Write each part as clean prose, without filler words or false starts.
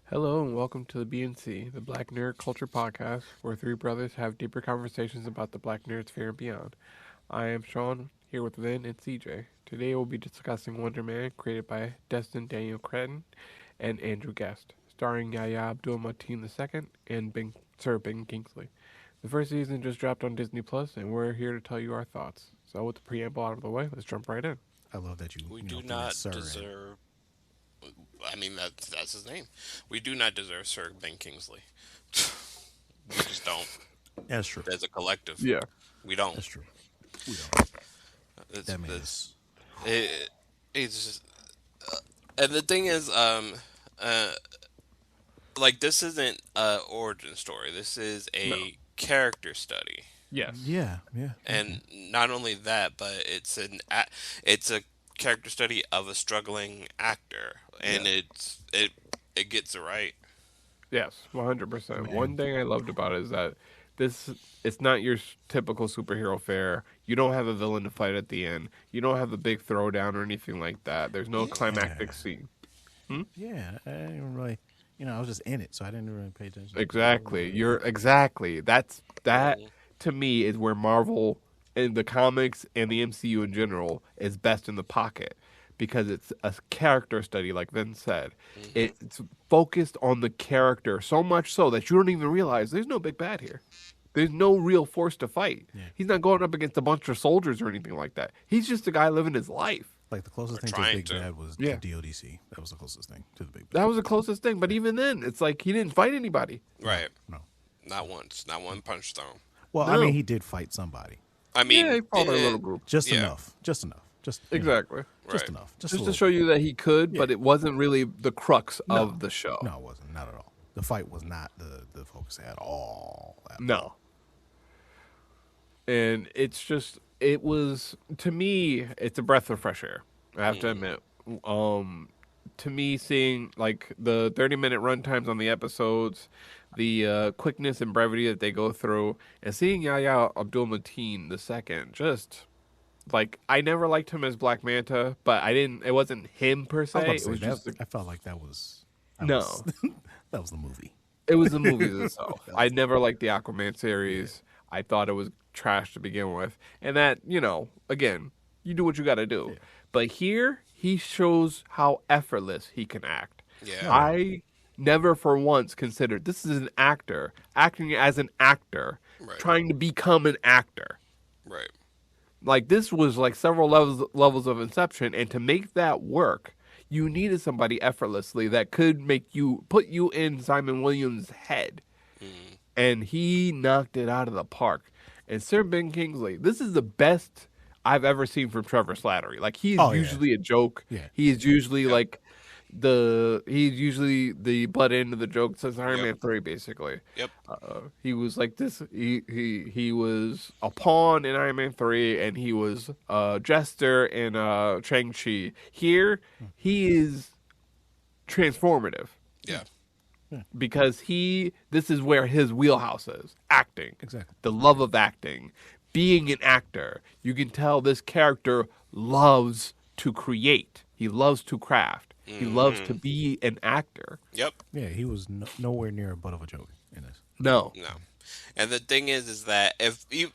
Hello and welcome to the BNC, the Black Nerd Culture Podcast, where three brothers have deeper conversations about the Black Nerd sphere and beyond. I am Sean, here with Vin and CJ. Today we'll be discussing Wonder Man, created by Destin Daniel Cretton and Andrew Guest, starring Yahya Abdul-Mateen II and Sir Ben Kingsley. The first season just dropped on Disney Plus, and we're here to tell you our thoughts. So with the preamble out of the way, let's jump right in. I love that We you do threw that not sir in. deserve. I mean, that's his name. We do not deserve Sir Ben Kingsley. We just don't. That's true. As a collective, Yeah. we don't. That's true. We don't. It's That man it's is. it, it's just, and the thing is, uh, like this isn't a origin story. This is No. a character study, Yes. Yeah. and not only that, but it's a character study of a struggling actor, and Yes. it gets it right. Yes, 100%. One Man. thing I loved about it is that this it's not your typical superhero fare. You don't have a villain to fight at the end. You don't have a big throwdown or anything like that. There's no climactic Yeah. scene. Hmm? Yeah. I didn't even really, I was just in it, so I didn't really pay attention. Exactly. You're exactly. That Mhm. to me is where Marvel in the comics and the MCU in general is best in the pocket because it's a character study like Vince said. Mhm. It's focused on the character so much so that you don't even realize there's no big bad here. There's no real force to fight. Yeah. He's not going up against a bunch of soldiers or anything like that. He's just a guy living his life. Like the closest Or thing to the trying big to. bad was the Yeah. DODC. That was the closest thing to the big That bad. was the closest thing, but even then, it's like he didn't fight anybody. Right. No. Not once. Not one punch thrown. Well, I No. mean, he did fight somebody. I Yeah, he mean, fought a little group. Just yeah, enough. Just enough. Just Exactly. just right. enough. Just a Just to little show bit. you that he could, Yeah. but it wasn't really the crux No. of the show. No, it wasn't. Not at all. The fight was not the focus at all. No. And it was, to me, it's a breath of fresh air. I have to admit. To me, seeing like the 30-minute runtimes on the episodes, the quickness and brevity that they go through, and seeing Yahya Abdul-Mateen II, just like I never liked him as Black Manta, but I didn't. It wasn't him per I was se. about to It say was that. just I felt like that was. no. That was the movie. It was the movies itself. That I was the never liked the Aquaman series. I thought it was trash to begin with. And that, again, you do what you got to do. Yeah. But here, he shows how effortless he can act. Yeah. I never for once considered this is an actor acting as an actor, Right. trying to become an actor. Right. Like this was like several levels of inception, and to make that work, you needed somebody effortlessly that could put you in Simon Williams' head, Mm. and he knocked it out of the park. And Sir Ben Kingsley, this is the best I've ever seen from Trevor Slattery. Like he's Oh, yeah. usually a joke. Yeah. He is usually Yep. like he's usually the butt end of the joke since Iron Yep. Man 3, basically. Yep. He was like this. He was a pawn in Iron Man 3, and he was a jester in Shang-Chi. Here, he is transformative Yeah. because this is where his wheelhouse is: acting, Exactly. the love of acting, being an actor. You can tell this character loves to create. He loves to craft. He loves to be an actor. Yep. Yeah, he was nowhere near a butt of a joke in this. No. No. And the thing is that if you,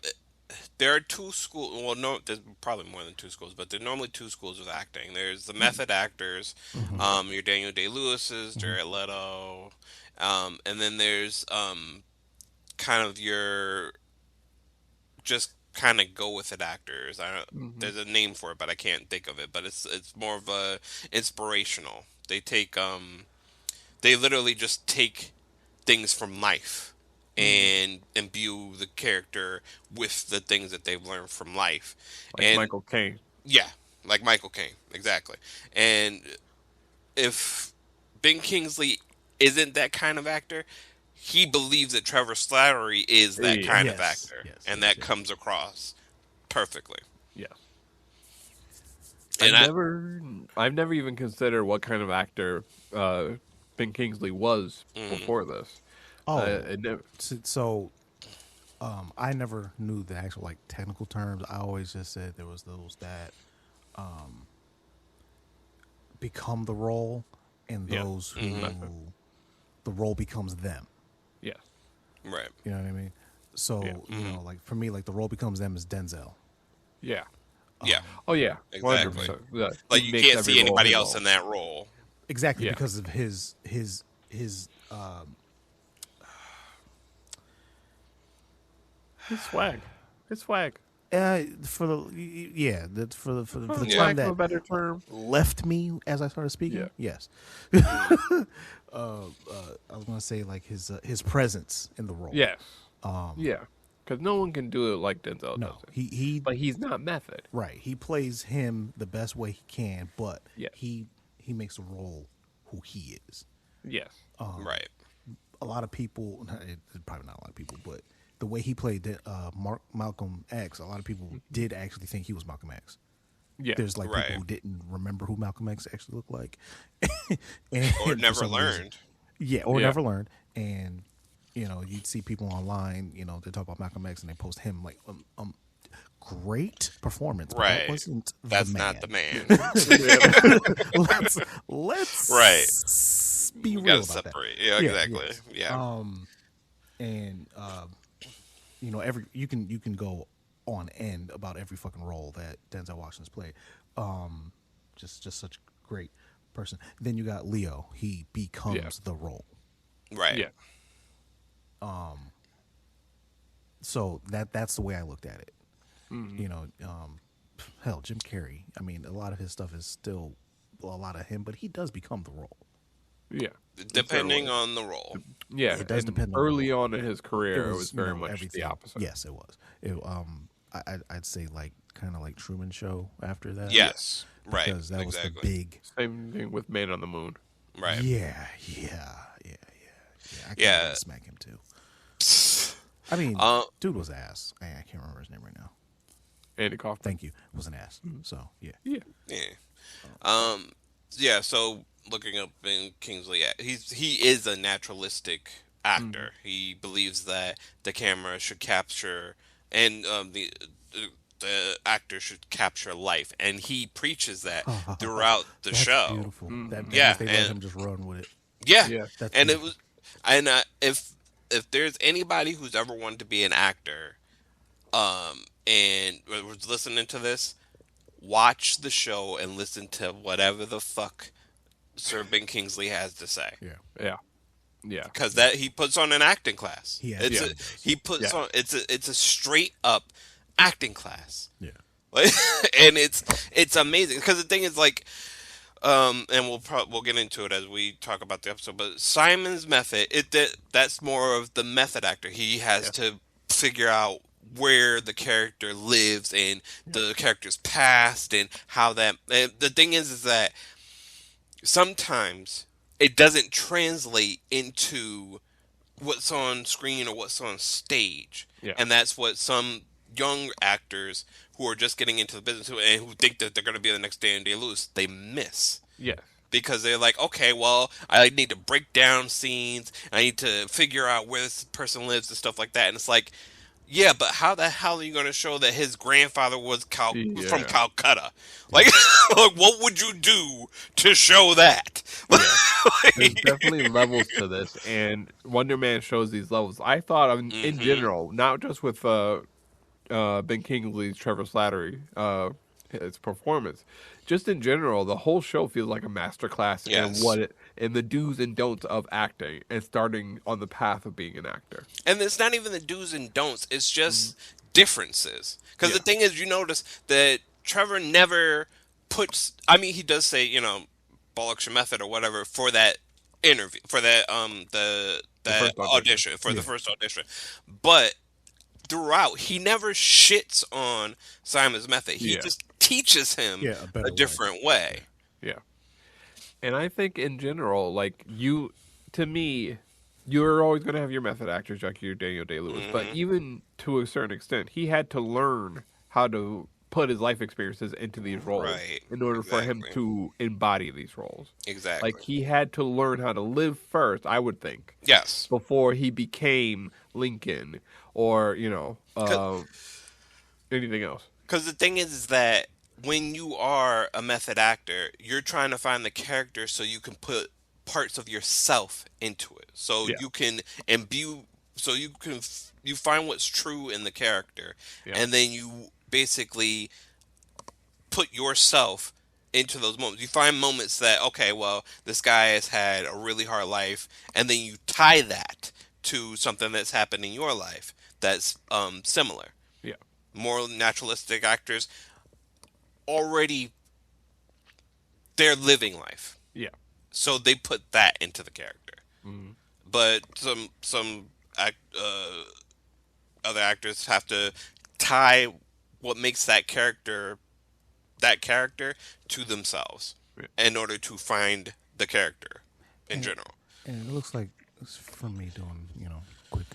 there are two schools. Well, no, there's probably more than two schools, but there are normally two schools of acting. There's the method actors, your Daniel Day Lewis's, Jared Leto, and then there's kind of your just kind of go with it actors. I don't, Hmm. there's a name for it, but I can't think of it. But it's more of a inspirational. They take they literally just take things from life and imbue the character with the things that they've learned from life. Like And Michael Caine. yeah, like Michael Caine, exactly. And if Ben Kingsley isn't that kind of actor, he believes that Trevor Slattery is that Yeah. kind of Yes, actor, yes, and yes, that yes. comes across perfectly. Yes. And I've never even considered what kind of actor Ben Kingsley was before this. Oh, It never, so I never knew the actual like technical terms. I always just said there was those that become the role and Yeah. those who the role becomes them. Yes. Right. You know what I mean? Yeah. So like for me, like the role becomes them is Denzel. Yeah. Yeah. Oh yeah. Exactly. 100%. Yeah. He Like you makes can't every see role anybody his else own. in that role. Exactly, Yeah. because of His swag. His swag. for the yeah for the Yeah. time Lack of a that better term. left me as I started speaking. Yeah. Yes. I was gonna say like his presence in the role. Yes. Yeah. Because no one can do it like Denzel No, does it. he But he's not method. right. He plays him the best way he can, but Yes. he makes the role who he is. Yes. Right. A lot of people, probably not a lot of people, but the way he played Malcolm X, a lot of people did actually think he was Malcolm X. Yeah. There's like Right. people who didn't remember who Malcolm X actually looked like, Or for never some reason- learned. yeah, or Yeah. never learned. And you'd see people online, they talk about Malcolm X and they post him like, great performance, but Right. that wasn't That's the man. not the man. let's Right. be You real gotta about that. separate. Yeah, Yeah, exactly. yes. Yeah. And every you can go on end about every fucking role that Denzel Washington's played. Just such a great person. Then you got Leo. He becomes Yeah. the role. Right. Yeah. So that's the way I looked at it. Hell, Jim Carrey. I mean, a lot of his stuff is still a lot of him, but he does become the role. Yeah. Depending on the role. Yeah. It does and depend on the early role. on in his career, it was very much everything. the opposite. Yes, it was. I'd say like kind of like Truman Show after that. Yes. Right. Because that was the Exactly. big. Same thing with Man on the Moon. Right. Yeah. I can't Yeah. really smack him too. I mean, dude was ass. I can't remember his name right now. Andy Kaufman. Thank you. Was an ass. So yeah. Yeah. Yeah. Yeah. So looking up Ben Kingsley, he is a naturalistic actor. He believes that the camera should capture and the actor should capture life, and he preaches that throughout the That's show. beautiful. That Yeah, means they let and- him just run with it. Yeah. Yeah. That's And it beautiful. was, and if there's anybody who's ever wanted to be an actor, and was listening to this, watch the show and listen to whatever the fuck Sir Ben Kingsley has to say. Yeah. Yeah. Yeah. Because that he puts on an acting class. He It's actually a, does. he puts Yeah. on it's a straight up acting class. Yeah. Like, and it's amazing because the thing is like, and we'll get into it as we talk about the episode. But Simon's method, that's more of the method actor. He has to figure out where the character lives and the character's past and how that. And the thing is that sometimes it doesn't translate into what's on screen or what's on stage. Yeah. And that's what some young actors who are just getting into the business and who think that they're going to be the next Daniel Day-Lewis, they miss. Yes. Because they're like, okay, well, I need to break down scenes. I need to figure out where this person lives and stuff like that. And it's like, yeah, but how the hell are you going to show that his grandfather was Yeah. from Calcutta? Like, like, what would you do to show that? There's definitely levels to this, and Wonder Man shows these levels. I thought, in general, not just with Ben Kingsley's Trevor Slattery, his performance, just in general, the whole show feels like a masterclass Yes. in the do's and don'ts of acting and starting on the path of being an actor. And it's not even the do's and don'ts. It's just differences. Because the thing is, you notice that Trevor never puts. I mean, he does say, bollocks your method or whatever for that interview, for that the first audition, for the first audition. But throughout, he never shits on Simon's method. He Yeah. just teaches him Yeah, a better a way. different way. Yeah. And I think in general, like to me, you're always going to have your method actors like your Daniel Day-Lewis, but even to a certain extent, he had to learn how to put his life experiences into these roles Right, in order for him exactly. to embody these roles. Exactly. Like he had to learn how to live first, I would think, Yes. before he became Lincoln or anything else. Because the thing is that when you are a method actor, you're trying to find the character so you can put parts of yourself into it, so Yeah. you can imbue, so you find what's true in the character, Yeah. and then you basically put yourself into those moments. You find moments that, okay, well, this guy has had a really hard life, and then you tie that to something that's happened in your life that's similar. Yeah. More naturalistic actors already, they're living life, Yeah. so they put that into the character. Mm. But other actors have to tie what makes that character to themselves Yeah. in order to find the character in And, general. and it looks like it's from me doing quick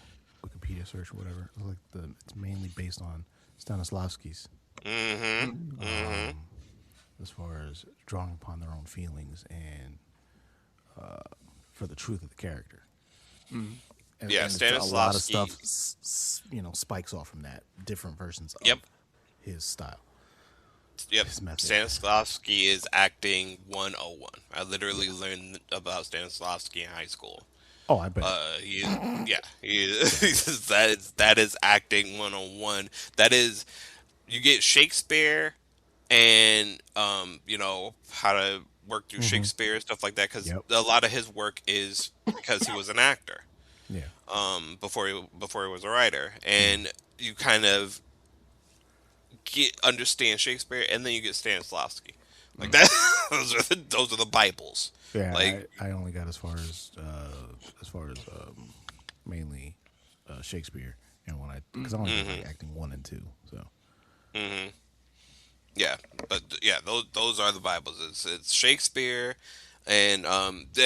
Wikipedia search or whatever. It looks like it's mainly based on Stanislavski's Mm-hmm. Mm-hmm. as far as drawing upon their own feelings and for the truth of the character. Mm. Yeah, And a lot of stuff, Stanislavski. spikes off from that. Different versions of Yep. his style, Yep. his method. Stanislavski is acting 101. I literally learned about Stanislavski in high school. Oh, I bet. He is, that is acting 101. That is, you get Shakespeare and how to work through Shakespeare, stuff like that, because Yep. a lot of his work is because he was an actor Yeah. before he was a writer, and you kind of understand Shakespeare, and then you get Stanislavski, like that. Those are the Bibles. Yeah, Like, I only got as far as mainly Shakespeare, and when I because I only did like acting 1 and 2, so yeah, but yeah, those are the Bibles. It's Shakespeare, and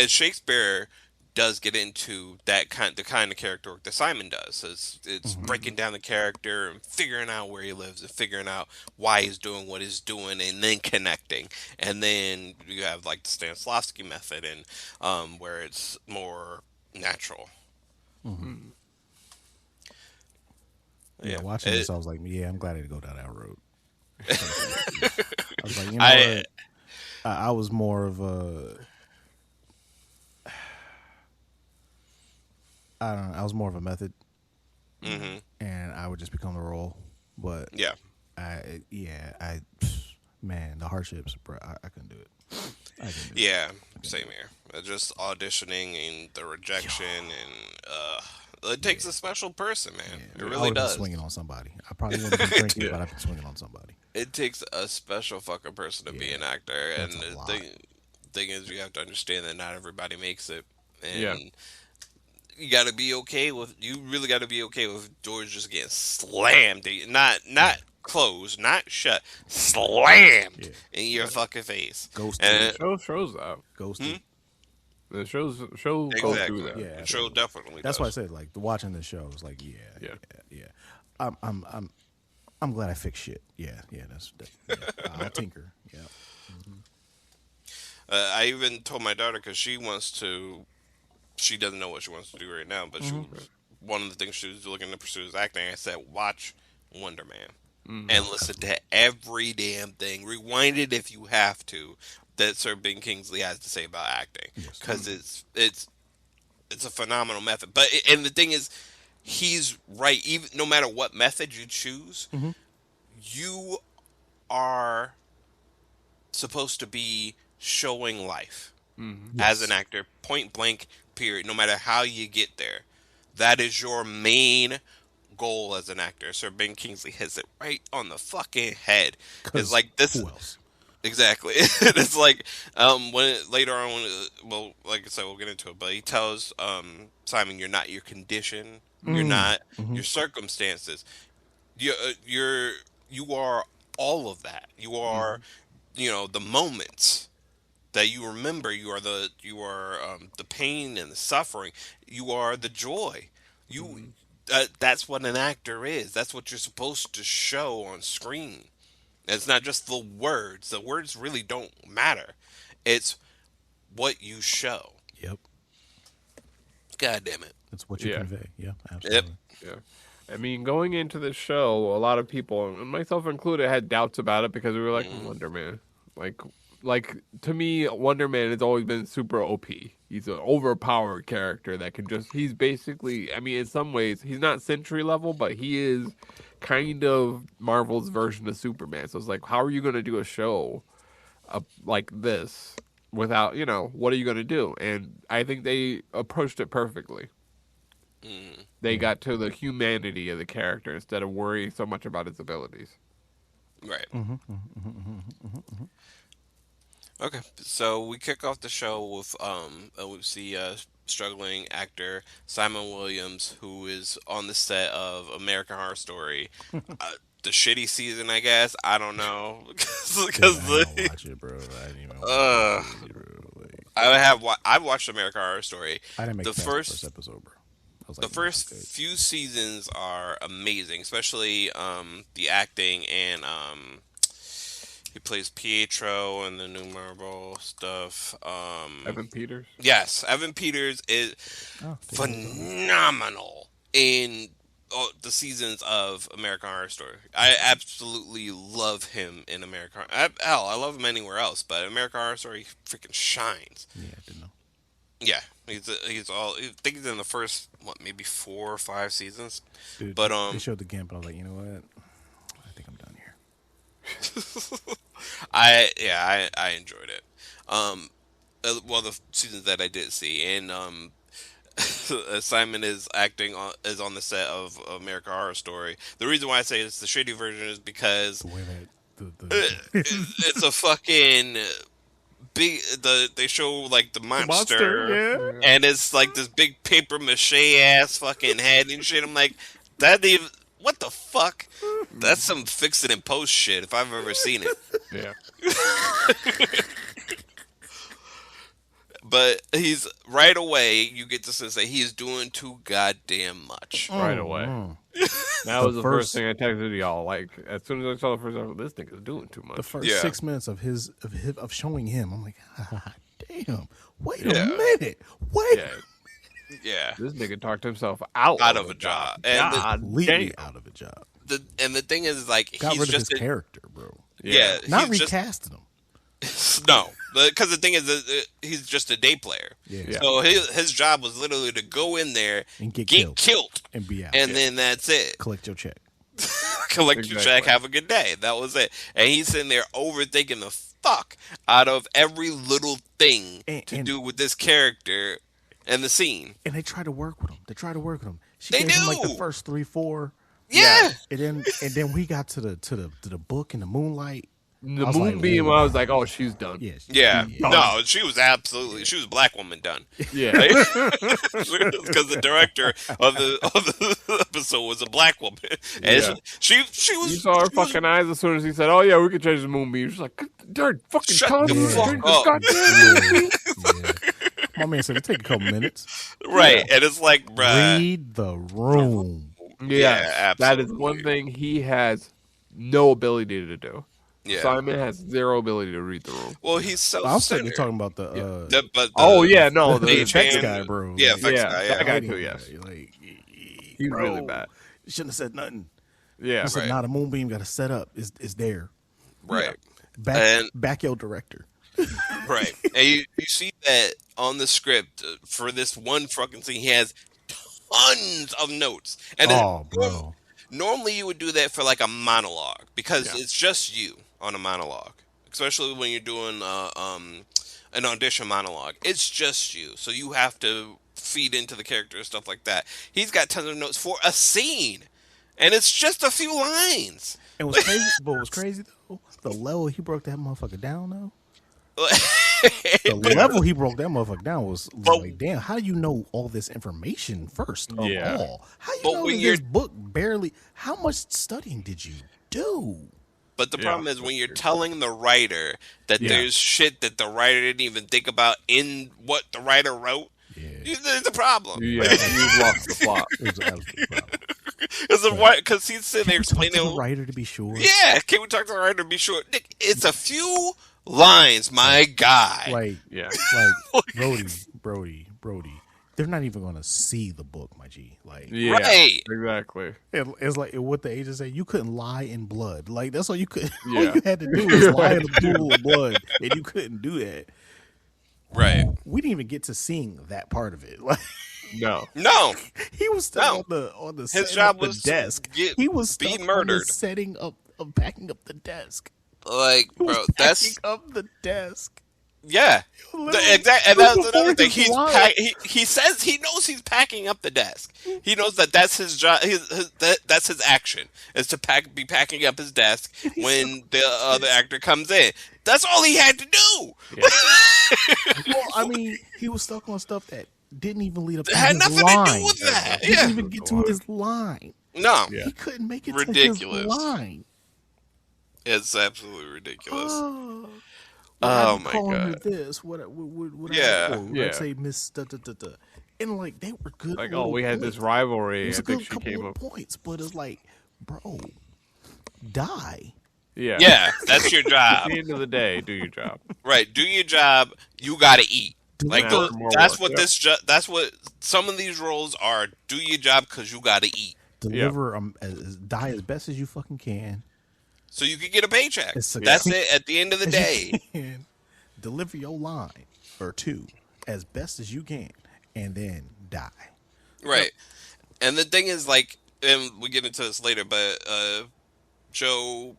Shakespeare does get into the kind of character work that Simon does. It's breaking down the character and figuring out where he lives and figuring out why he's doing what he's doing, and then connecting. And then you have like the Stanislavski method, and where it's more natural. Mm. yeah. Yeah, Watching this, I was like, yeah, I'm glad I didn't go down that road. I was like, I I was more of a I don't know. I was more of a method, hmm and I would just become the role. But yeah. man, the hardships, bro. I couldn't do it. I couldn't do it. Yeah, same here. Just auditioning and the rejection, and it takes a special person, man. Yeah, It I really would have been does. swinging on somebody. I probably wouldn't have been drinking, Yeah. but I've been swinging on somebody. It takes a special fucking person to be Yeah, an actor, and that's a the lot. thing is, you have to understand that not everybody makes it, Yeah. and you got to be okay with. You really got to be okay with doors just getting slammed, not closed, not shut, slammed Yeah, in your fucking face, ghosted, and Shows that. ghosted. The show goes exactly, through that. Yeah, the show definitely. That's why I does. said like watching this show is like Yeah. yeah. I'm glad I fixed shit. Yeah, yeah. I'll tinker. Yeah, I even told my daughter because she wants to. She doesn't know what she wants to do right now, but one of the things she was looking to pursue is acting. I said, watch Wonder Man and listen to every damn thing. Rewind it if you have to. That Sir Ben Kingsley has to say about acting, Yes. because it's a phenomenal method. But and the thing is, he's right. Even no matter what method you choose, you are supposed to be showing life as an Yes. actor, point blank, period. No matter how you get there, that is your main goal as an actor. Sir Ben Kingsley hits it right on the fucking head. It's 'Cause like this. Who else? Exactly. It's like later on, well, like I said, we'll get into it. But he tells Simon, "You're not your condition. You're not your circumstances. You are all of that. You are, the moments that you remember. You are the pain and the suffering. You are the joy. You that's what an actor is. That's what you're supposed to show on screen. It's not just the words. The words really don't matter. It's what you show. Yep, God damn it. that's what you Yeah. convey. Yeah, Yep. absolutely. Yeah. I mean, going into the show, a lot of people, and myself included, had doubts about it because we were like, Wonder Man. Like, like to me, Wonder Man has always been super OP. He's an overpowered character that can just. He's basically. I mean, in some ways, he's not Sentry level, but he is kind of Marvel's version of Superman. So it's like, how are you going to do a show like this without, what are you going to do? And I think they approached it perfectly. They got to the humanity of the character instead of worrying so much about his abilities. Right. Okay, so we kick off the show with we see struggling actor Simon Williams, who is on the set of American Horror Story, the shitty season, I guess. I don't know because I don't watch it, bro. I didn't even watch it, bro. Like, I've watched American Horror Story. I didn't make The it past the first episode, bro. I was The like, first good. few seasons are amazing, especially the acting and he plays Pietro in the new Marvel stuff. Evan Peters. Yes, Evan Peters is Oh, phenomenal in the seasons of American Horror Story. I absolutely love him in American Hell, I love him anywhere else, but American Horror Story freaking shines. yeah, I didn't know. Yeah, he's all. I think he's in the first maybe 4 or 5 seasons. Dude, But they showed the Gimp, and I was like, you know what? I think I'm done here. I enjoyed it. Well, the seasons that I did see, and Simon is is on the set of American Horror Story. The reason why I say it's the shitty version is because The way that it's a fucking big. They show like the monster, yeah. and it's like this big paper mache ass fucking head and shit. I'm like, that even what the fuck? That's some fix it and post shit if I've ever seen it. Yeah. But he's right away. You get the sense that he's doing too goddamn much. Right away. That was the first thing I texted y'all. Like, as soon as I saw the first episode, this nigga's doing too much. The first Yeah. 6 minutes of of showing him, I'm like, damn. Wait Yeah. a minute. Wait. Yeah. Yeah, This nigga talked himself out of a job. And Completely damn. out of a job. the thing is, like, Got he's rid of his just character, bro. yeah, Not he's just- recasting him. No, because the thing is, he's just a day player. Yeah. So his job was literally to go in there, And get killed, killed. And be out. and then that's it. Collect your check. Collect your check, Exactly. have a good day. That was it. And he's sitting there overthinking the fuck out of every little thing to do with this character and the scene. And they try to work with him. She They gave him like do. the first 3, 4. Yeah. And then we got to the book and the moonlight. The I was like, moonbeam, "Ooh." I was like, oh, she's done. Yeah. Yeah. No, she was absolutely. She was a black woman done. Yeah. Because the director of the episode was a black woman, and Yeah. she was. You saw her she was- fucking eyes as soon as he said, oh, yeah, we could change the moonbeam. She's like, dude, fucking Shut tell the me. fuck change up. this goddamn Yeah. My man said it take a couple minutes. right, and it's like, bruh. Read the room. Yeah, that is absolutely. one thing he has no ability to do. Yeah. Simon has zero ability to read the room. Well, he's so. I was thinking you're talking about Oh, yeah, no. the The effects man- guy, bro. Yeah, Like, effects yeah, guy. that Yeah. guy lighting too, yes. guy, Like, He's bro, really bad. You shouldn't have said nothing. Yeah. I said, Right. nah, the moonbeam got to set up. Is there. Right. Back your director. Right. And you see that on the script for this one fucking scene, he has tons of notes. And Oh, bro. normally you would do that for like a monologue because Yeah. it's just you on a monologue, especially when you're doing an audition monologue. It's just you, so you have to feed into the character and stuff like that. He's got tons of notes for a scene, and it's just a few lines. And what's crazy, but what's crazy though, the level he broke that motherfucker down though. The level he broke that motherfucker down was like, damn, how do you know all this information first of Yeah. all? How you But know when that you're- this book barely, how much studying did you do? But the Yeah. problem is when you're telling the writer that Yeah. there's shit that the writer didn't even think about in what the writer wrote, there's a problem. Yeah, you've lost the plot. It was an absolute problem. Because he's sitting there Talk to the explaining. writer to be sure. Yeah, can we talk to the writer to be sure? Nick, it's a few lines, my guy. Like, Yeah. like Brody, they're not even going to see the book, my G. Like, Yeah, Right. exactly. it's like what the agent said. You couldn't lie in blood. Like that's all you could. All Yeah. you had to do was lie in a pool of blood, and you couldn't do that. Right. We didn't even get to seeing that part of it. Like No. No. he was stuck No. on the His setting job up the was desk. to get He was be stuck on the murdered. setting up of packing up the desk. Like, He was bro, packing that's up the desk. yeah. Literally, Exactly, and that's before another thing. his line. He says he knows he's packing up the desk. He knows that that's his job. That's his action is to be packing up his desk He's when the other actor comes in. That's all he had to do. Yeah. Well, I mean, he was stuck on stuff that didn't even lead up to It had his nothing line. to do with that. He didn't Yeah. even get to his line. No, Yeah. He couldn't make it Ridiculous. to his line. it's absolutely ridiculous. Oh, Oh I'm my calling her God. this. What Yeah. I'd say Miss da, da, da, da. And like they were good. Like, little we had points. this rivalry. It was I a think good she couple came of up. points, but it's like, bro, die. Yeah. Yeah, that's your At job. the end of the day, do your job. Right, do your job. You gotta eat. Like Now for more that's work, what yeah. that's what some of these roles are. Do your job because you gotta eat, Deliver die as best as you fucking can. so you can get a paycheck. As That's succinct it. At the end of the as you day, can. Deliver your line or two as best as you can, and then die. right? And the thing is, like, and we get into this later, but Joe,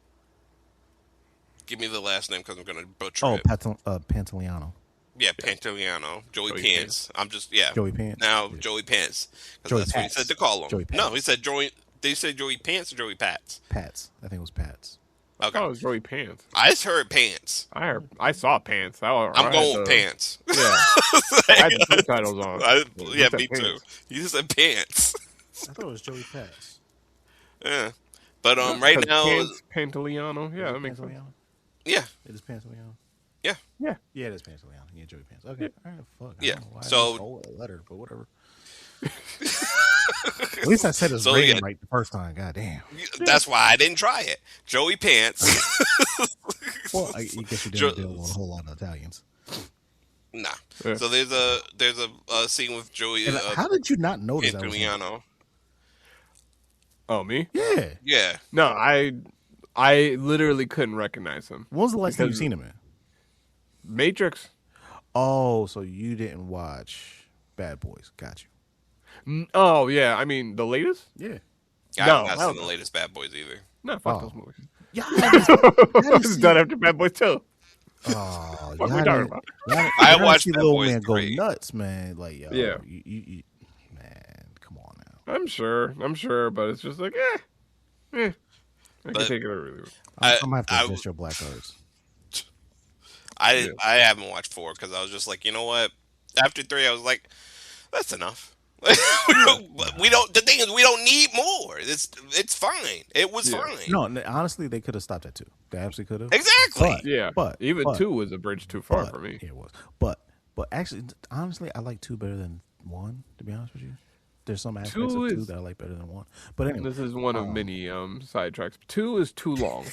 give me the last name because I'm gonna butcher Oh, it. Pantaleano. Yeah, Pantoliano, Joey Joey Pants. I'm just Joey Pants. now Yeah. Joey Pants because Joey that's what he Pats. said to call him. Joey No, Pats. he said Joey. They said Joey Pants or Joey Pats. Pats. I think it was Pats. Okay, Oh, it was Joey Pants. I just heard Pants. I saw Pants. I'm going with Pants. Yeah. I had the subtitles on. Yeah, He me said too. Pants. You said Pants. I thought it was Joey Pats. Yeah, but right 'Cause now, Pants, Pantoliano. Yeah, that makes sense. Pantaleano. yeah, It is Pantaleano. yeah. Yeah. Yeah, it is Pantaleano. Yeah, Joey Pants. Okay. All right. Fuck. I Yeah, don't know why I so- just stole a letter, but whatever. At least I said his So, name yeah. right the first time. God damn. That's why I didn't try it. Joey Pants. Well, I guess you Jo- didn't deal with a whole lot of Italians. Nah. Yeah. So there's a scene with Joey And how did you not notice that? Was him? Pantoliano. Oh, me? Yeah. Yeah. No, I literally couldn't recognize him. When was the last time you Because- seen him in? Matrix. Oh, so you didn't watch Bad Boys? Got you. Oh yeah, I mean the latest. Yeah. I No, have not hell seen the no. latest Bad Boys either. No, fuck Oh. those movies. Yeah. It's done after Bad Boys 2. Oh, What we talking about? I watched see Bad Little Boys Man go 3. nuts, man. Like, yo, Yeah. you, man, come on now. I'm sure, but it's just like, I But- can take it or really. I'm gonna have to I- adjust your black cards. I haven't watched 4 because I was just like, you know what? After 3, I was like, that's enough. we don't. The thing is, we don't need more. It's fine. It was Yeah. fine. No, honestly, they could have stopped at 2. They absolutely could have. Exactly. But- Yeah, but even but- 2 was a bridge too far But- for me. Yeah, it was. But actually, honestly, I like 2 better than 1. To be honest with you, there's some aspects 2 of 2 is- that I like better than 1. But anyway, This is one of many sidetracks. 2 is too long.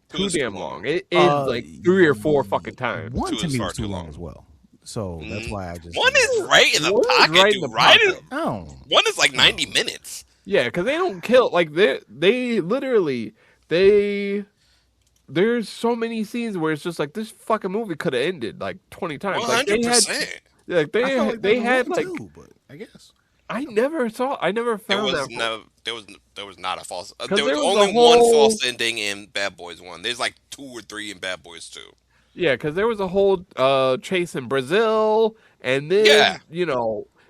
Two Too is too damn long. long. It is like 3 or 4 fucking times. 1 2 to is me far was too too long long. as well. So that's why I just 1 is right in the One is pocket, right in dude. the Right. pocket. Oh, 1 is like 90 minutes. Yeah, because they don't kill. Like they literally There's so many scenes where it's just like this fucking movie could have ended like 20 times. Like they had, 100%. like I felt like they that had was like one too, but I guess I never There found was that. no. There was not a false. 'Cause There was there was only a one whole- false ending in Bad Boys 1. There's like 2 or 3 in Bad Boys 2. Yeah, because there was a whole chase in Brazil, and then Yeah.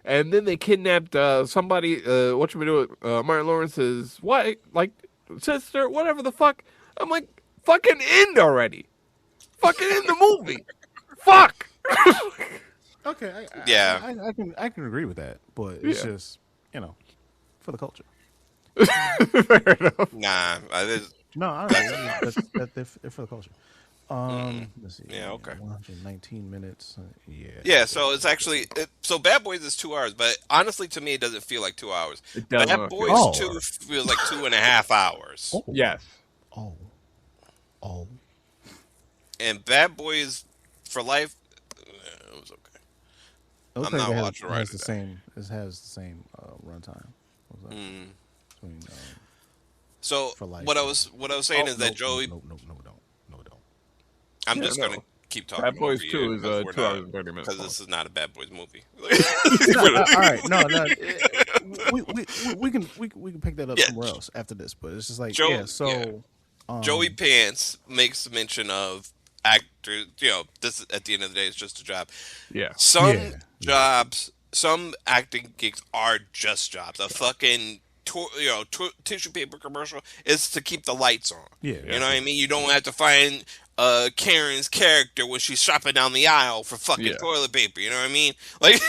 and then they kidnapped somebody. Martin Lawrence's wife, like sister, whatever the fuck. I'm like, fucking end already. Fucking end the movie. Fuck. okay. Yeah. I can agree with that, but it's Yeah. just for the culture. Fair enough. Nah, No, I don't know. They're for the culture. Let's see. Yeah, okay. 119 minutes. Yeah. yeah. So it's actually so Bad Boys is 2 hours, but honestly, to me, it doesn't feel like 2 hours. It does Bad not feel Boys like 2 feels like 2.5 hours, Oh. Yes. Oh. and Bad Boys for Life, it was okay. It looks I'm like not it watching right has the today. same. It has the same runtime. What's that? Between So for life. what I was saying Oh is that no no Joey. no no no no no don't. I'm Yeah, just gonna no. keep Bad talking over Boys you 2 is because we're 2 hours not and 30 minutes because long. this is not a Bad Boys movie. No, all right, no, no. We can pick that up Yeah, somewhere else after this. But it's just like Joe. Yeah, So Joey um, Pants makes mention of actors. This at the end of the day is just a job. Yeah. Some jobs, some acting gigs are just jobs. A fucking tissue paper commercial is to keep the lights on. yeah, You Yeah. know what I mean? You don't have to find Karen's character when she's shopping down the aisle for fucking Yeah. toilet paper. You know what I mean? Like,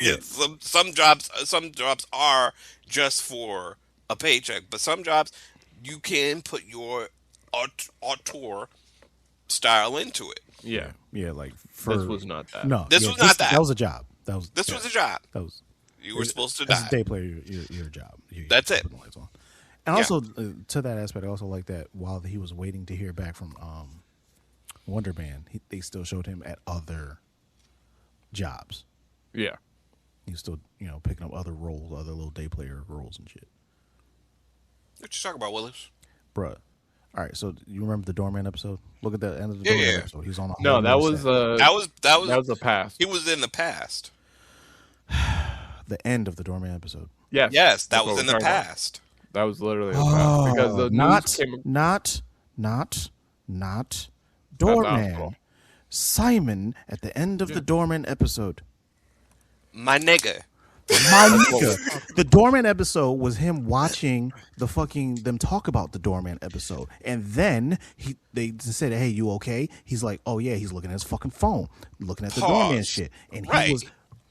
Yeah. some jobs are just for a paycheck, but some jobs you can put your auteur style into it. Yeah. yeah. Like for This was not that. no, This yeah, was not That that. was a job. This was a job. That was You were supposed to as a die. day player. Your job. That's it. Put the lights on. And Yeah. also to that aspect, I also like that while he was waiting to hear back from Wonder Man, they still showed him at other jobs. Yeah. He was still picking up other roles, other little day player roles and shit. What you talking about, Willis? Bruh. All right, so you remember the Doorman episode? Look at the end of the Yeah, Doorman yeah. episode. He's on a No, whole that nother was set. That was the past. he was in the past. The end of the Doorman episode. Yes. Yes, that That's was what in we're the talking about. past. That was literally the past because the news came. Not gospel. Doorman. Simon at the end of the Doorman episode. My nigga. My nigga. The Doorman episode was him watching them talk about the Doorman episode. And then they said, "Hey, you okay?" He's like, "Oh yeah," he's looking at his fucking phone, looking at the Doorman shit. And Right. he was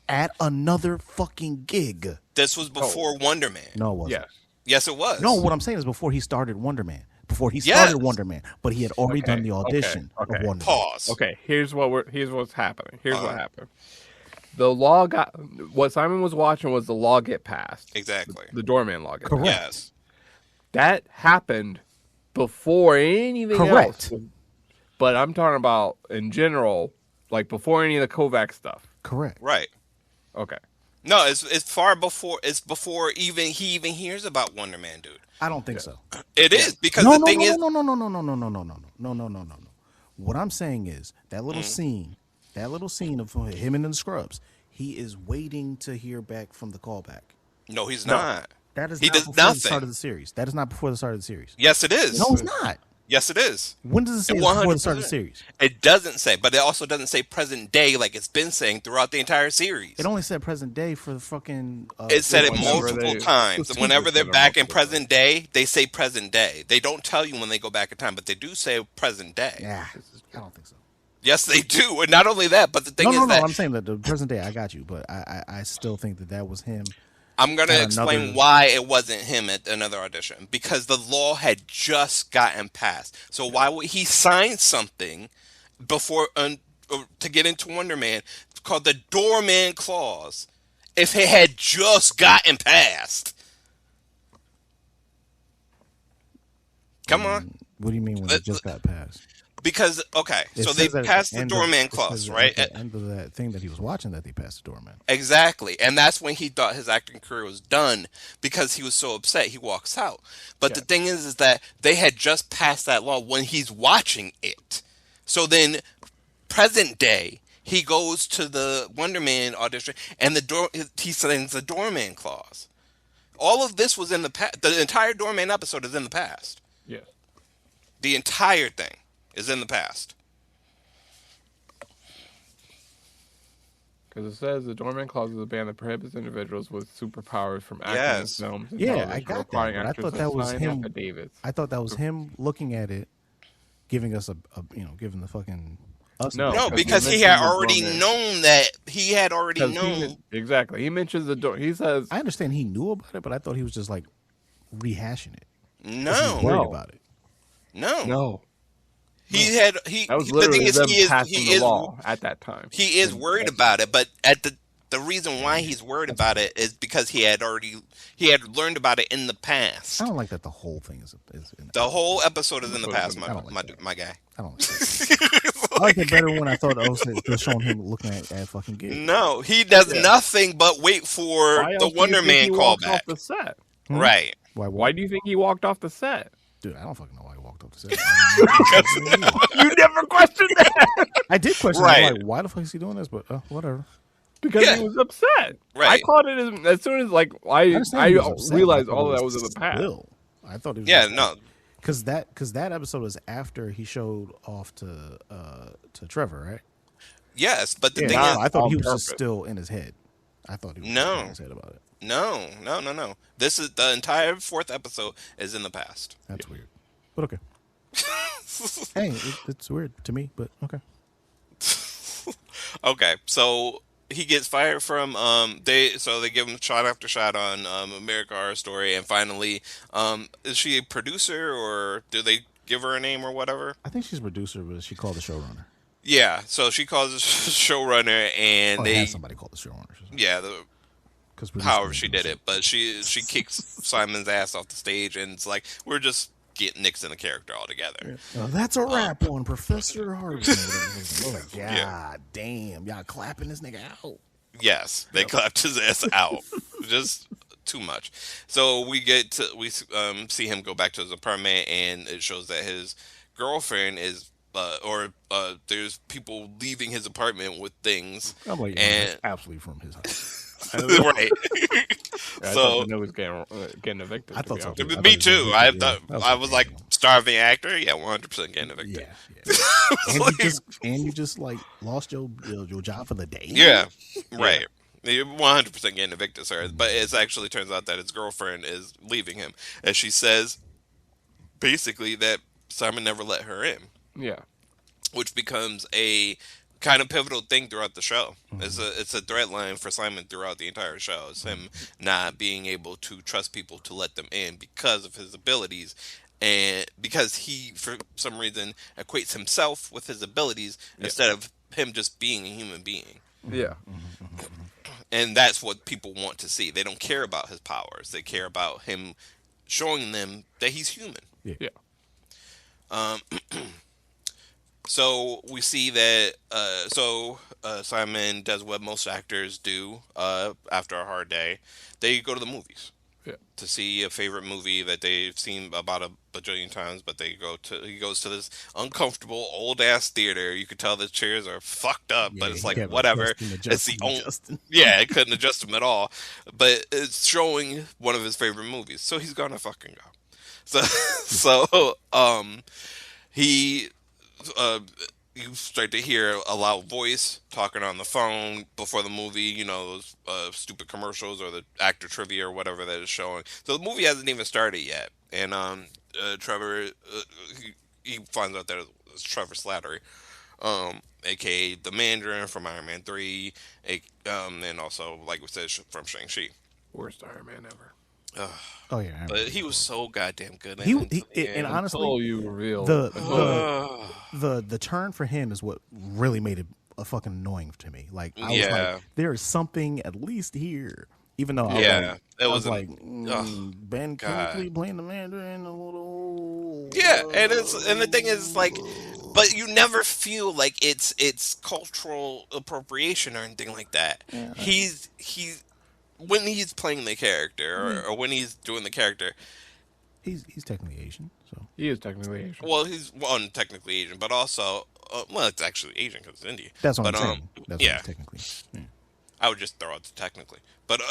at another fucking gig. This was before Wonder Man. No, it wasn't. Yes. Yes, it was. No, what I'm saying is before he started Wonder Man. Before he Yes. started Wonder Man. But he had already done the audition of Wonder Man. Pause. Okay. Here's what's happening. Here's what Uh-huh. happened. The law what Simon was watching was the law get passed. Exactly. The Doorman law get Correct. passed. That happened before anything Correct. else. But I'm talking about in general, like before any of the Kovac stuff. Correct. Right. Okay. No, it's far before. It's before he even hears about Wonder Man, dude. I don't think so. It is because No. the thing is, What I'm saying is that little scene of him in the scrubs, he is waiting to hear back from the callback. no, he's not. That is He not does before the start nothing. of the series. That is not before the start of the series. Yes, it is. No, it's not. Yes, it is. When does it say It it's before the start of the 100%. series? It doesn't say, but it also doesn't say present day like it's been saying throughout the entire series. It only said present day for the fucking. It said it Whenever multiple they- times. the Whenever super they're said it back in multiple times. present day, they say present day. They don't tell you when they go back in time, but they do say present day. Yeah, I don't think so. Yes, they do. And not only that, but the thing No, is no, no. that I'm saying that the present day. I got you, but I still think that was him. I'm going to and explain another- why it wasn't him at another audition. Because the law had just gotten passed. So why would he sign something before to get into Wonder Man called the Doorman Clause if it had just gotten passed? Come on. What do you mean when it just got passed? Because, okay, It so they says that at passed the end Doorman it Clause, says right? At the end of that thing that he was watching, that they passed the Doorman. Exactly. And that's when he thought his acting career was done because he was so upset he walks out. But the thing is that they had just passed that law when he's watching it. So then present day, he goes to the Wonder Man audition and he signs the Doorman Clause. All of this was in the past. The entire Doorman episode is in the past. Yes. The entire thing is in the past. Because it says the Doorman Clause is a ban that prohibits individuals with superpowers from acting in Yes. films and Yeah, television, I got that, requiring but I actors thought to that was sign him. affidavits. I thought that was him looking at it, giving us giving the fucking us. No. No, because because he he had mentioned the already Doorman. known that. He had already 'Cause known. exactly. He mentions the door. He says, I understand he knew about it, but I thought he was just like rehashing it. No. Worried No. about it. No. no. He That was the literally thing is them he is passing he the is law at that time. he is worried about it, but at the reason why he's worried about it is because he had learned about it in the past. I don't like that the whole thing is in The whole episode is in the I past, don't like that. my guy. I don't like that. I like it better when I thought just showing him looking at fucking Gig. No, he does nothing but wait for Why the else do you Wonder think Man he walked callback. off the set? Right. Why do you think he walked off the set? Dude, I don't fucking know why he walked off the set. You never questioned that. I did question. Right. Like, why the fuck is he doing this? But whatever. Because he was upset. Right. I caught it as soon as I understand he was upset, realized but I all thought that it was in the past. still- I thought it was Yeah, just no. because that episode was after he showed off to Trevor, right? Yes, but the Yeah, thing no, is, I thought on he was just purpose. still in his head. I thought he was No. just in his head about it. no. This is the entire fourth episode is in the past. That's weird, but okay. Hey, it's weird to me, but okay. Okay, so he gets fired from they give him shot after shot on American Horror Story, and finally is she a producer or do they give her a name or whatever? I think she's a producer, but she called the showrunner. Yeah, so she calls the showrunner and Or they has somebody called the showrunner. yeah, Because however she did it, but she kicks Simon's ass off the stage and it's like we're just getting Nixon a character altogether. That's a wrap on Professor Harvey. God Yeah. damn, y'all clapping this nigga out. Yes, they clapped his ass out. Just too much. So we see him go back to his apartment, and it shows that his girlfriend is there's people leaving his apartment with things. I'm like, and that's absolutely from his house. right. I So- thought the was getting evicted. I to thought be so, honest too. with you. Me too. I Yeah, thought that was I was like okay. starving actor. Yeah, 100% getting evicted. Yeah. And you just like lost your job for the day. Yeah, right. You're 100% getting evicted, sir. But it actually turns out that his girlfriend is leaving him, and she says basically that Simon never let her in, Yeah. which becomes a kind of pivotal thing throughout the show. It's a thread line for Simon throughout the entire show. It's him not being able to trust people to let them in because of his abilities. And because he, for some reason, equates himself with his abilities instead of him just being a human being. Yeah. And that's what people want to see. They don't care about his powers. They care about him showing them that he's human. Yeah. So we see that Simon does what most actors do after a hard day. They go to the movies to see a favorite movie that they've seen about a bajillion times, but he goes to this uncomfortable old ass theater. You could tell the chairs are fucked up, but it's like whatever. It's the only it couldn't adjust him at all. But it's showing one of his favorite movies, so he's gonna fucking go. He you start to hear a loud voice talking on the phone before the movie, you know, those stupid commercials or the actor trivia or whatever that is showing. So the movie hasn't even started yet. And Trevor, he finds out that it's Trevor Slattery, a.k.a. the Mandarin from Iron Man 3, and also, like we said, from Shang-Chi. Worst Iron Man ever. Oh yeah. But he was so goddamn good. And honestly, Until you reveal the turn for him is what really made it a fucking annoying to me. Like I was like, there is something at least here, even though I was like Ben Kingsley playing the Mandarin a little. Yeah, and the thing is like, but you never feel like it's cultural appropriation or anything like that. Yeah. He's when he's playing the character or when he's doing the character, he's technically Asian, so he is technically Asian. well, he's technically Asian, but also it's actually Asian because it's Indian. that's what but, I'm saying. That's yeah. what technically. Yeah. I would just throw out the technically, but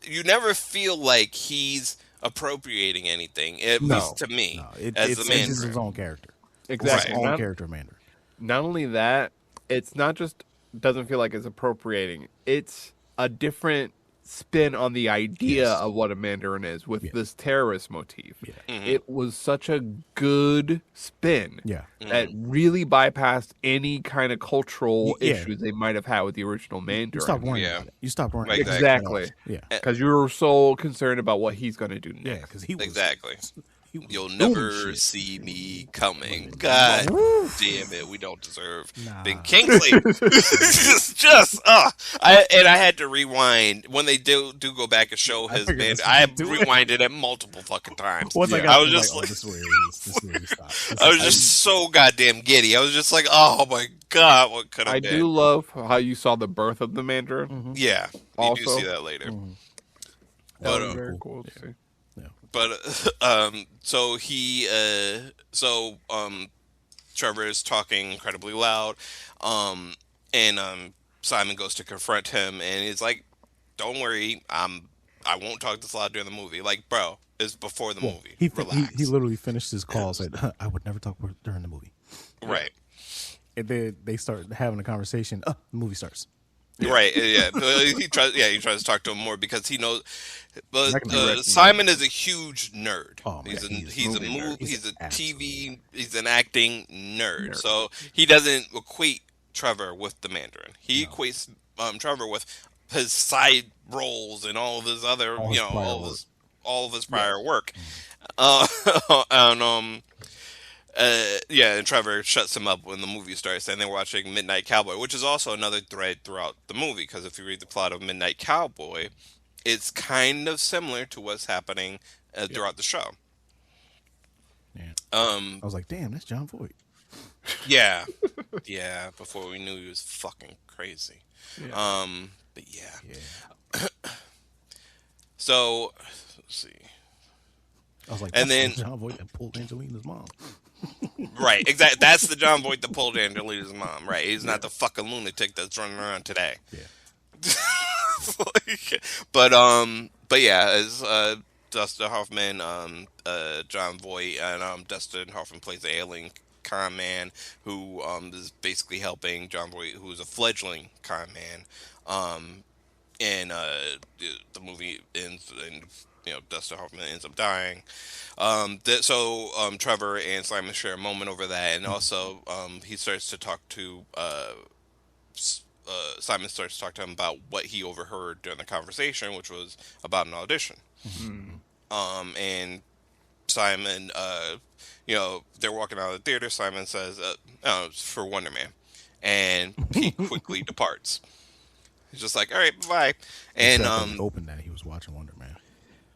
you never feel like he's appropriating anything, at least to me, as the Mandarin. It's his own character. Exactly. His own character, Mandarin. Not only that, it's not just doesn't feel like it's appropriating. It's a different spin on the idea of what a Mandarin is with this terrorist motif. Yeah. Mm-hmm. It was such a good spin that really bypassed any kind of cultural issues they might have had with the original Mandarin. You stopped worrying about it. You stopped worrying Exactly. Yeah. Because you were so concerned about what he's going to do next. Yeah, because he was. Exactly. He was You'll doing never shit. see me coming. Like, God woo. damn it, we don't deserve Ben Nah. Kingsley. I had to rewind when they do go back and show I his figured band. that's what I you do it. rewinded it multiple fucking times. Once I Yeah. got I there, was I was like, just oh, like, this is where he is. This is where he stops. This I is was just so goddamn giddy. I was just like, oh my god, what could I have do been? love how you saw the birth of the Mandarin. Yeah, you do see Also, that later. that But was very cool to see. Yeah. so Trevor is talking incredibly loud, um, and Simon goes to confront him, and he's like, "Don't worry, I won't talk this loud during the movie." Like, bro, it's before the Well, movie. he Relax. literally finished his call. Said, I would never talk during the movie. Right. And then they start having a conversation. The movie starts. Right, yeah. He tries to talk to him more because he knows. But That can be direct. Simon is a huge nerd. Oh, man, He's a movie nerd. he's a Absolute TV, he's an acting nerd. Nerd. So he doesn't equate Trevor with the Mandarin. He equates Trevor with his side roles and all of his other, All his prior work. all of his prior work. Uh, and yeah, and Trevor shuts him up when the movie starts, and they're watching Midnight Cowboy, which is also another thread throughout the movie. Because if you read the plot of Midnight Cowboy, it's kind of similar to what's happening throughout the show. Yeah. Um, I was like, damn, that's John Voight. yeah, yeah. Before we knew he was fucking crazy. Yeah. But yeah. Yeah. So let's see. I was like, And that's then- John Voight that pulled Angelina's mom. Right, exactly. That's the John Voight that pulled Angelina's mom. Right, he's not the fucking lunatic that's running around today. Yeah. But yeah, as Dustin Hoffman, John Voight, and Dustin Hoffman plays the alien con man who is basically helping John Voight, who's a fledgling con man. And the movie ends, and Dustin Hoffman ends up dying. Trevor and Simon share a moment over that, and also he starts to talk to Simon starts to talk to him about what he overheard during the conversation, which was about an audition. And Simon, they're walking out of the theater. Simon says, "Oh, it's for Wonder Man," and he quickly departs. He's just like, "All right, bye." And Except when he opened that, he was watching Wonder Man.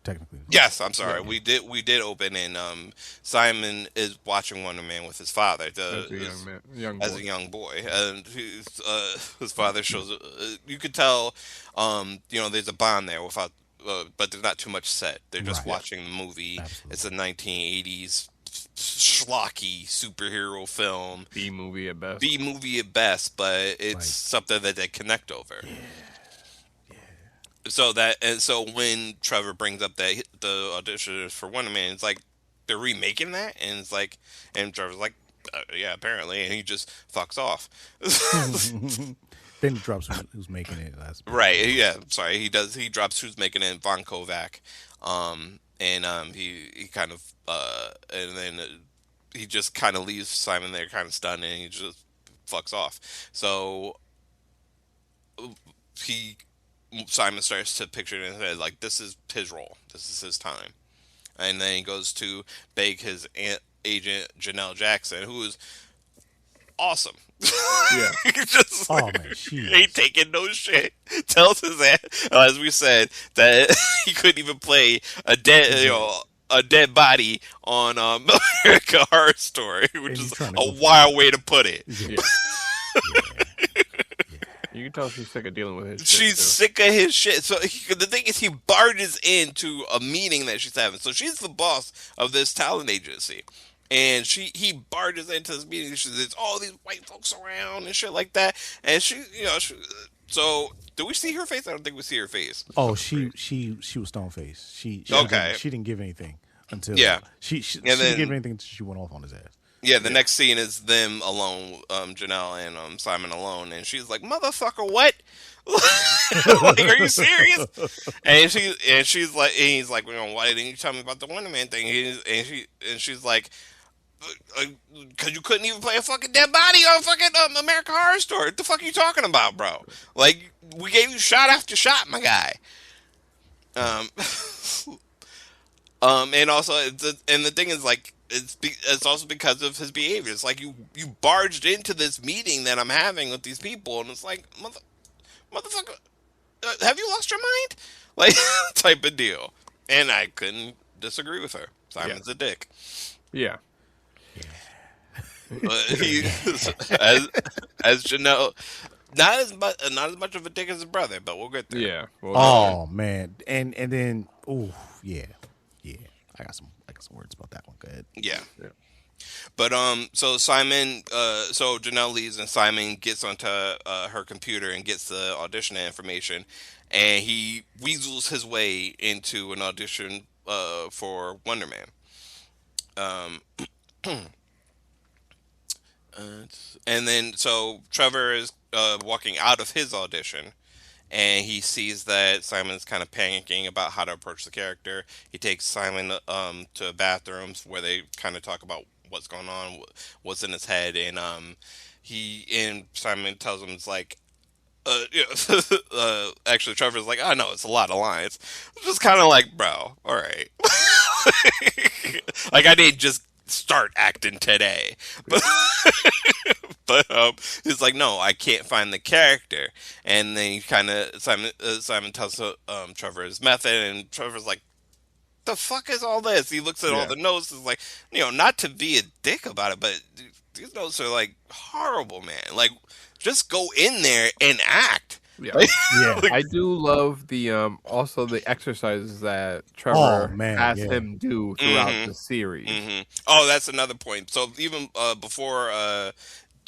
Technically. yes, I'm sorry. We did open, and Simon is watching Wonder Man with his father. As a young man, young As boy. a young boy, and his father shows. You could tell, there's a bond there without, but there's not too much said. They're just Right. watching the movie. Absolutely. It's a 1980s schlocky superhero film, B movie at best. B movie at best, but it's Like- something that they connect over. So when Trevor brings up that the audition is for Wonder Man, it's like they're remaking that, and it's like, and Trevor's like, yeah, apparently, and he just fucks off. Then he drops who's making it. Right? Yeah. Sorry, he does. He drops who's making it, Von Kovac, he kind of and then he just kind of leaves Simon there, kind of stunned, and he just fucks off. So Simon starts to picture it in his head like this is his role, this is his time, and then he goes to beg his agent Janelle Jackson, who is awesome. Yeah. Just Oh, like, man, she ain't is. taking no shit. Tells his ass, as we said, that he couldn't even play a dead body on American Horror Story, which he's is trying to go a for wild way to put it. Yeah. You can tell she's sick of dealing with his shit, She's too. sick of his shit. So the thing is, he barges into a meeting that she's having. So she's the boss of this talent agency, and he barges into this meeting. There's all these white folks around and shit like that. And so do we see her face? I don't think we see her face. Oh, she was stone faced. She Okay. she didn't give anything until Yeah. She And didn't then- give anything until she went off on his ass. Yeah, the next scene is them alone, Janelle and Simon alone, and she's like, "Motherfucker, what? Like, are you serious?" And she's like, and he's like, "Why didn't you tell me about the Wonder Man thing?" And she's like, "Cause you couldn't even play a fucking dead body on fucking American Horror Story. What the fuck are you talking about, bro? Like, we gave you shot after shot, my guy." And also, and the thing is, like, it's also because of his behavior. It's like you barged into this meeting that I'm having with these people, and it's like, motherfucker, have you lost your mind? Like, type of deal. And I couldn't disagree with her. Yeah. Simon's a dick. Yeah. But he, as Janelle, not as much of a dick as his brother, but we'll get there. Yeah. Well, Oh man, and then yeah, yeah. I got some words about that one. Go ahead. Yeah. yeah. But so Simon, so Janelle leaves and Simon gets onto her computer and gets the audition information, and he weasels his way into an audition for Wonder Man. Um, and then so Trevor is walking out of his audition, and he sees that Simon's kind of panicking about how to approach the character. He takes Simon to bathrooms where they kind of talk about what's going on, what's in his head, and Simon tells him it's like. Actually, Trevor's like, oh no, it's a lot of lines. Just kind of like, bro, all right. Like I didn't just start acting today, but but he's like, no, I can't find the character, and then he kind of Simon tells Trevor his method, and Trevor's like, the fuck is all this? He looks at all Yeah. the notes, is like, not to be a dick about it, but these notes are like horrible, man. Like, just go in there and act. Yeah. Like, Yeah. I do love the also the exercises that Oh Trevor man, has yeah. him do throughout Mhm. the series. Oh, that's another point. So even before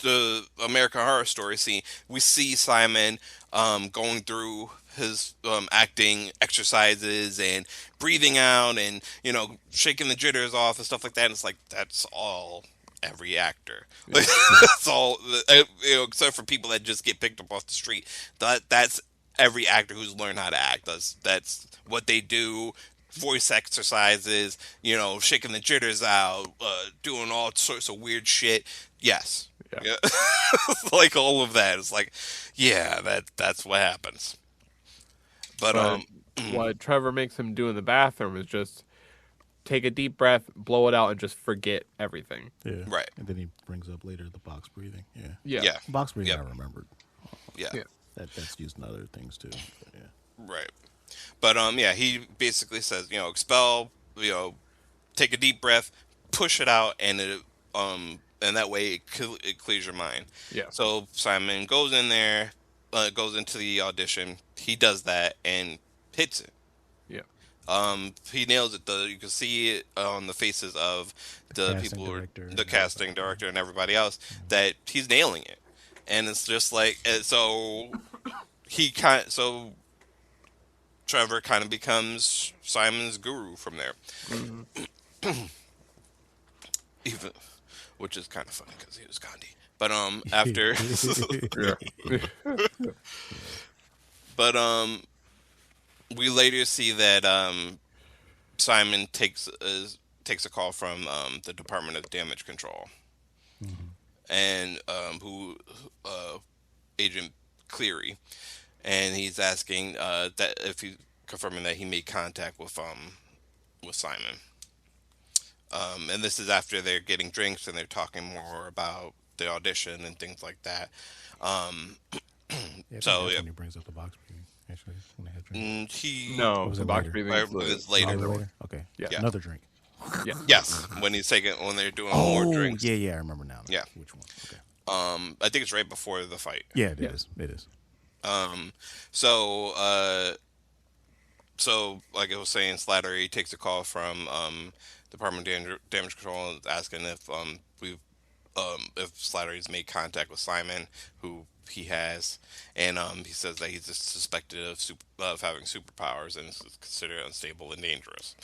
the American Horror Story scene, we see Simon going through his acting exercises and breathing out and shaking the jitters off and stuff like that. And it's like that's all every actor. Like, that's all. Except for people that just get picked up off the street. That's every actor who's learned how to act. That's what they do. Voice exercises, shaking the jitters out, doing all sorts of weird shit. Yes, Yeah. yeah, like all of that. It's like, yeah, that's what happens. But But what Trevor makes him do in the bathroom is just take a deep breath, blow it out, and just forget everything. Yeah. Right. And then he brings up later the box breathing. Yeah. Yeah. yeah, Box breathing Yep. I remembered. yeah, Yeah. That's used in other things too. But yeah. right. But yeah, he basically says, expel, take a deep breath, push it out, and that way it clears your mind. Yeah. So Simon goes in there, goes into the audition. He does that and hits it. Yeah. He nails it. You can see it on the faces of the casting people, director the and casting director, and everybody else, that he's nailing it. And it's just like, so Trevor kind of becomes Simon's guru from there. Even, which is kind of funny because he was Gandhi. But after, Yeah. but we later see that Simon takes a call from the Department of Damage Control, and who Agent Cleary, and he's asking that if he confirming that he made contact with Simon. And this is after they're getting drinks and they're talking more about the audition and things like that. Yeah, I think So, that's yeah. when he brings up the box breathing. Actually, when they had drink. He No, was the it box later? breathing Right, is the- it's later. Oh, later. Okay. Yeah. Yeah. Another drink. Yeah. Yes, when they're doing more drinks. yeah, I remember now. Yeah. Which one? Okay. I think it's right before the fight. Yeah, it Yeah. is. It is. So like I was saying, Slattery takes a call from Department of Damage Control asking if Slattery's made contact with Simon, who he has, and he says that he's just suspected of having superpowers and is considered unstable and dangerous.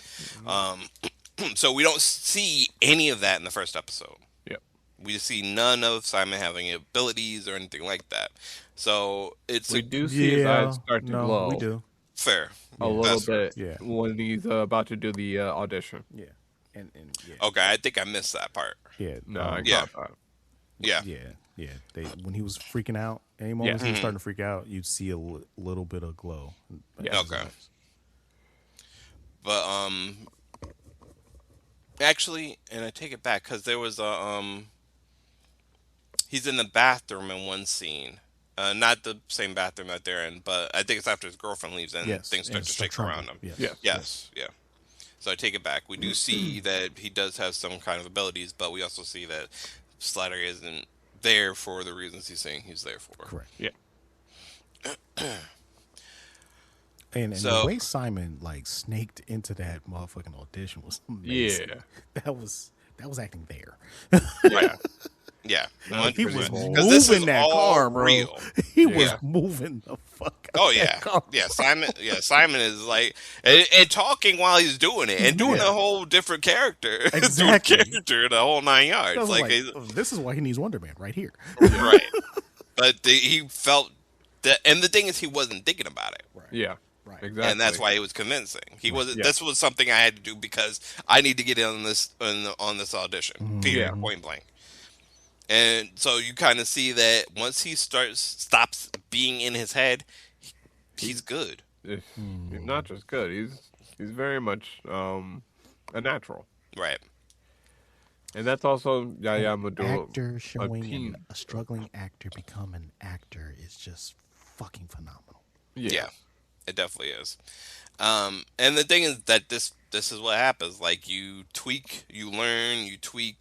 So we don't see any of that in the first episode. Yeah. We see none of Simon having abilities or anything like that. So it's We do see his eyes start to glow We do. fair. a little That's fair. bit Yeah. when he's about to do the audition. Yeah. And yeah. Okay, I think I missed that part. Yeah. No, I Yeah. got that. Yeah. Yeah. They when he was freaking out, any moments Yeah. he was starting to freak out, you'd see a little bit of glow. Yeah. Okay. But Actually, and I take it back because there was a he's in the bathroom in one scene. Not the same bathroom that they're in, but I think it's after his girlfriend leaves and Yes, things and start to start shake trembling. around him. Yes, Yes. yes. Yes, yeah. So I take it back. We do see that he does have some kind of abilities, but we also see that Slattery isn't there for the reasons he's saying he's there for. Correct. Yeah. And the So way Simon like snaked into that motherfucking audition was amazing. Yeah. That was acting there. yeah, yeah, That was He pretty was bold. because this is moving that all car, bro. real. He Yeah. was moving the fuck out Oh that yeah, car. yeah. Simon, yeah. Simon is like and talking while he's doing it and doing Yeah. a whole different character, Exactly. doing character the whole 9 yards. I was Like, like, oh, this is why he needs Wonder Man right here. right, but he felt that, and the thing is, he wasn't thinking about it. Right. Yeah. Right. Exactly. And that's why it was convincing. He wasn't. Yeah. This was something I had to do because I need to get in on this on this audition. Period. Yeah. Point blank. And so you kind of see that once he stops being in his head, he's good. He's not just good. He's very much a natural, Right. and that's also Yaya Abdul Actor showing team. a struggling actor become an actor is just fucking phenomenal. Yeah. It definitely is. And the thing is that this is what happens. Like you tweak, you learn, you tweak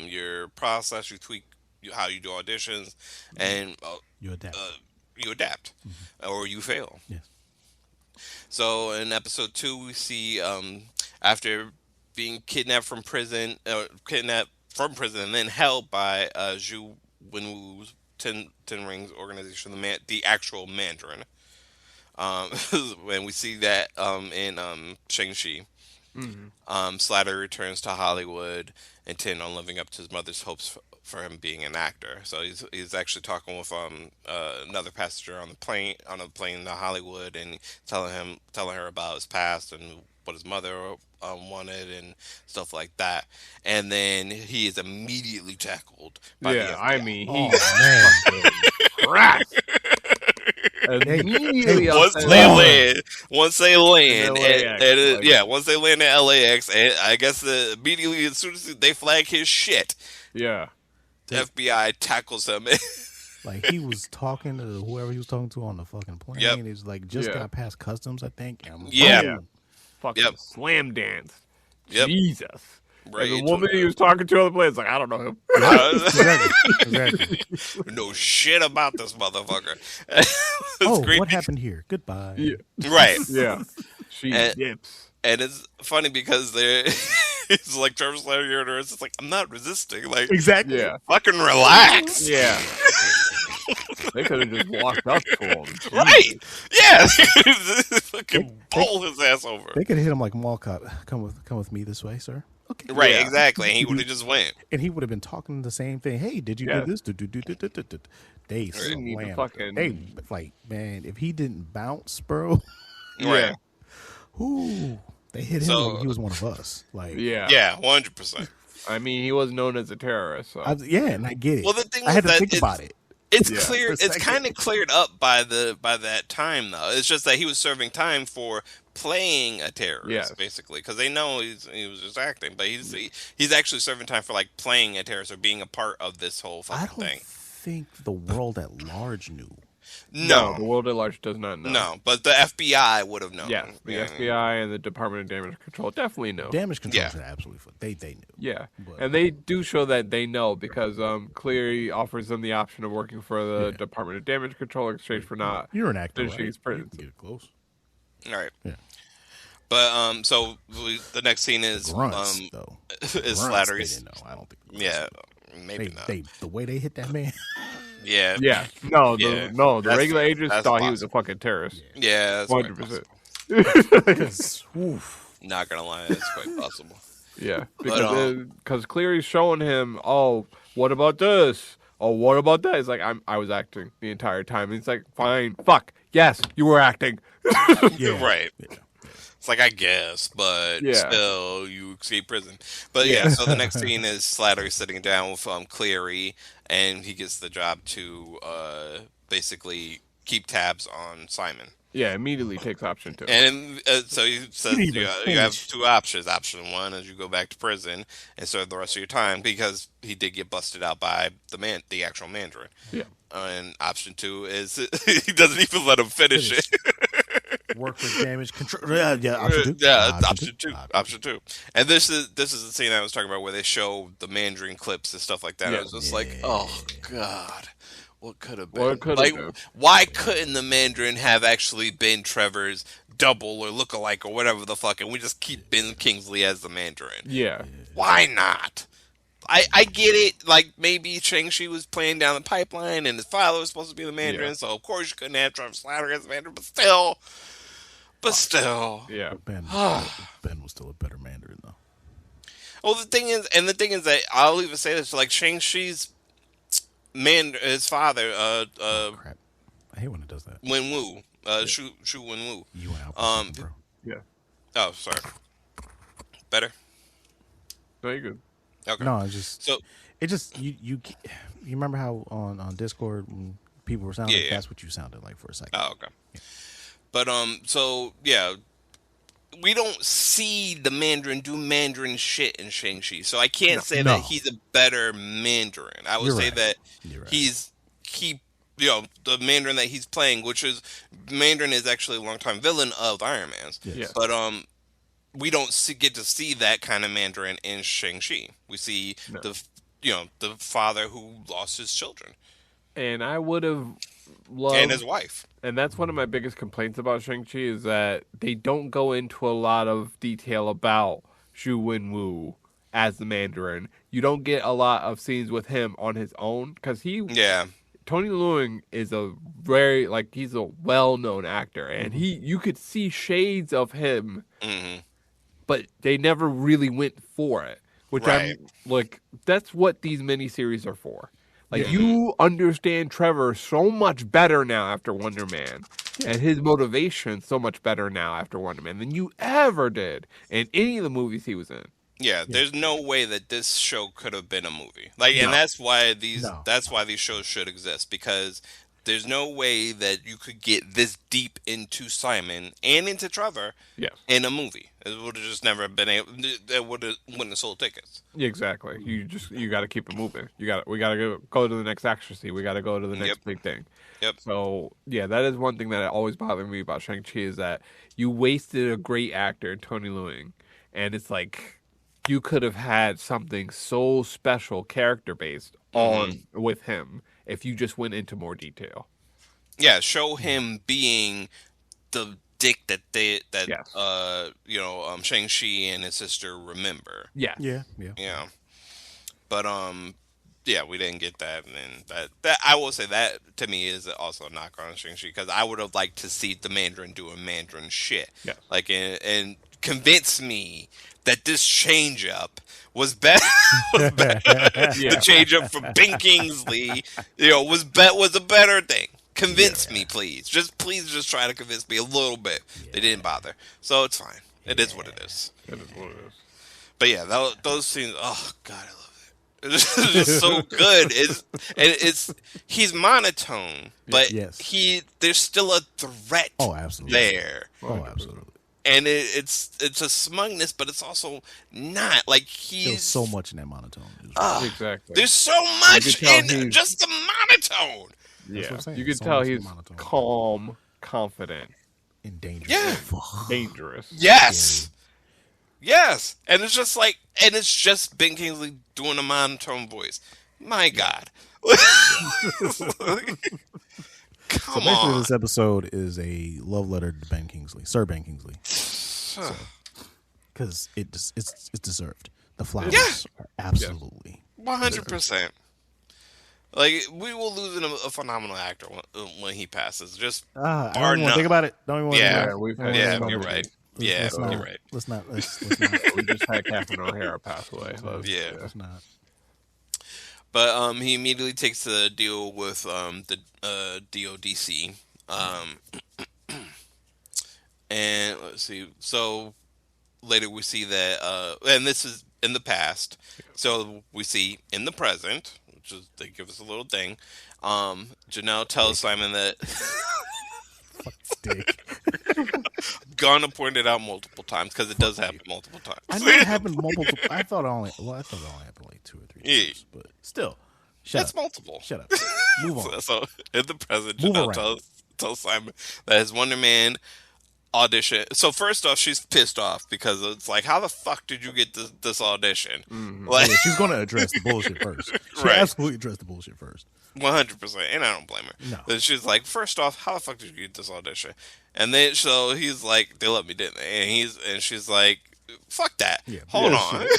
your process, you tweak how you do auditions, and You adapt. you adapt, or you fail. Yes. So in episode 2, we see after being kidnapped from prison, and then held by Zhu Wenwu's Ten Rings organization, the actual Mandarin. When we see that in Shang-Chi. Slatter returns to Hollywood, intent on living up to his mother's hopes for him being an actor. So he's actually talking with another passenger on a plane to Hollywood, and telling her about his past and what his mother wanted and stuff like that. And then he is immediately tackled by the Yeah, FBI. I mean, Oh he man. cracked. Immediately once outside they of- land, once they land, LAX, like- yeah, once they land at LAX, and I guess immediately as soon as they flag his shit, Yeah. the FBI tackles him. Like he was talking to whoever he was talking to on the fucking plane. Yep. He's like just Yeah. got past customs, I think. And Yeah. boom. Fucking Yep. slam dance. Yep. Jesus. Right. And the woman he was talking to on the plane is like, I don't know him. Exactly. No shit about this motherfucker. It's Oh, great. what happened here? Goodbye. Yeah. Right. Yeah. She And- dips. And it's funny because it's like Trevor Slater, it's just like, I'm not resisting. Like, Exactly. Yeah. fucking relax. Yeah. They could have just walked up to him. Right. Yeah. Fucking bowl his ass over. They could have hit him like mall cop. Come with me this way, sir. Okay. Right, Yeah. exactly. And he would have just went. And he would have been talking the same thing. Hey, did you Yeah. do this? They need to slammed. fucking- Hey, but like man, if he didn't bounce, bro, Right. whoo, they hit him So- like he was one of us. Like, Yeah. Yeah, 100%. I mean, he was known as a terrorist. So. and I get it. Well, the thing I had is to that think it's- about it. It's Yeah. clear. For a It's second. kind of cleared up by that time, though. It's just that he was serving time for playing a terrorist, Yes. basically, because they know he was just acting, but he's actually serving time for like playing a terrorist or being a part of this whole I fucking don't thing. think the world at large knew. No, the No, world at large does not know. no, but the FBI would have known. Yes, the Yeah. FBI and the Department of Damage Control definitely know. Damage control Yeah. should absolutely. They knew. Yeah, But- and they do show that they know because Cleary offers them the option of working for the Yeah. Department of Damage Control in exchange for not. You're an actor, Finishing right? his You presence. can get close. All right. Yeah. But so the next scene is Grunts though. is Grunts, they Slattery's. didn't know. I don't think. Yeah, maybe They, not. the way they hit that man. Yeah, Yeah, no, Yeah. the That's- regular agents that's thought he was a fucking terrorist. yeah, that's quite 100%. possible. 'Cause, oof. Not gonna lie, it's quite possible. Yeah, But, because Cleary's showing him, oh, what about this? Oh, what about that? He's like, I was acting the entire time. He's like, fine, fuck, yes, you were acting. Yeah. Right. Yeah. It's like, I guess, but Yeah. still, you escape prison. But yeah, so the next scene is Slattery sitting down with Cleary, and he gets the job to basically keep tabs on Simon. Yeah, immediately takes option 2. And so he says didn't even you have finish. two options. Option one is you go back to prison and serve the rest of your time because he did get busted out by the actual Mandarin. Yeah. And option two is he doesn't even let him finish Finish. it. Workers damage control. Yeah, option two. Yeah, option two. Option two. And this is the scene I was talking about where they show the Mandarin clips and stuff like that. I Yeah. was just like, oh god, what could have been? What could have Like, been? why couldn't the Mandarin have actually been Trevor's double or lookalike or whatever the fuck, and we just keep Ben Kingsley as the Mandarin? Yeah. Why not? I get it. Like maybe Shang-Chi was playing down the pipeline, and his father was supposed to be the Mandarin, Yeah. so of course you couldn't have Trevor Slattery as the Mandarin. But still. Yeah. Ben was still a better Mandarin though. Well, the thing is that I'll even say this: like Shang-Chi's his father, Crap. I hate when it does that. Wen Wu, Shu Wen Wu. You went out for a second, bro. Yeah. Oh, sorry. Better. No, you're good. Okay. No, it just you remember how on Discord when people were sounding, Yeah. that's what you sounded like for a second. Oh, okay. But so yeah, we don't see the Mandarin do Mandarin shit in Shang-Chi, so I can't say No. that he's a better Mandarin. I would You're say right. that You're right. the Mandarin that he's playing, which is Mandarin is actually a longtime villain of Iron Man's. Yes. Yeah. But we don't get to see that kind of Mandarin in Shang-Chi. We see No. the father who lost his children And I would have loved, and his wife. and that's one of my biggest complaints about Shang-Chi is that they don't go into a lot of detail about Shu Wen-Woo as the Mandarin. You don't get a lot of scenes with him on his own because Yeah. Tony Leung is he's a well-known actor, and you could see shades of him, hmm but they never really went for it. Which Right. I'm like, that's what these miniseries are for. Like, you understand Trevor so much better now after Wonder Man, and his motivation so much better now after Wonder Man than you ever did in any of the movies he was in. Yeah, there's no way that this show could have been a movie. Like, and No. that's why No. these shows should exist because there's no way that you could get this deep into Simon and into Trevor Yes, in a movie. It would have just never been able. It wouldn't have sold tickets. exactly. You got to keep it moving. We got to go to the next action scene. We got to go to the next Yep. big thing. Yep. So yeah, that is one thing that always bothered me about Shang-Chi is that you wasted a great actor, Tony Leung, and it's like you could have had something so special, character based, on with him if you just went into more detail. Yeah, show him being the dick that Yes. Shang-Chi and his sister remember. Yes. Yeah. Yeah. But yeah, we didn't get that, and that I will say that to me is also a knock on Shang-Chi because I would have liked to see the Mandarin doing Mandarin shit, Yes. like and convince me that this change up was better. was better. Yeah. The change up from Ben Kingsley, was a better thing. Convince me, please. Please, just try to convince me a little bit. They didn't bother, so it's fine. It is what it is. That is what it is. But yeah, those scenes. Oh god, I love it. It's just so good. He's monotone, but Yes. there's still a threat Oh, absolutely. there, Oh, absolutely. and it's a smugness, but it's also not like There's he's so much in that monotone. Exactly. There's so much tell in he's- just the monotone. Yeah. what I'm saying. You can So tell much in he's the monotone. calm, confident, In danger. Yeah. dangerous. Yes. Yes. And it's just Ben Kingsley doing a monotone voice. My God. Come So basically, on. this episode is a love letter to Ben Kingsley, Sir Ben Kingsley, because it's deserved. The flowers Yeah. are absolutely 100%. Like, we will lose a phenomenal actor when he passes. Just I bar don't even want none. to think about it. Don't even want to Yeah. think Yeah, about it. we've had Yeah, so you're many- right. Yeah, Let's not, you're right. Let's not. Let's not. We just had Catherine O'Hara pass away. Yeah. Let's not. But he immediately takes the deal with the DODC. And let's see. So later we see that, and this is in the past. So we see in the present, which is they give us a little thing. Janelle tells Simon that Dick. gonna point it out multiple times because it does Fuck you. happen multiple I times. know it happened multiple. I thought it only happened like 2 or 3 Yeah, times, but still, shut it's up, multiple. shut up, move on, So in the present, move Janelle around. tells Simon that his Wonder Man audition. So first off, she's pissed off because it's like, how the fuck did you get this audition? Oh Like, yeah, she's gonna address the bullshit first. She right, absolutely addressed the bullshit first. 100%, and I don't blame her. No, But she's like, first off, how the fuck did you get this audition? And then so he's like, they let me, didn't they? And she's like, fuck that. yeah, Hold on. bullshit.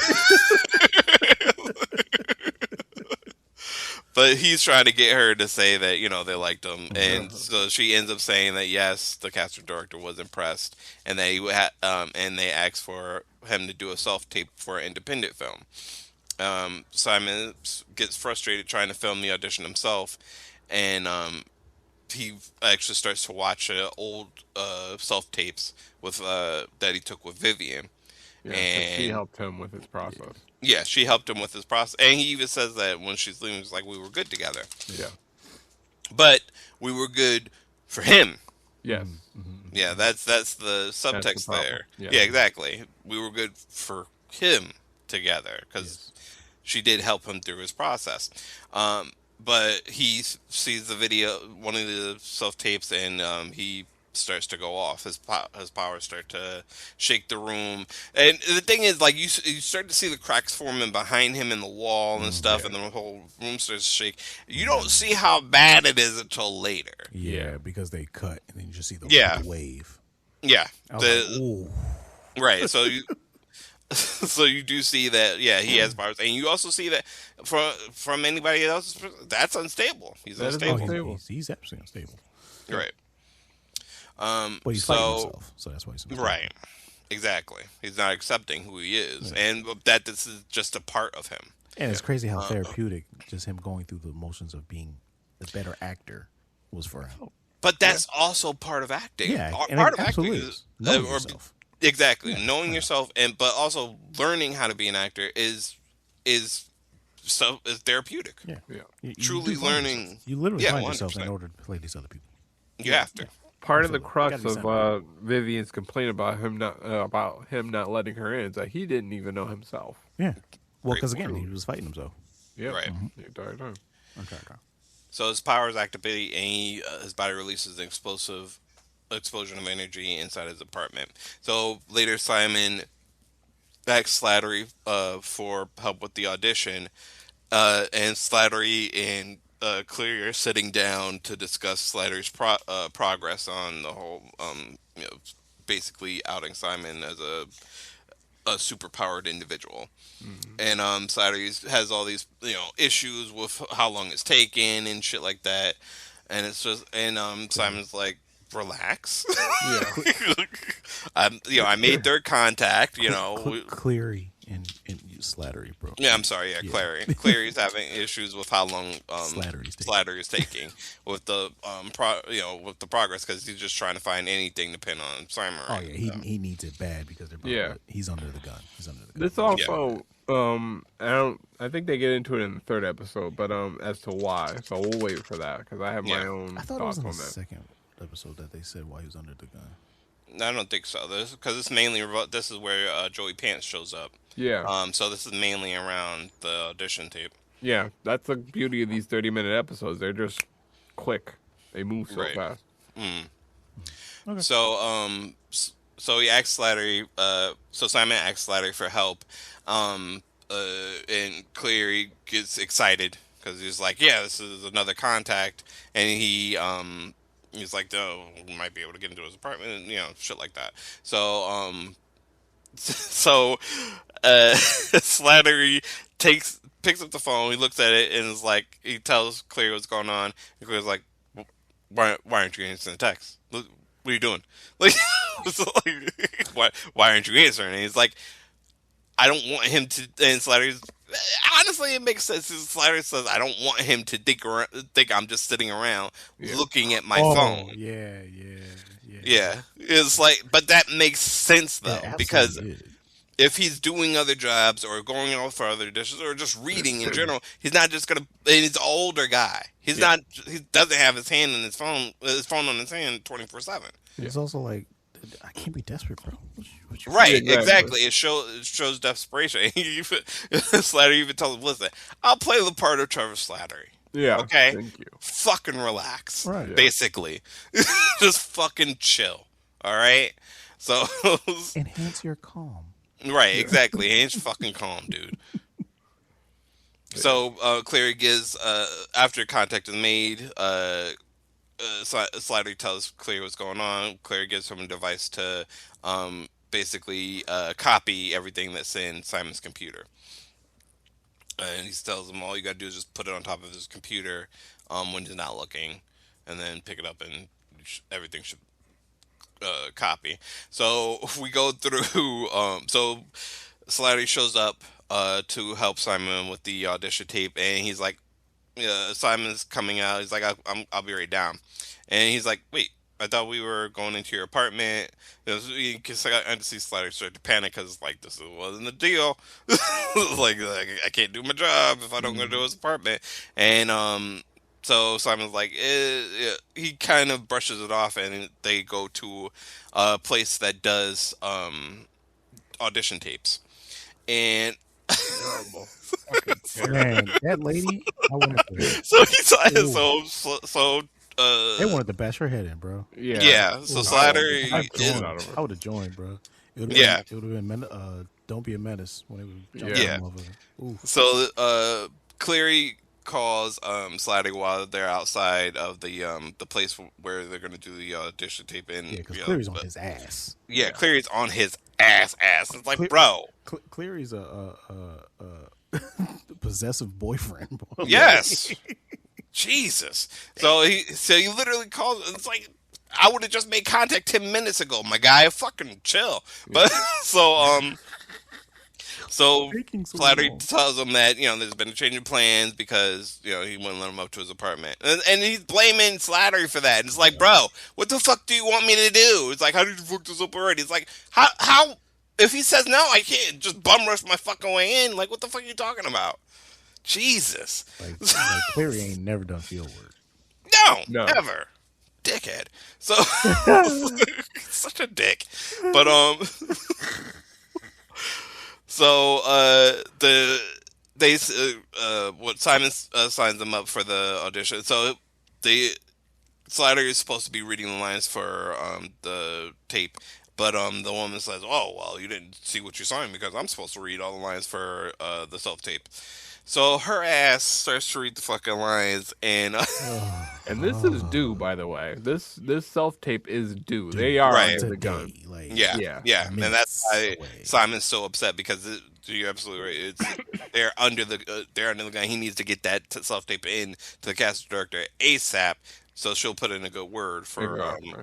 But he's trying to get her to say that they liked him, and so she ends up saying that yes, the casting director was impressed, and that and they asked for him to do a self tape for an independent film. Simon gets frustrated trying to film the audition himself, and he actually starts to watch old self tapes with that he took with Vivian, Yeah, because she and helped him with his process. yeah, she helped him with his process, and he even says that when she's leaving, he's like, "We were good together." Yeah. But we were good for him. Yes. Yeah, that's the That's the subtext problem. there. Yeah. Yeah, exactly. We were good for him together because she did help him through his process. But he sees the video, one of the self tapes, and he starts to go off. His powers start to shake the room, and the thing is, like you start to see the cracks forming behind him in the wall and stuff, and the whole room starts to shake. You don't see how bad it is until later. Yeah, because they cut and then you just see the, Yeah. the wave. Yeah, I was like, ooh. right. So you. So you do see that, yeah, he has powers, and you also see that from anybody else, that's unstable. He's That is unstable, unstable. He's absolutely unstable. right? But he's fighting himself, so that's why he's unstable. Right, exactly. He's not accepting who he is, and that this is just a part of him. And it's crazy how therapeutic just him going through the motions of being the better actor was for him. But that's also part of acting. Yeah, and Part it of acting absolutely is is. Knowing or- yourself. exactly knowing yourself, and but also learning how to be an actor is therapeutic. Yeah. Yeah. You Truly do find learning- yourself. You literally yeah, find yourself in 100%. order to play these other people. You have to. Part of the Absolutely. crux Gotta be of something. Vivian's complaint about him not letting her in is that he didn't even know himself. Yeah. Well, Great because again, point. he was fighting himself. Yeah. Right. The entire time. Okay. So his powers activate, and his body releases an explosive explosion of energy inside his apartment. So later, Simon asks Slattery for help with the audition, and Slattery and Cleary are sitting down to discuss Slattery's progress on the whole, basically outing Simon as a superpowered individual. And Slattery has all these issues with how long it's taken and shit like that, and it's just Simon's like, relax. Yeah. I made third contact. Cleary and Slattery, bro. Yeah, I'm sorry. Yeah, Clary. Clary's having issues with how long Slattery is taking with the with the progress, because he's just trying to find anything to pin on Simon. Oh Right? yeah, he needs it bad because they're both, Yeah. he's under the gun. This also, I think they get into it in the third episode, but as to why, so we'll wait for that because I have my Yeah. own I thought it was thoughts in the on that. second episode that they said why he was under the gun. I don't think so. Because it's mainly this is where Joey Pants shows up. Yeah, So this is mainly around the audition tape. yeah, that's the beauty of these 30-minute episodes. They're just quick. They move so Right. fast. Okay. So he asks Slattery. So Simon asks Slattery for help. And Cleary gets excited because he's like, "Yeah, this is another contact," and he's like, "Oh, we might be able to get into his apartment," and shit like that. So so Slattery picks up the phone. He looks at it and is like, he tells Cleary what's going on. And Cleary's like, why aren't you answering the text? Look, what are you doing? Like, why aren't you answering? And he's like, I don't want him to. And Slattery's, honestly, it makes sense. Slattery says, I don't want him to think I'm just sitting around looking at my phone. Yeah. Yeah, it's like, but that makes sense though, Yeah, because absolutely. if he's doing other jobs or going out for other dishes or just reading in general, he's not just gonna. And he's an older guy. He's not. He doesn't have his phone on his hand 24/7. It's also like I can't be desperate, bro. What you Right, Exactly. exactly. It shows desperation. Slattery even tells him, "Listen, I'll play the part of Trevor Slattery. Yeah. Okay, Thank you. fucking relax. right? Yeah. Basically, just fucking chill. All right. So, Enhance your calm. right, Yeah. exactly. Ain't fucking calm, dude. Yeah. So Clary gives after contact is made. Slattery tells Clary what's going on. Clary gives him a device to basically copy everything that's in Simon's computer. And he tells him all you gotta do is just put it on top of his computer when he's not looking, and then pick it up and everything should copy. So we go through. So Slattery shows up to help Simon with the audition tape, and he's like, Simon's coming out. He's like, I'll be right down. And he's like, wait, I thought we were going into your apartment. Because I see Slider start to panic because like this wasn't the deal. like I can't do my job if I don't go to his apartment. And so Simon's like, he kind of brushes it off, and they go to a place that does audition tapes. And Terrible. Fucking terrible. Man, that lady, I wanted to. so he's Ooh, so they wanted to bash her head in, bro. Yeah. yeah, so Ooh, Slider I I'd kill is it out of her. I would have joined, bro. It would have yeah, been don't be a menace when it was jumping Yeah. yeah. on motherfucker. Ooh, So Cleary calls Slider while they're outside of the place where they're gonna do the audition tape in. yeah, because You know, Cleary's on his ass. yeah, Yeah. Cleary's on his ass. It's like, Cle- bro, Cleary's a possessive boyfriend. Bro. yes, Jesus. So he literally calls. It's like I would have just made contact 10 minutes ago, my guy. Fucking chill. Yeah. But so Taking so Flattery long. tells him that there's been a change in plans because he wouldn't let him up to his apartment, and he's blaming Slattery for that. And it's like, bro, what the fuck do you want me to do? It's like, how did you fuck this up already? It's like, how if he says no, I can't just bum rush my fucking way in. Like, what the fuck are you talking about? Jesus, Like Cleary ain't never done field work. no, No. never, dickhead. So such a dick, but So what Simon signs them up for the audition. So they Slider is supposed to be reading the lines for the tape, but the woman says, "Oh well, you didn't see what you signed because I'm supposed to read all the lines for the self tape." So her ass starts to read the fucking lines, and And this is due, by the way. This self tape is due. They are Right. under the gun. Today, like yeah, Yeah. yeah, and that's minutes why away. Simon's so upset because you're absolutely right. They're under the gun. He needs to get that self tape in to the casting director ASAP, so she'll put in a good word Exactly.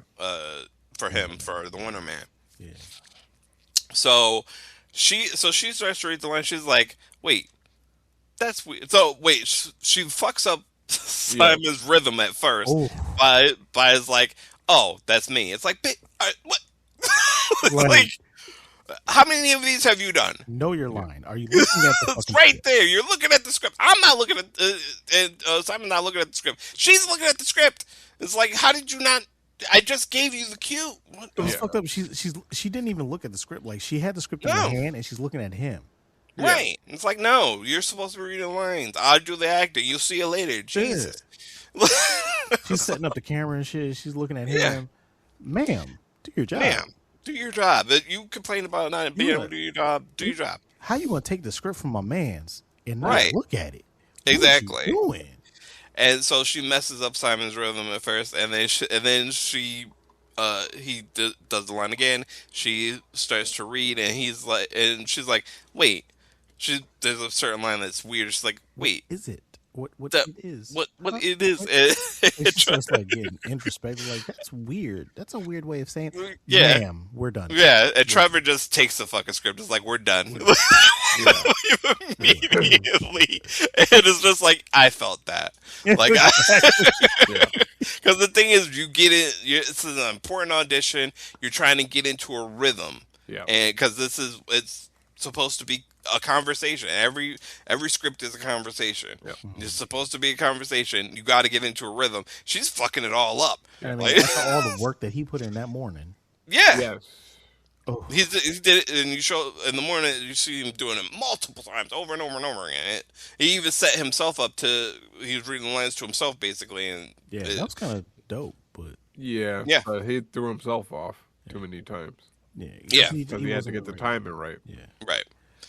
for him for the Winter Man. Yeah. So she starts to read the line. She's like, wait, that's weird. So wait, she fucks up Yeah. Simon's rhythm at first Oh, by is like, oh, that's me. It's like, what? like, Like, how many of these have you done? know your line. Are you looking at the It's fucking right script? there. You're looking at the script. I'm not looking at. Simon's not looking at the script. She's looking at the script. It's like, how did you not? I just gave you the cue. What? It was Yeah. fucked up. She didn't even look at the script. Like she had the script in No. her hand and she's looking at him. Yeah. Right. It's like, no, you're supposed to be reading lines. I'll do the acting. You'll see it later. Jesus. She's setting up the camera and shit. She's looking at Yeah. him. Ma'am, do your job. Ma'am, do your job. You complain about not being able to do your job. Do your job. How you gonna take the script from my man's and not Right. look at it? Exactly. What you doing? And so she messes up Simon's rhythm at first, and then she he does the line again. She starts to read, and he's like, and she's like, wait. There's a certain line that's weird. She's like, wait, Is it? What that, it is? what Huh? it is? What? And she starts like getting introspective. Like that's weird. That's a weird way of saying. Yeah. Ma'am, we're done. Yeah, and Trevor just takes the fucking script. It's like, we're done. Immediately. And it's just like, I felt that. Like, Yeah. because the thing is, you get it, it's an important audition. You're trying to get into a rhythm. Yeah. And because it's supposed to be a conversation. Every script is a conversation. Yeah. It's supposed to be a conversation. You got to get into a rhythm. She's fucking it all up. I mean, Like, after all the work that he put in that morning. Yeah. Yes. Oh, He did it, and you show in the morning. You see him doing it multiple times, over and over and over again. He even set himself up to. He was reading the lines to himself, basically, and yeah, that was kind of dope, but Yeah, yeah, but he threw himself off too many times yeah, yeah, because he had to get the timing right. Yeah, right.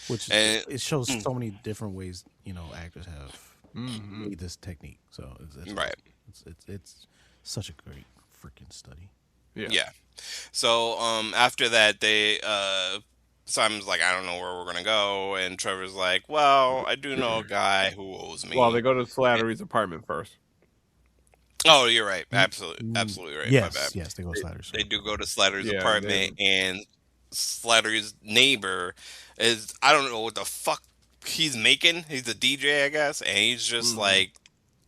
which And it shows so many different ways actors have Mm-hmm. made this technique. So it's right, awesome. It's such a great freaking study. Yeah. yeah. So after that, Simon's like, I don't know where we're gonna go, and Trevor's like, well, I do know a guy who owes Well, they me. go to Slattery's apartment first. Oh, you're right. Absolutely right. My bad. Yes, yes, they go sliders. They do go to Slatter's Yeah, and apartment, then and Slatter's neighbor is, I don't know what the fuck he's making. He's a DJ, I guess, and he's just like,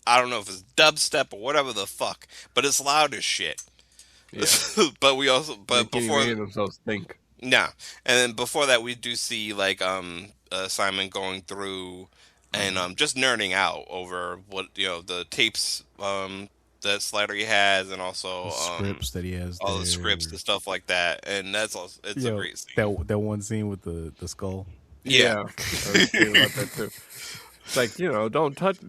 I don't know if it's dubstep or whatever the fuck, but it's loud as shit. yeah, they But can't even before, hear themselves think. nah, and then before that, we do see like Simon going through and just nerding out over what the tapes that Slattery has, and also The scripts that he has all there. the scripts and stuff like that, and that's also it's a great scene. that one scene with the skull. Yeah. I was thinking about that too. It's like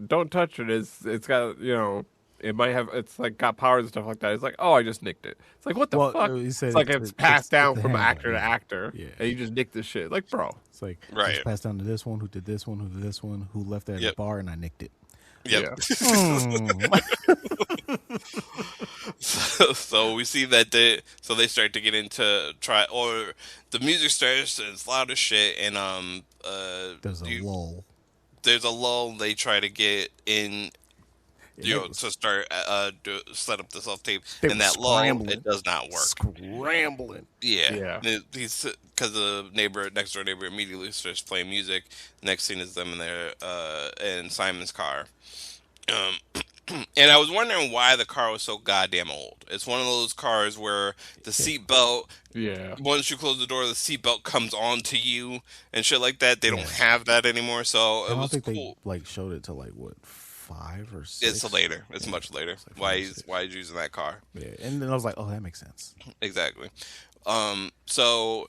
don't touch it. It's got it might have it's like got powers and stuff like that. It's like, oh, I just nicked it. It's like, what the Well, fuck? he said It's like it's passed down the from handle, actor to yeah. actor, Yeah. and you just nicked this shit. Like, bro, It's like Right. it's passed down to this one, who did this one, who did this one, who left that at the Yep. bar, and I nicked it. Yep. yeah, So we see that they start to get into the music starts and it's loud as shit, and There's a lull. there's a lull. They try to get in, Yeah, they was- to start set up the self tape, They and were that lull, scrambling. it does not work. Scrambling. Yeah, Yeah. He's because the next door neighbor immediately starts playing music. Next scene is them in their in Simon's car. And I was wondering why the car was so goddamn old. It's one of those cars where the seatbelt, yeah. once you close the door, the seatbelt comes onto you and shit like that. They don't Yeah. have that anymore, so I it don't was think cool. they showed it to what 5 or 6. It's later. It's Yeah. much later. It's like Why 5 or he's 6. why he's using that car? Yeah, and then I was like, oh, that makes sense. Exactly. So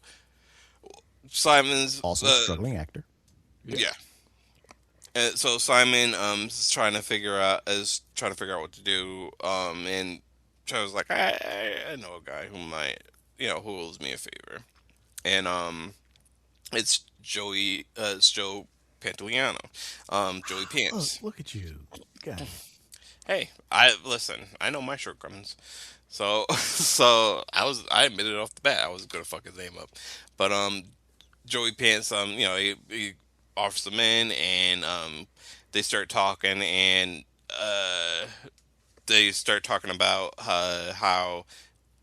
Simon's Also, struggling actor. yeah. And so Simon is trying to figure out what to do. And Trevor's like, I know a guy who might who owes me a favor, and it's Joe Pantoliano, Joey Oh, Pants. look at you. God. Hey, I know my shortcomings. So I admitted off the bat I was gonna fuck his name up, but Joey Pants he offers them in, and they start talking, and they start talking about how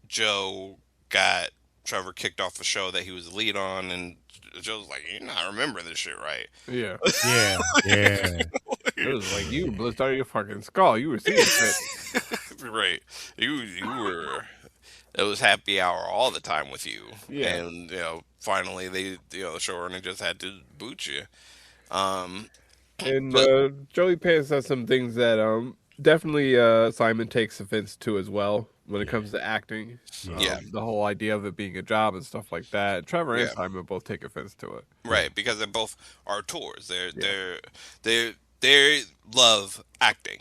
Joe got Trevor kicked off a show that he was the lead on, and Joe's like, you're not remembering this shit right. Yeah. Yeah, yeah. It was like you blitzed out of your fucking skull. You were seeing it. Right. You were. It was happy hour all the time with you. Yeah. And finally the showrunner just had to boot you. And But- Joey Pants says some things that definitely Simon takes offense to as well when it comes to acting. Yeah. The whole idea of it being a job and stuff like that. Trevor and Yeah. Simon both take offense to it. Right, because they both are tours. They love acting.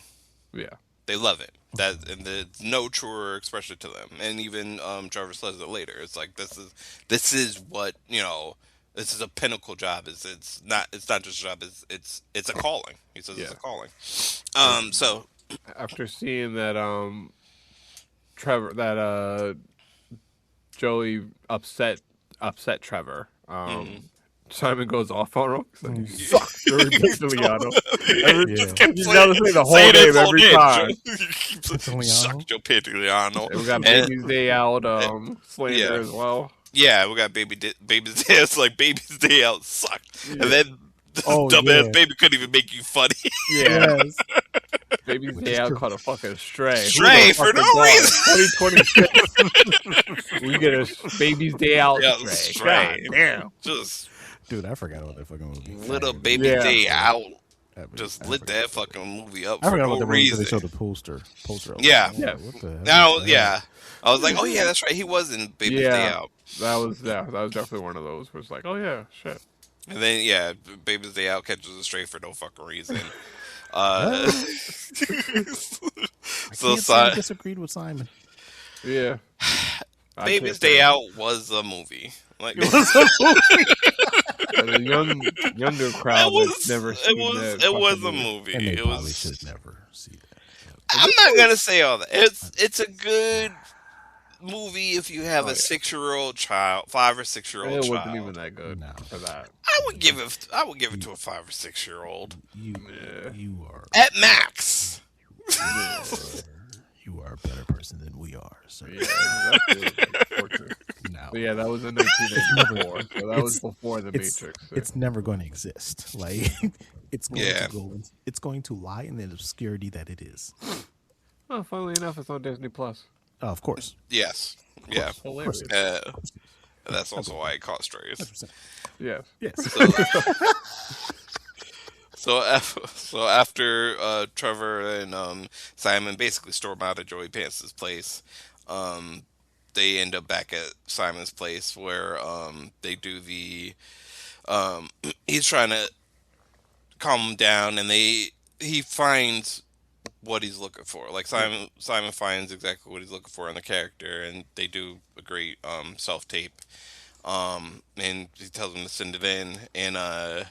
Yeah. They love it. And there's no truer expression to them. And even Trevor says it later. It's like this is what this is a pinnacle job. It's not just a job. It's a calling. He says it's Yeah. a calling. So After seeing that Joey upset Trevor, Simon goes off on him. He's like, you suck. You're ridiculous, Liano. Yeah. You gotta say the whole name every time. Suck Joe Pantoliano. And we got And- Baby's Day Out slander Yeah. as well. Yeah, we got Baby's Day. It's like Baby's Day Out sucked, Yeah. and then Oh, dumbass yeah. Baby couldn't even make you funny. Yeah. Yes. Baby's Day Out caught a fucking stray. Stray Who the for fuck no is that? reason. 2026. We get a Baby's Day Out Yeah, stray. stray. God damn. Just Dude, I forgot about that fucking movie. little Faggot. Baby Yeah. Day Out. just lit that fucking movie up I for forgot no about that movie until reason. they showed the poster. I was Yeah. like, Yeah. what the hell? Now, is that? yeah, I was like, oh yeah, that's right. He was in Baby's Day Yeah, Out, that was definitely one of those. Where it's like, oh yeah, shit. and then yeah, Baby's Day Out catches a stray for no fucking reason. Uh, I so can't say I si- disagreed with Simon. Yeah. I Baby's can't Day say. Out was a movie. Like It was a movie. For the younger crowd that's never seen that it was fucking a movie. And they It probably was. should never see that. I'm not gonna say all that. It's a good movie if you have Oh, a yeah. 6-year-old child, 5 or 6-year-old It child. wasn't even that good No. for that. I would give it to a 5 or 6-year-old You are at max. you are a better person than we are. So Yeah, exactly. Unfortunate. now But yeah, that was in 1984. So that was before the it's, Matrix. it's never going to exist. Like it's going Yeah. to go. It's going to lie in the obscurity that it is. Well, funnily enough, it's on Disney Plus. Of course. Yes. Yeah. Hilarious. That's also why it caught strays. 100%. Yes. Yes. So after Trevor and Simon basically storm out of Joey Pants' place, they end up back at Simon's place where they do the he's trying to calm him down, and he finds what he's looking for. Like Simon finds exactly what he's looking for in the character, and they do a great self tape. And he tells him to send it in, and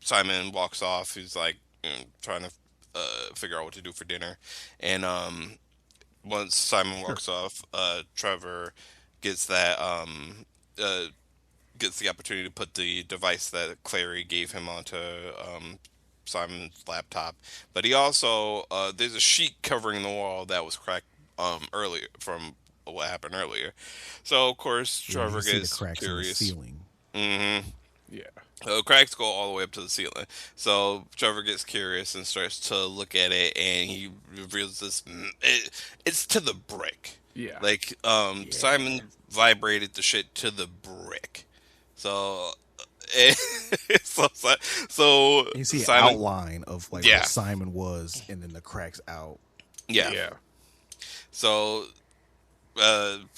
Simon walks off. He's like trying to figure out what to do for dinner, and once Simon walks off, Trevor gets that gets the opportunity to put the device that Clary gave him onto Simon's laptop. But he also there's a sheet covering the wall that was cracked earlier from what happened earlier. So of course Trevor you see the gets cracks curious. in the ceiling. Mm-hmm. Yeah. Cracks go all the way up to the ceiling. So Trevor gets curious and starts to look at it, and he reveals this. It's to the brick. Yeah. Like Simon vibrated the shit to the brick. So. so You see Simon, an outline of like Yeah. where Simon was, and then the cracks out. yeah. Yeah. So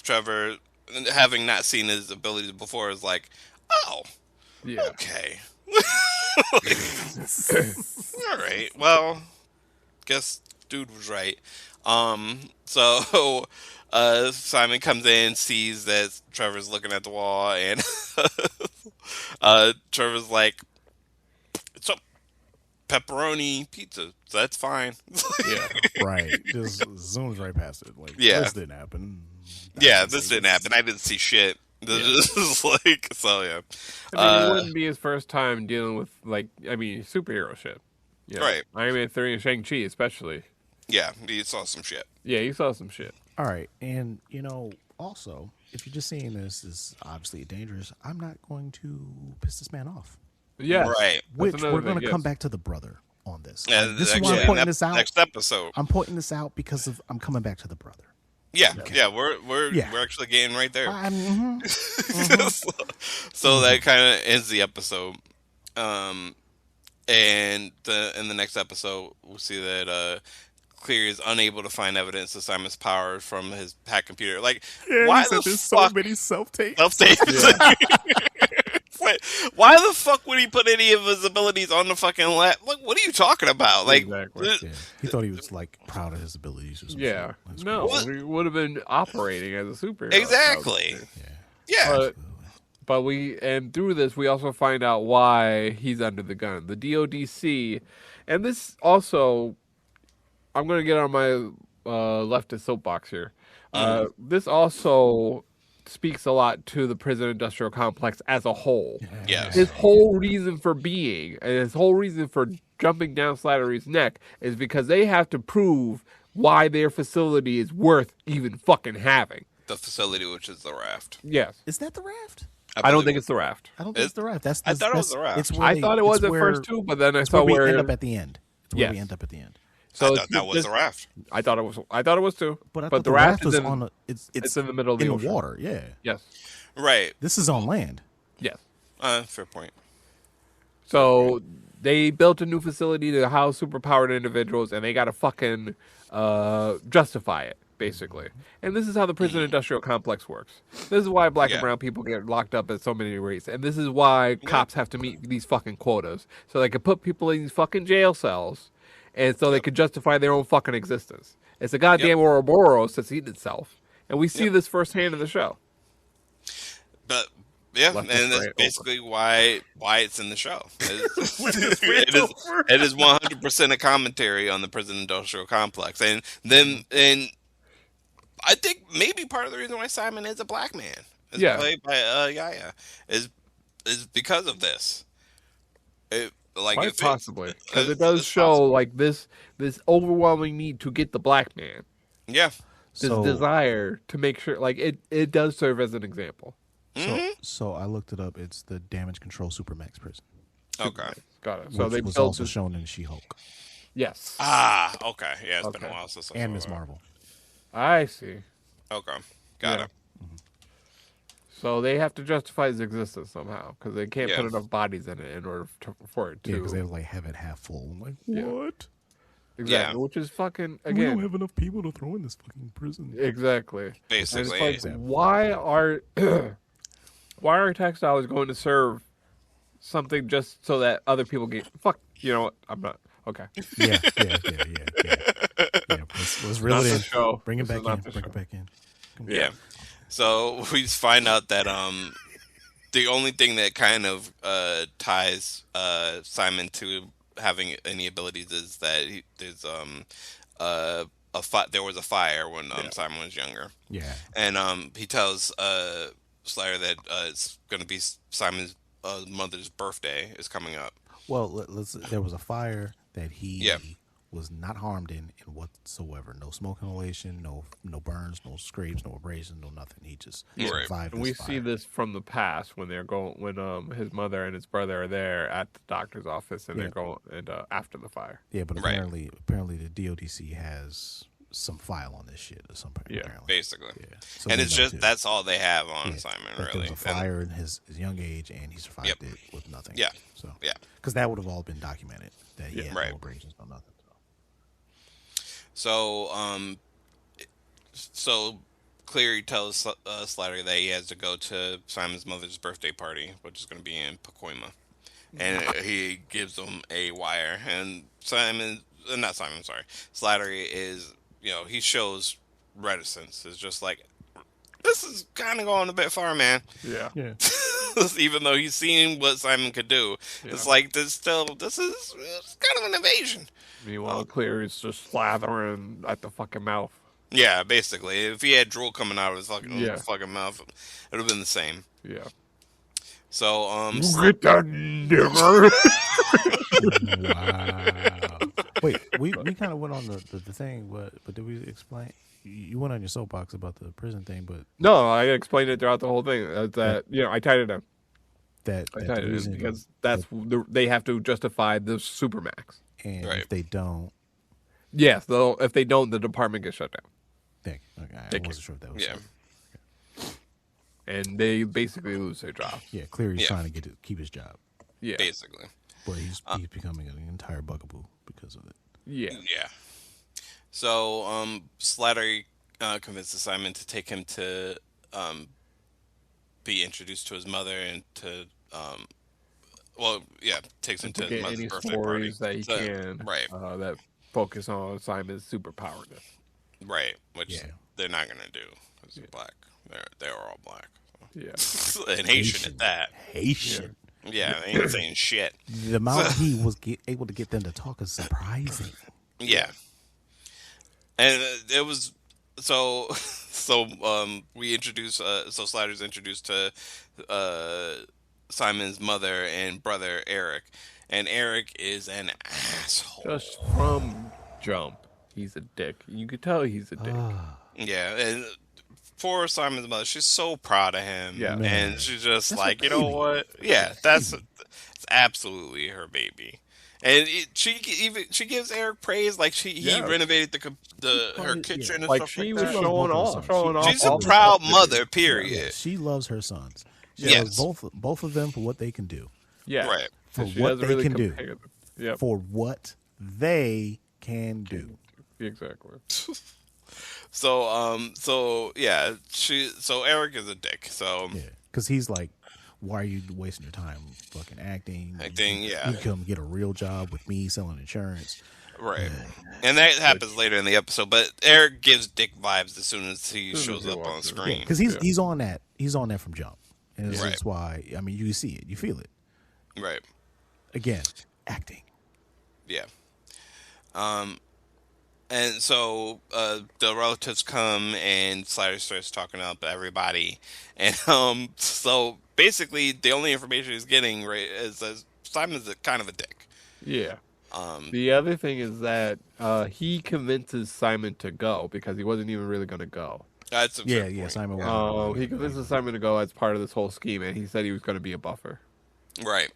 Trevor, having not seen his abilities before, is like, oh, Yeah. okay. All right. Well, guess dude was right. So Simon comes in, sees that Trevor's looking at the wall, and Trevor's like, "It's a pepperoni pizza. So that's fine." Yeah. Right. Just zooms right past it. Like, Yeah. this didn't happen. Yeah, this didn't happen. I didn't see shit. This is like, so yeah. I mean, it wouldn't be his first time dealing with, superhero shit. Yeah. Right. Iron Man 3 and Shang-Chi, especially. Yeah, he saw some shit. Yeah, he saw some shit. All right. And, also, if you're just seeing this is obviously dangerous, I'm not going to piss this man off. Yeah. Right. Which another we're going to thing, come yes. back to the brother on this. Yeah, This is why actually, I'm pointing this out. Next episode. I'm pointing this out because I'm coming back to the brother. Yeah, we're Yeah. actually getting right there. Mhm. So that kind of ends the episode. And in the next eepisode, we'll see that Cleary is unable to find evidence of Simon's power from his hack computer. Like, why the fuck? many self-tapes. Why the fuck would he put any of his abilities on the fucking lap? Like, what are you talking about? Like, Exactly. Yeah. He thought he was like proud of his abilities or something. Yeah. That's No, crazy. he would have been operating as a superhero. exactly. Yeah. Yeah. But through this, we also find out why he's under the gun. The DODC, and this also, I'm going to get on my leftist soapbox here. This also speaks a lot to the prison industrial complex as a whole. Yes. His whole reason for being, and his whole reason for jumping down Slattery's neck is because they have to prove why their facility is worth even fucking having. The facility, which is the raft. Yes. Is that the raft? I don't think it's the raft. I don't think it's the raft. That's I thought it was that's- the raft. It's where I thought it it's was at where- first too, but then I It's saw where we where end up at the end. It's where we Yes. end up at the end. So I it's thought that was this- the raft. I thought it was too. But I but thought the raft was is in, on a, it's in the middle of the in ocean. the water. Yeah. Yes. Right. This is on land. Yes. Fair point. So they built a new facility to house superpowered individuals, and they got to fucking justify it, basically. And this is how the prison industrial complex works. This is why black and Yeah. brown people get locked up at so many rates, and this is why cops have to meet these fucking quotas, so they can put people in these fucking jail cells, and so they can justify their own fucking existence. It's a goddamn Ouroboros that's eating itself, and we see this firsthand in the show. But yeah, Left and us that's right basically why it's in the show. It is 100% a commentary on the prison industrial complex, and I think maybe part of the reason why Simon is a black man, is played by Yaya, is because of this. Quite possibly, because it does show like this overwhelming need to get the black man. Yeah. This desire to make sure, like it does serve as an example. So I looked it up. It's the Damage Control Supermax prison. Okay. Got it. So Which they was built also this. shown in She-Hulk Yes. Ah, okay. Yeah, it's been a Okay. while since I and saw Miss that. Marvel. I see. Okay. Got Yeah. it. So they have to justify its existence somehow because they can't put Yeah. enough bodies in it in order for it to. Yeah, because they like have it half full. I'm like, Yeah. what? Exactly, Yeah. which is fucking We don't again. have enough people to throw in this fucking prison. Exactly. And Basically. it's like, why are why are tax dollars going to serve something just so that other people get fuck? You know what? I'm not okay. Yeah. Let's reel Not it the in. show. Bring it This is back not in. the Bring show. it back in. Yeah. So we find out that the only thing that kind of ties Simon to having any abilities is that there's there was a fire when Simon was younger. Yeah. And he tells Slayer that it's going to be Simon's mother's birthday is coming up. Well, there was a fire that he Yeah. was not harmed in whatsoever. No smoke inhalation, no burns, no scrapes, no abrasions, no nothing. He just Right. survived And this we fire. see this from the past when his mother and his brother are there at the doctor's office and they're going after the fire. Yeah, but Right. apparently the DODC has some file on this shit or something. Yeah, apparently. Basically. Yeah. So And they it's know just too. that's all they have on Yeah, Simon, that really. there was a fire in his young age, and he survived Yep. it with nothing. Yeah. So Yeah. because that would have all been documented that he had Right. no abrasions, no nothing. So Cleary tells Slatter that he has to go to Simon's mother's birthday party, which is going to be in Pacoima. And he gives him a wire. And Slattery is, he shows reticence. It's just like, this is kind of going a bit far, man. Yeah. Yeah. Even though he's seen what Simon could do. Yeah. It's like, this is kind of an invasion. Meanwhile, Cleary's just slathering at the fucking mouth. Yeah, basically. If he had drool coming out of his fucking mouth, it would have been the same. Yeah. So, Get that nigger. Wow. Wait, we kind of went on the thing, but did we explain? You went on your soapbox about the prison thing, but No, I explained it throughout the whole thing. I tied it in. that I the tied it in reason- because they have to justify the supermax. and Right. if they don't, Yes, though if they don't, the department gets shut down, okay, I wasn't sure if that was yeah. and they basically lose their job. Yeah, Cleary's Yeah. trying to keep his job, Yeah, Basically. but he's becoming an entire bugaboo because of it. yeah, Yeah. So, Slattery convinces Simon to take him to be introduced to his mother and to, takes him to to his get mother's any birthday party. stories that he can, Right, that focus on Simon's superpowerness. right. Which Yeah. they're not going to do because they're black. They're all black. Yeah, And Haitian at that. Haitian. Yeah, they ain't saying shit. The amount he was able to get them to talk is surprising. Yeah, and it was so we introduce so Slatter's introduced to Simon's mother and brother Eric, and Eric is an asshole. just from jump, he's a dick. You could tell he's a dick. Yeah, and poor Simon's mother, she's so proud of him. Yeah. and Man. she's just That's like, her you know baby. what? Yeah, it's absolutely her baby. And she gives Eric praise, like he Yeah. renovated her Probably- kitchen and Like stuff she like was that. showing showing off. She's a all the proud stuff that- mother, Yeah, period. she loves her sons. She Yes. loves both of them for what they can do. Yeah, Right. for And she what doesn't they really can do. compare them. Yep. For what they can do. Exactly. So yeah, so Eric is a dick. So Yeah, because he's like, why are you wasting your time fucking acting? acting, You yeah, can come get a real job with me selling insurance. right. And that happens later in the episode. But Eric gives dick vibes as soon as he As soon as shows he up on walks in. Yeah, screen. because he's on that. He's on that from jump, and Right. that's why. I mean, you see it, you feel it. Right. Again, acting. Yeah. And so the relatives come and Slider starts talking up everybody, and so basically the only information he's getting right is that Simon's kind of a dick. Yeah. Um, The other thing is that he convinces Simon to go because he wasn't even really going to go. that's a Yeah, fair yeah. point. Simon wasn't. He convinces Simon to go as part of this whole scheme, and he said he was going to be a buffer. Right.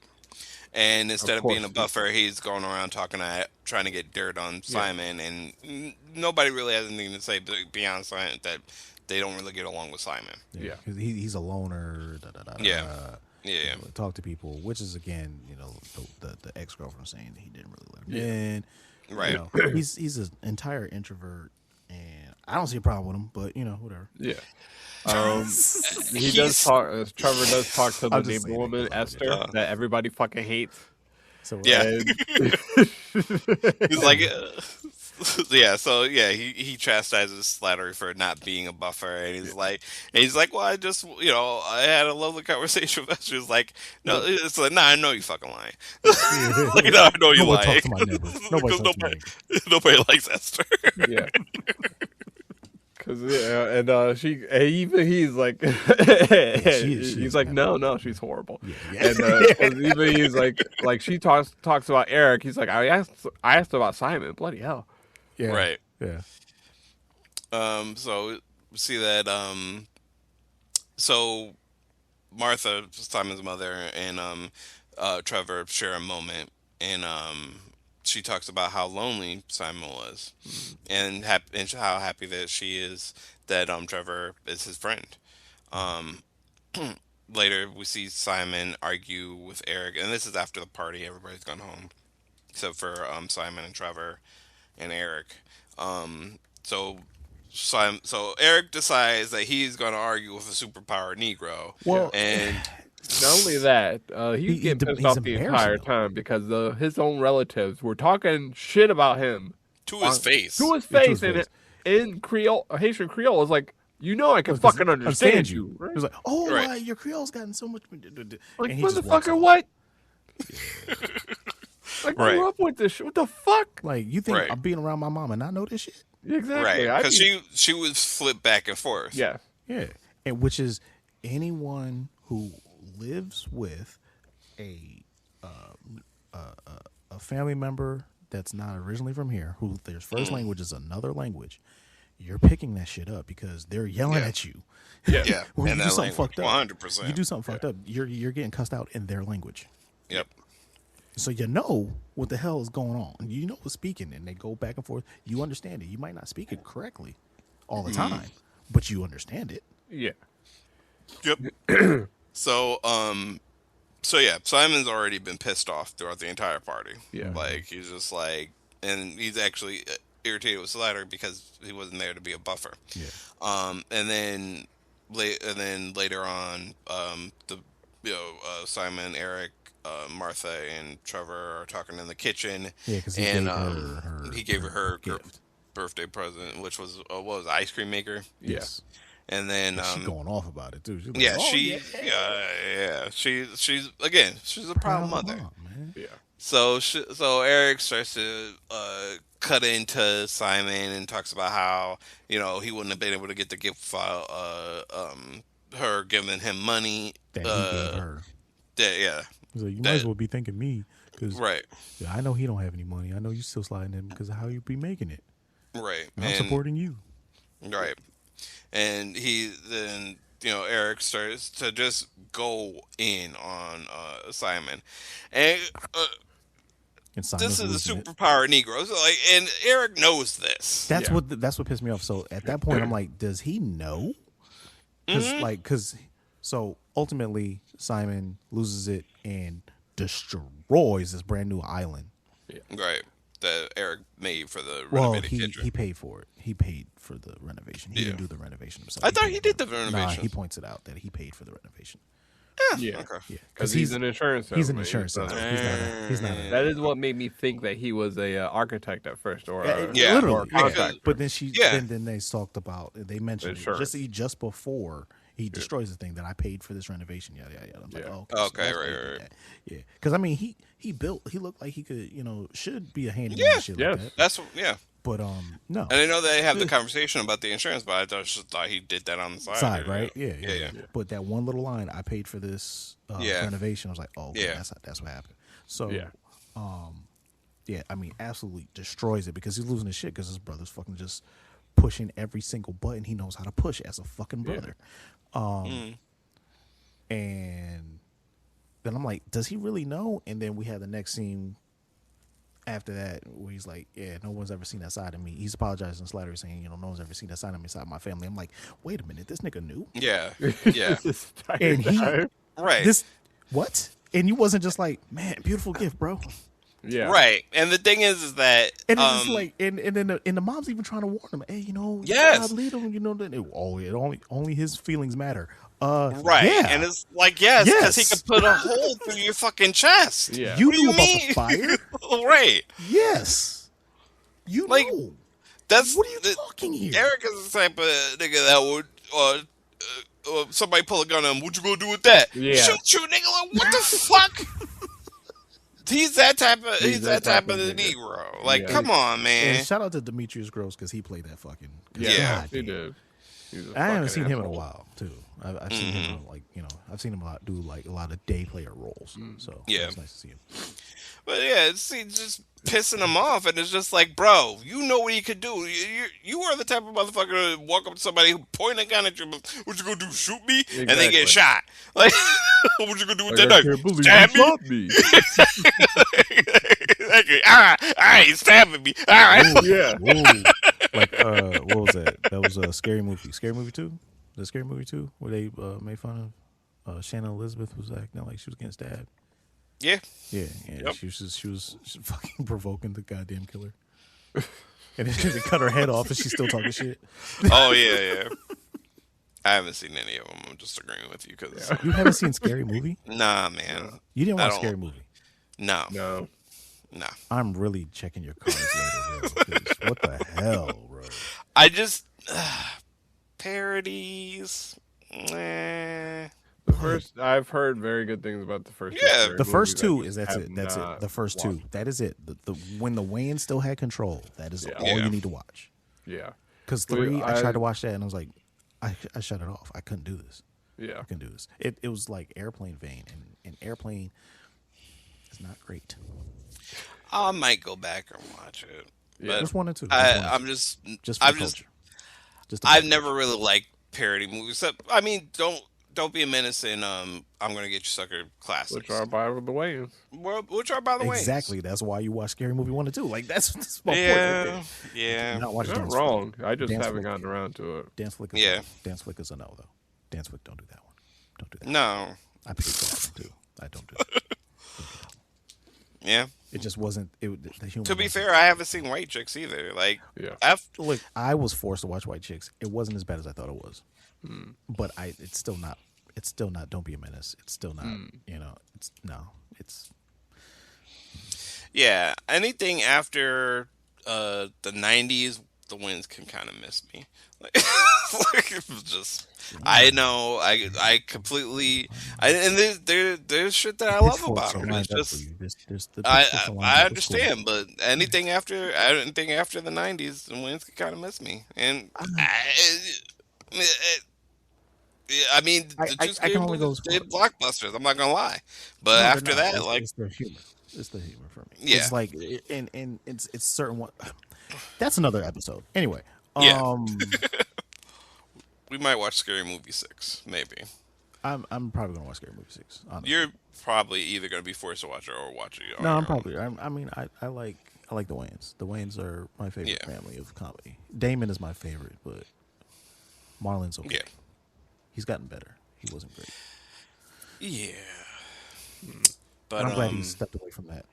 And instead of being a course. buffer, he's going around trying to get dirt on Simon, and nobody really has anything to say beyond Simon that they don't really get along with Simon. Yeah. because he's a loner. Yeah. Yeah. Talk to people, which is again, the ex girlfriend saying that he didn't really let him in. Right. He's an entire introvert, and I don't see a problem with him. But whatever. Yeah. He does talk. Trevor does talk to the I'm just neighbor saying woman that 'cause I Esther that everybody fucking hates. So Yeah. And He's like, yeah. So yeah, he chastises Slattery for not being a buffer, and he's like, well, I just, I had a lovely conversation with her. She was like, no, it's like, nah, I know you fucking lying. Like, no, I know you Nobody lying. talks to my neighbor. Nobody talks to me. Nobody likes Esther. yeah. Cause and he's like, he's like, no, she's horrible. Yeah. And 'cause even he's like she talks about Eric. He's like, I asked about Simon. Bloody hell. Yeah. Right. Yeah. So we see that. So Martha, Simon's mother, and Trevor share a moment, and she talks about how lonely Simon was, and how happy that she is that Trevor is his friend. Um, Later, we see Simon argue with Eric, and this is after the party. Everybody's gone home, except for Simon and Trevor and Eric. So Eric decides that he's going to argue with a superpowered Negro. Well, and Not only that, he's getting pissed off the entire embarrassing, time because his own relatives were talking shit about him to his face. to his Yeah, to face, his and face. in Creole, Haitian Creole, is like, I can fucking understand you. It was like, oh, Right. your Creole's gotten so much. Like, and he just walks motherfucker, off. what? Like, Right. grew up with this shit. What the fuck? Like, you think Right. I'm being around my mom and not know this shit? Exactly. Right, because she was flipped back and forth. Yeah. Yeah, and which is anyone who lives with a family member that's not originally from here, who their first language is another language, you're picking that shit up because they're yelling Yeah. at you. Yeah, When and you that do something fucked up, 100%. you do something fucked up, you're getting cussed out in their language. Yep. So you know what the hell is going on. You know what's speaking, and they go back and forth. You understand it. You might not speak it correctly all the time, but you understand it. Yeah. Yep. So yeah, Simon's already been pissed off throughout the entire party. Yeah. Like he's just like, and he's actually irritated with Slider because he wasn't there to be a buffer. Yeah. And then later on, Simon, Eric, Martha, and Trevor are talking in the kitchen. Yeah, because he gave her her gift. birthday present, which was what was it, ice cream maker. Yes. And then She's going off about it too. She's like, yeah, "Oh, she's again, she's a proud mother. mom, man." Yeah. So Eric starts to cut into Simon and talks about how he wouldn't have been able to get the gift file. Her giving him money. That he gave her. Yeah. He's like, you might as well be thanking me because Right. I know he don't have any money. I know you still sliding him because of how you be making it. Right. And I'm supporting you. Right. And Eric starts to just go in on Simon, and And Simon's this is a losing it. superpower Negro. So and Eric knows this. That's Yeah. what pissed me off. So at that point, I'm like, does he know? Because so ultimately Simon loses it, and destroys this brand new island. Right. That Eric made for the Well, renovated he kitchen. paid for it. He paid for the renovation. He didn't do the renovation himself. I thought he did the Nah, renovation. he points it out that he paid for the renovation. Yeah. Okay. Yeah, Because he's an insurance salesman. He's an insurance salesman. He's not a That is what made me think that he was a architect at first, or Yeah. literally. or a contractor. But then Yeah. they talked about, they mentioned Insurance. just before he destroys the thing that I paid for this renovation. Yada yada yada. I'm like, Yeah. oh, Okay, that's right, why he did right. that. Yeah, because I mean, he looked like he could, should be a handyman Yeah. and shit Yes. like that. That's yeah. But no. And I know they have the conversation about the insurance, but I just thought he did that on the side. Right? Yeah. Yeah. But that one little line, I paid for this renovation. I was like, oh, okay, Yeah. that's what happened. So, Yeah. yeah, I mean, absolutely destroys it because he's losing his shit because his brother's fucking just pushing every single button he knows how to push as a fucking brother. And then I'm like, does he really know? And then we had the next scene after that where he's like, yeah, no one's ever seen that side of me. He's apologizing to Slattery saying, no one's ever seen that side of me inside my family. I'm like, wait a minute, this nigga knew? Yeah. Yeah. And he, Right. this, what? And you wasn't just like, man, beautiful gift, bro. Yeah. Right. And the thing is that And it's just like, and then the mom's even trying to warn him, hey, Yes. God lead him, only his feelings matter. right. Yeah. And it's like, yes, because he Yes. could put a hole through your fucking chest. Yeah. You What do knew you about mean? the fire? Right. Yes. You Like, know. That's What are you talking here? Eric is the type of nigga that would somebody pull a gun on him. What you gonna do with that? Yeah. Shoot you, nigga. Like, what the fuck? He's that type of that type of the nigga. Negro. Like, Yeah. come on, man. And shout out to Demetrius Gross because he played that fucking. Yeah. He did. He's a I haven't fucking seen him in a asshole. while too. I've seen him I've seen him do like a lot of day player roles. So Yeah. it's nice to see him. But yeah, it's just pissing him off, and it's just like, bro, you know what he could do. You are the type of motherfucker to walk up to somebody who point a gun at you. What you gonna do? Shoot me? And they get Exactly. shot. Like, what you gonna do with Like, that I knife? can't believe Stab you shot me. Okay, all right, he's stabbing me. All right. Yeah. Ooh. Like what was that? That was a Scary Movie. Scary Movie 2? The Scary Movie 2 where they made fun of Shannon Elizabeth was acting like she was getting stabbed. Yeah. Yeah. Yep. She was fucking provoking the goddamn killer. And then they cut her head off and she's still talking shit. Oh yeah. I haven't seen any of them. I'm just agreeing with you because You haven't seen Scary Movie? nah, man. You didn't I watch don't- Scary Movie? No. No. I'm really checking your cards later, bro. 'Cause what the hell, bro? I just parodies. Eh. The first, I've heard very good things about the first. Yeah. Scary The first movies. two I is that's have it. That's it. not The first two. watched. That is it. The when the Wayans still had control. That is all Yeah. you need to watch. Yeah. Because Well, 3, I I- tried to watch that and I was like, I shut it off. I couldn't do this. Yeah. I couldn't do this. It was like Airplane vein, and Airplane is not great. I might go back and watch it. Yeah. But Just 1 and 2. I'm just just for I'm the just culture. Just the I've culture. never really liked parody movies. I mean, don't be a menace in I'm gonna get you sucker classics. Which are by the Wayans. Which are by the way Exactly. That's why you watch Scary Movie 1 and 2. Like that's my point. Yeah, Right yeah. there. Not watch You're not Dance wrong. Flick. I just Dance haven't Flick. gotten around to it. Dance Flick is Yeah. Dance Flick is a no though. Dance Flick, don't do that one. Don't do that. No, I paid for that one too. I don't do that. yeah. It just wasn't. The humor To be wasn't- fair, I haven't seen White Chicks either. Like, Yeah. look, I was forced to watch White Chicks. It wasn't as bad as I thought it was, but it's still not. It's still not. Don't be a menace. It's still not. It's no. It's yeah, anything after the '90s, the wins can kind of miss me. Like, like it was just. I know. I completely. And there's shit that I love pitchforks about are them. lined It's up just. for you. There's the I pitchforks are lined I up. It's cool. understand, but anything after the '90s, the wins can kind of miss me, and I mean, the I two can Scary only go movies as did blockbusters. I'm not gonna lie, but No, they're after not. that, It's- like, it's the humor. It's the humor for me. Yeah. It's like and it's certain one. That's another episode. Anyway. Yeah. we might watch Scary Movie 6, maybe. I'm probably gonna watch Scary Movie 6. Honestly. You're probably either gonna be forced to watch it or watch it. on No, your I'm own. probably. I mean, I like the Wayans. The Wayans are my favorite Yeah. family of comedy. Damon is my favorite, but Marlon's okay. He's gotten better. He wasn't great. Yeah. And But I'm glad he stepped away from that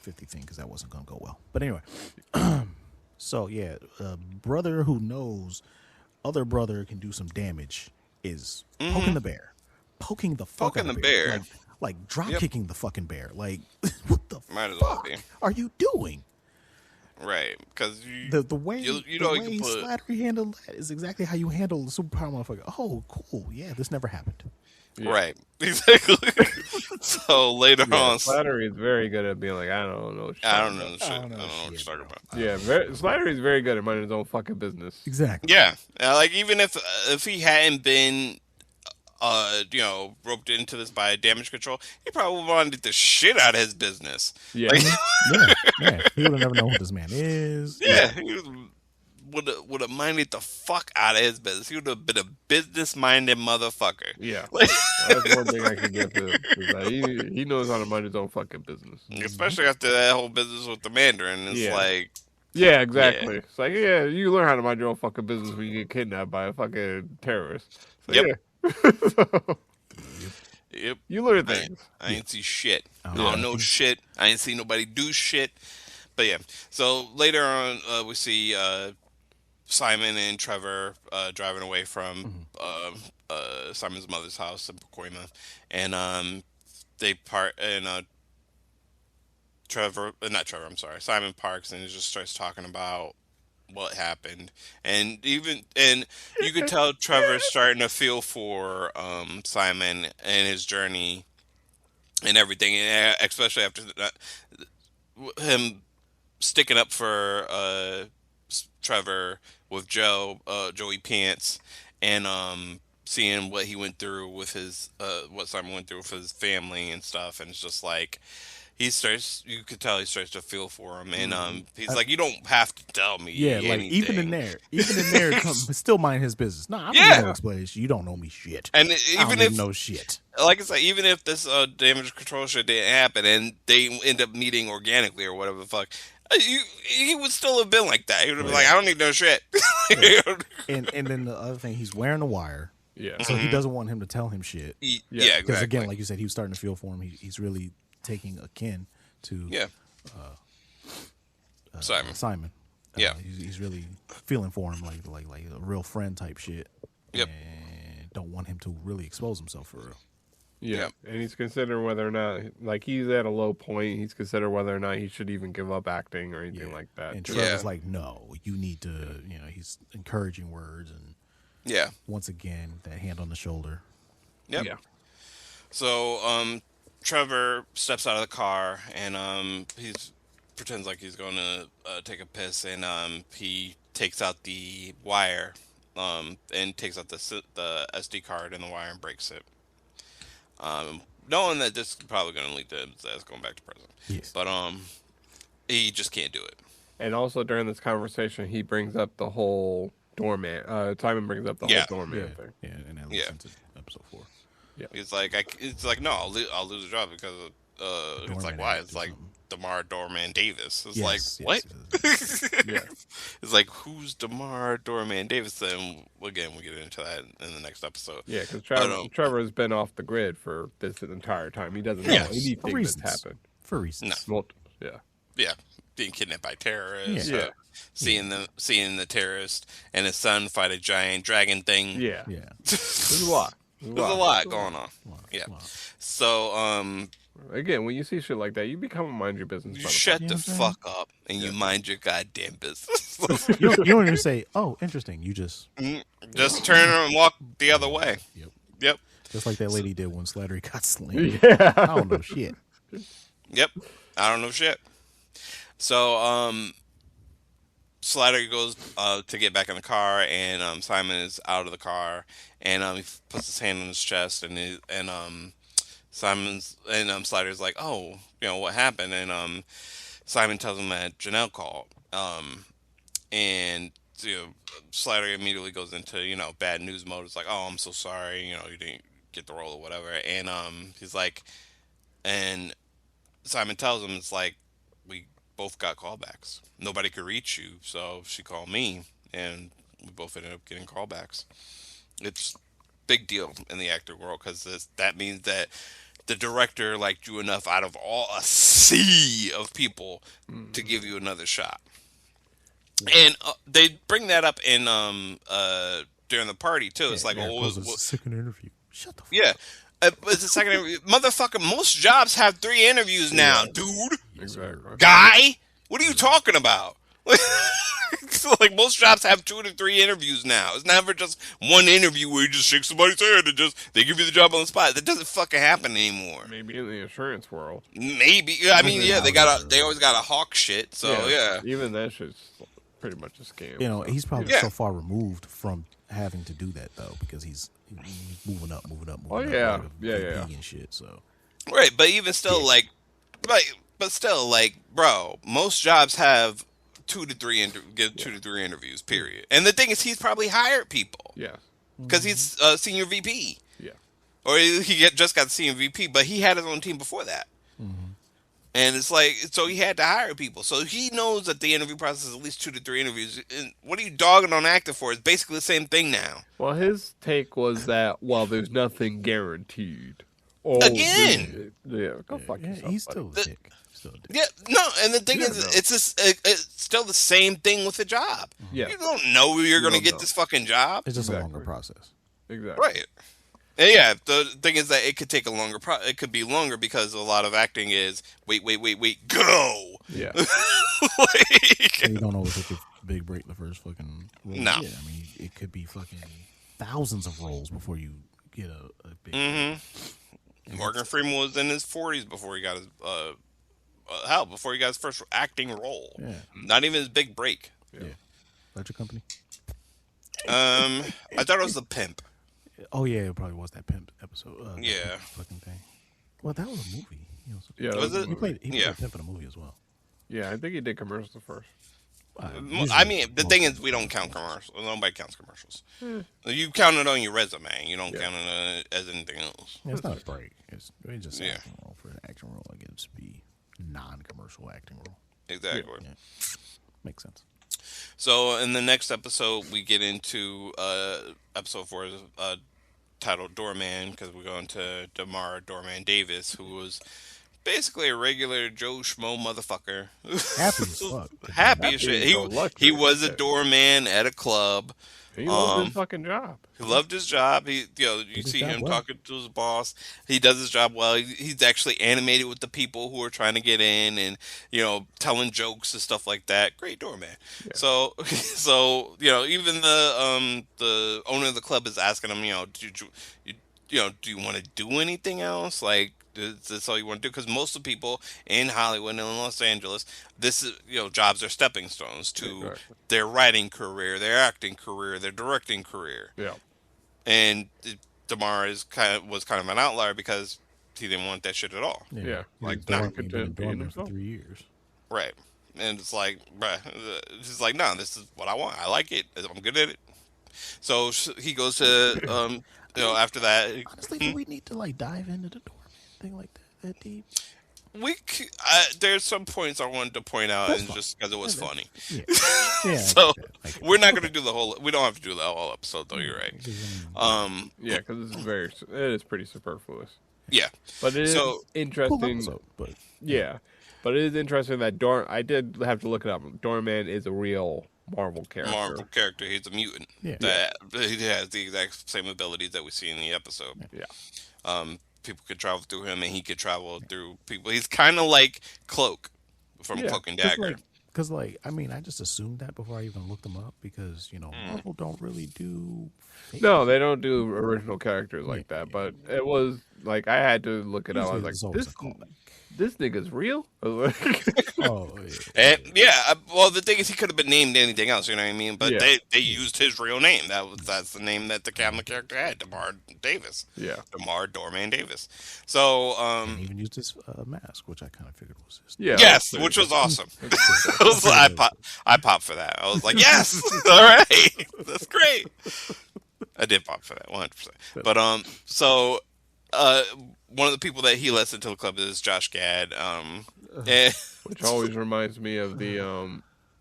50 thing because that wasn't going to go well. But anyway, so yeah, a brother who knows other brother can do some damage is poking hmm the bear, poking the fuck out poking of the bear, bear. like drop Yep, kicking the fucking bear. Like, what the might as well be fuck are you doing? right because you The way you the know you can way put Slattery handled that is exactly how you handle the superpower motherfucker. Oh, cool. Yeah, this never happened. Yeah. right exactly. So later Yeah, on, Slattery is very good at being like, I don't know what I you're don't talking know about. the I shit. don't I know don't know what shit, you're bro. talking about. Yeah, Slattery is very good at minding his own fucking business. Exactly. Yeah, like even if he hadn't been roped into this by damage control, he probably wanted the shit out of his business. Yeah. Like, Yeah, yeah. He would have never known who this man is. yeah, he would have minded the fuck out of his business. He would have been a business minded motherfucker. Yeah. Like, That's one thing I can give him. Is that he knows how to mind his own fucking business. especially after that whole business with the Mandarin. It's Yeah. like, Yeah, yeah, exactly. It's like, yeah, you learn how to mind your own fucking business when you get kidnapped by a fucking terrorist. So yep, yeah. So, yep. you learn I things. I ain't see shit. I Yeah. don't know shit. I ain't see nobody do shit. But yeah, so later on, we see Simon and Trevor driving away from Simon's mother's house in Pacoima, and they part and not Trevor, I'm sorry, Simon parks and just starts talking about what happened, and you could tell Trevor's starting to feel for Simon and his journey and everything, and especially after him sticking up for Trevor with Joey Pants, and seeing what he went through with his what Simon went through with his family and stuff, and it's just like you could tell he starts to feel for him, and he's I- like, you don't have to tell Yeah, me like anything. even in there, still mind his business. Nah, I'm gonna no Yeah, explanation. You don't know me shit. and I even don't even if, know shit. like I said, even if this damage control shit didn't happen and they end up meeting organically or whatever the fuck, he would still have been like that. He would have been like, I don't need no shit. Yeah. And then the other thing, he's wearing a wire, Yeah. so he doesn't want him to tell him shit. Yeah, Yeah, Because exactly. again, like you said, he was starting to feel for him. He's really taking a kin to Yeah. Simon. Simon. Yeah. He's really feeling for him, like a real friend type shit. Yep. And don't want him to really expose himself for real. Yeah. Yep. And he's considering whether or not, like, he's at a low point. He's considering whether or not he should even give up acting or anything like that. And too. Trevor's Yeah. like, no, you need to, he's encouraging words, and Yeah. once again, that hand on the shoulder. Yep. Yeah. So, Trevor steps out of the car and he's pretends like he's going to take a piss, and he takes out the wire, and takes out the SD card in the wire and breaks it. Knowing that this is probably going to lead to his ass going back to prison. Yes. But he just can't do it. And also during this conversation, he brings up the whole doorman. Simon brings up the Yeah. whole doorman thing. Yeah, and that Yeah. leads into episode 4. It's like it's like, no, I'll lose a job because it's like, Doorman why? act It's or like something. DeMar Doorman Davis. It's Yes, like, yes, what? yes, yes. Yeah. It's like, who's DeMar Doorman Davis? And again, we'll get into that in the next episode. Yeah, because But, Trevor's been off the grid for this entire time. He doesn't know Yes. For anything that's reasons. happened. For reasons. Yeah. Yeah, being kidnapped by terrorists. Yeah. Seeing the terrorist and his son fight a giant dragon thing. Yeah. Yeah. There's a lot. There's a lot going on. Yeah. Wow. So, Again, when you see shit like that, you become a mind your business. you motherfucker. shut You the know what I'm fuck up and you mind your goddamn business. You don't even say, oh, interesting. You just, Just turn and walk the other way. yep. Yep. Just like that lady did when Slattery got slain. Yeah. I don't know shit. Yep. I don't know shit. So, Slider goes to get back in the car, and Simon is out of the car, and he puts his hand on his chest, and Slider's like, oh, what happened? And Simon tells him that Janelle called, and Slider immediately goes into bad news mode. It's like, oh, I'm so sorry, you didn't get the role or whatever, and he's like, and Simon tells him, it's like, we both got callbacks. Nobody could reach you, so she called me, and we both ended up getting callbacks. It's big deal in the acting world because that means that the director liked you enough out of all a sea of people to give you another shot. And they bring that up in during the party too. It's like, Eric oh, calls this a second interview. Shut the fuck yeah. up. It's the second interview. Motherfucker, most jobs have 3 interviews now, dude. Exactly. Guy, what are you talking about? Like most jobs have 2 to 3 interviews now. It's never just one interview where you just shake somebody's hand and just they give you the job on the spot. That doesn't fucking happen anymore. Maybe in the insurance world. Maybe. I mean, yeah, they always got a hawk shit. So yeah. Even that shit's pretty much a scam. You know, so. he's probably Yeah. so far removed from having to do that though, because he's moving up. Oh, Moving yeah. up, like, Yeah. and shit. So Right, but even still, like, but still, like, bro, most jobs have 2 to 3 get 2 to 3 interviews. Period. And the thing is, he's probably hired people Yeah. because he's senior VP, Yeah. or just got senior VP, but he had his own team before that. And it's like, so he had to hire people. So he knows that the interview process is at least 2 to 3 interviews. And what are you dogging on actor for? It's basically the same thing now. Well, his take was that, well, there's nothing guaranteed. Oh, Again. Yeah, go fuck yourself. he's buddy. still a dick. Still a dick. Yeah, no, and the thing Yeah, is, no. it's still the same thing with the job. Yeah. You don't know you're going to don't get know. this fucking job. It's just a Exactly. longer process. Exactly. Right. And yeah, the thing is that it could take a longer it could be longer because a lot of acting is wait, go. Yeah. Like, And you don't always get the big break the first fucking role. No. Yeah, I mean, it could be fucking thousands of roles before you get a big. Morgan Freeman was in his 40s before he got his before he got his first acting role. Yeah. Not even his big break. Yeah. Electric company. I thought it was The Pimp. Oh yeah, it probably was that pimp episode. That Yeah. fucking thing. Well, that was a movie. You know, so Yeah. Was that it? he played Yeah. a pimp in a movie as well. Yeah, I think he did commercials first. I mean, the thing is, we don't count commercials. Nobody counts commercials. You count it on your resume. You don't count it as anything else. Yeah, it's not a break. It's just an Yeah. acting role. For an acting role, I guess to be non-commercial acting role. Exactly. Yeah. Makes sense. So in the next episode, we get into episode 4, titled Doorman, because we're going to Damar Doorman Davis, who was basically a regular Joe Schmo motherfucker. Happy as fuck. Happy as shit. go lucky. He was a doorman at a club. He loved his fucking job. He loved his job. You his see job him well. talking to his boss. He does his job well. He's actually animated with the people who are trying to get in, and telling jokes and stuff like that. Great doorman. So, even the owner of the club is asking him, do you want to do anything else? Like, is this all you want to do? Because most of the people in Hollywood and in Los Angeles, this is, jobs are stepping stones to Exactly. their writing career, their acting career, their directing career. Yeah. And Damar was kind of an outlier because he didn't want that shit at all. Yeah. Like, He's not not He's been a content being doorman for himself. 3 years. Right. And it's like, bruh, it's like, no, this is what I want. I like it. I'm good at it. So he goes to, after that. Honestly, do we need to dive into the doorman thing like that deep? There's some points I wanted to point out, That's and fine. just because it was funny. Yeah. Yeah. So I get that. we're not going to do the whole. We don't have to do the whole episode, though. You're right. Yeah, because it is pretty superfluous. Yeah. But it is So- Cool interesting. episode, but Yeah. But it is interesting that I did have to look it up. Doorman is a real Marvel character. Marvel character. He's a mutant. Yeah. That he has the exact same abilities that we see in the episode. Yeah. People could travel through him, and he could travel through people. He's kind of like Cloak from Yeah, Cloak and Dagger. Because I mean, I just assumed that before I even looked them up because Marvel don't really do. fake- No, they don't do original characters like that. But it was like I had to look it up. I was It's like, always a callback. this nigga's real? I was like, Oh And well, the thing is, he could have been named anything else. You know what I mean? But Yeah. they used his real name. That's the name that the camera character had, Damar Davis. yeah. Damar Doorman Davis. So, he even used his mask, which I kind of figured was his. Yeah. yes, that's which pretty was awesome. I popped for that. I was like, yes, all right, that's great. I did pop for that 100%. But so one of the people that he lets into the club is Josh Gad. And Which always reminds me of the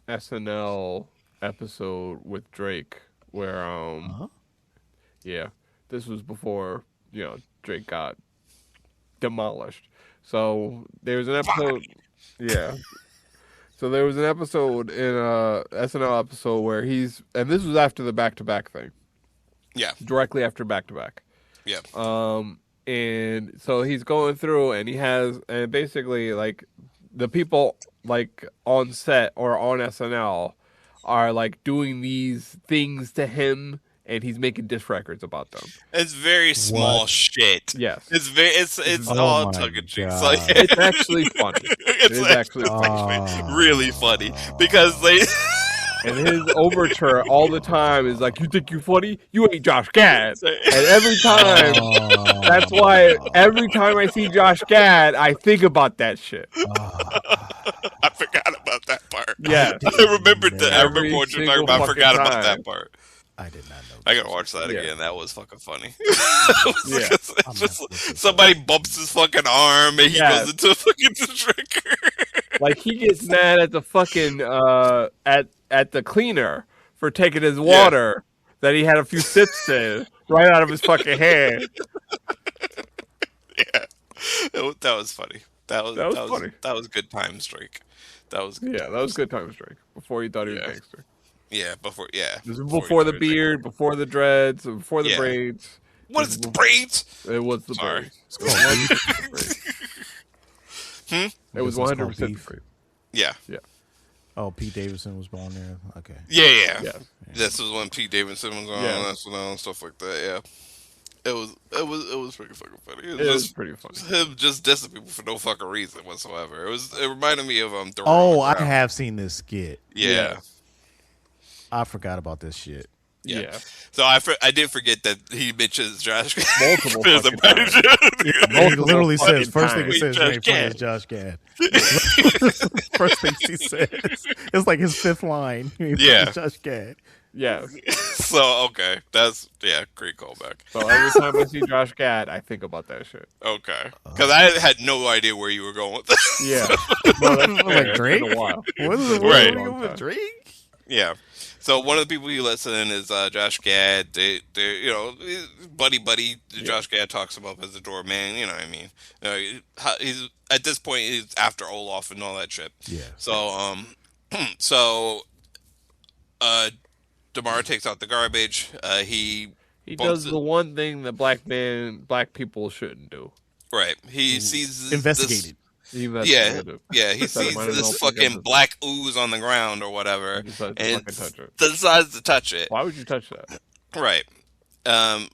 SNL episode with Drake, where yeah, this was before Drake got demolished. So there's an episode, yeah. So there was an episode in a SNL episode where and this was after the back to back thing, Yeah. directly after back to back. Yeah. And so he's going through, and and basically like the people like on set or on SNL are like doing these things to him, and he's making diss records about them. It's very small What? shit. Yes, It's Oh all my tongue in cheek. God. So, it's actually funny. It is actually funny. really funny because they. And his overture all the time is like, "You think you funny? You ain't Josh Gad." And every time, that's why every time I see Josh Gad, I think about that shit. I forgot about that part. Yeah, I remembered that. I Every remember what you're talking single about. I forgot fucking about that time. part. I did not know. I gotta watch that Yeah. again. That was fucking funny. Yeah. It's I'm just not listening to somebody bumps his fucking arm and he Yeah. goes into a fucking trigger. Like he gets mad at the fucking at the cleaner for taking his water that he had a few sips in right out of his fucking hand. Yeah, that was funny. That was funny. That was good time streak. That was good. Yeah, that was good time streak before he thought he was Yeah. a gangster. Yeah, before This was before before he the started drinking. beard, before the dreads, before the Yeah. braids. What is it? The braids? It was the Sorry. braids. It's called beef. It was It's called 100% beef. braids. Yeah. Yeah. Oh, Pete Davidson was born there. Okay. Yeah. Yeah. This was when Pete Davidson was on. Yeah. That's when and stuff like that. Yeah. It was pretty fucking funny. It It was was just pretty funny. him just dissing people for no fucking reason whatsoever. It reminded me of Durham Oh, on I the Ground. have seen this skit. Yeah. I forgot about this shit. Yeah. So I did forget that he mentions Josh Multiple as a fucking manager. He Multiple literally says, fucking first thing times. he says, Josh you ain't funny Gad. as Josh Gad. First thing he says. It's like his fifth line. You ain't funny Yeah. as Josh Gad. Yeah. So okay, that's great callback. So every time I see Josh Gad, I think about that shit. Okay, because I had no idea where you were going with that. Yeah. No, that's Like fair. It's Drake? been a while. What is it? Right. What are you with Drake? Yeah. So one of the people you listen in is Josh Gad. They buddy. Josh Gad talks him up as a doorman. You know what I mean? He's at this point he's after Olaf and all that shit. Yeah. So Damar takes out the garbage. He He bumps does it- the one thing that black people shouldn't do. right. He sees this, Investigated. He Yeah, investigated. yeah. He So sees might as this well fucking forget it. black ooze on the ground or whatever, He decides to and fucking touch it. decides to touch it. Why would you touch that? Right. And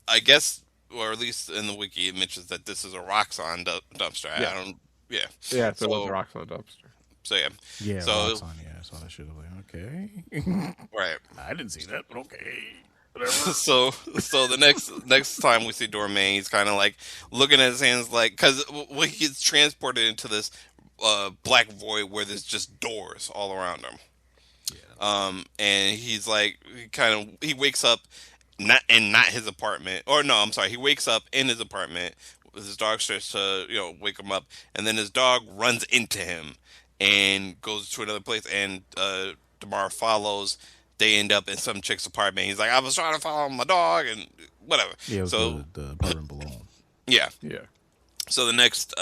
I guess, or at least in the wiki, it mentions that this is a Roxxon dumpster. Yeah. I don't. Yeah. Yeah, so it So- was rocks on a dumpster. So yeah. Yeah, So- Roxxon, yeah, I saw that shit. I was like, okay. Right. I didn't see that, but okay. So the next time we see Dormain, he's kind of like looking at his hands, like because when he gets transported into this black void where there's just doors all around him. And he's like, he wakes up not his apartment, or no, I'm sorry, he wakes up in his apartment. His dog starts to wake him up, and then his dog runs into him and goes to another place, and Damar follows. They end up in some chick's apartment. He's like, I was trying to follow my dog and whatever. Yeah, it was So the bourbon balloon. yeah. Yeah. So the next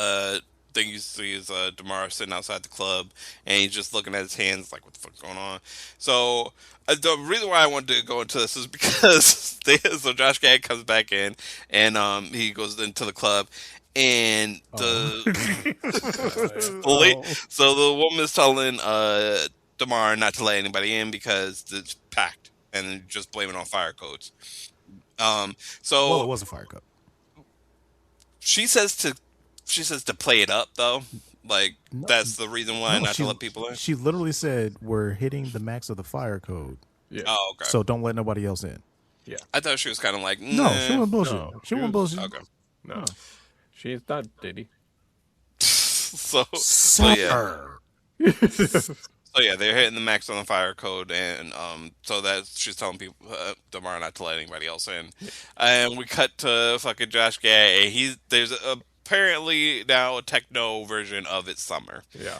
thing you see is Damar sitting outside the club, and he's just looking at his hands like, what the fuck's going on? So the reason why I wanted to go into this is because so Josh Gad comes back in, and he goes into the club, and so the woman is telling Damar not to let anybody in because it's packed, and just blame it on fire codes. So Well, it was a fire cup. she says to play it up though, like that's the reason why No, not to let people in. She literally said, we're hitting the max of the fire code, Yeah. Oh, okay. so don't let nobody else in. I thought she was kind of like, No, she wasn't bullshit. No, she she wasn't was- bullshit. okay. No. She's not Diddy. So Sir. yeah, they're hitting the max on the fire code, and so that she's telling people Damar not to let anybody else in. And we cut to fucking Josh Gad, and there's a apparently now a techno version of It's Summer. Yeah.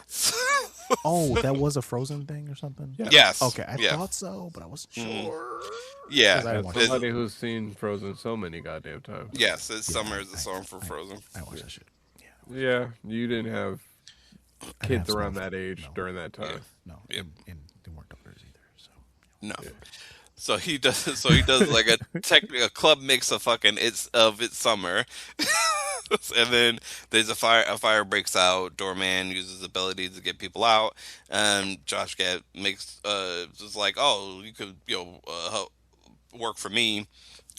Oh, that was a Frozen thing or something? Yeah. Yes. Okay, I Yeah. thought so, but I wasn't Mhm. sure. Yeah. 'Cause I didn't As watch It's- somebody who's seen Frozen so many goddamn times. yes, It's Yeah, Summer is the song for Frozen. I watched that shit. Yeah. Yeah, you didn't have I didn't kids have around small that age no. during that time. No, Yep. and they weren't daughters either. So No. So he does. So he does like a club mix of fucking It's Summer, and then there's a fire breaks out. Doorman uses abilities to get people out, and Josh Gad makes just like, oh, you could help work for me.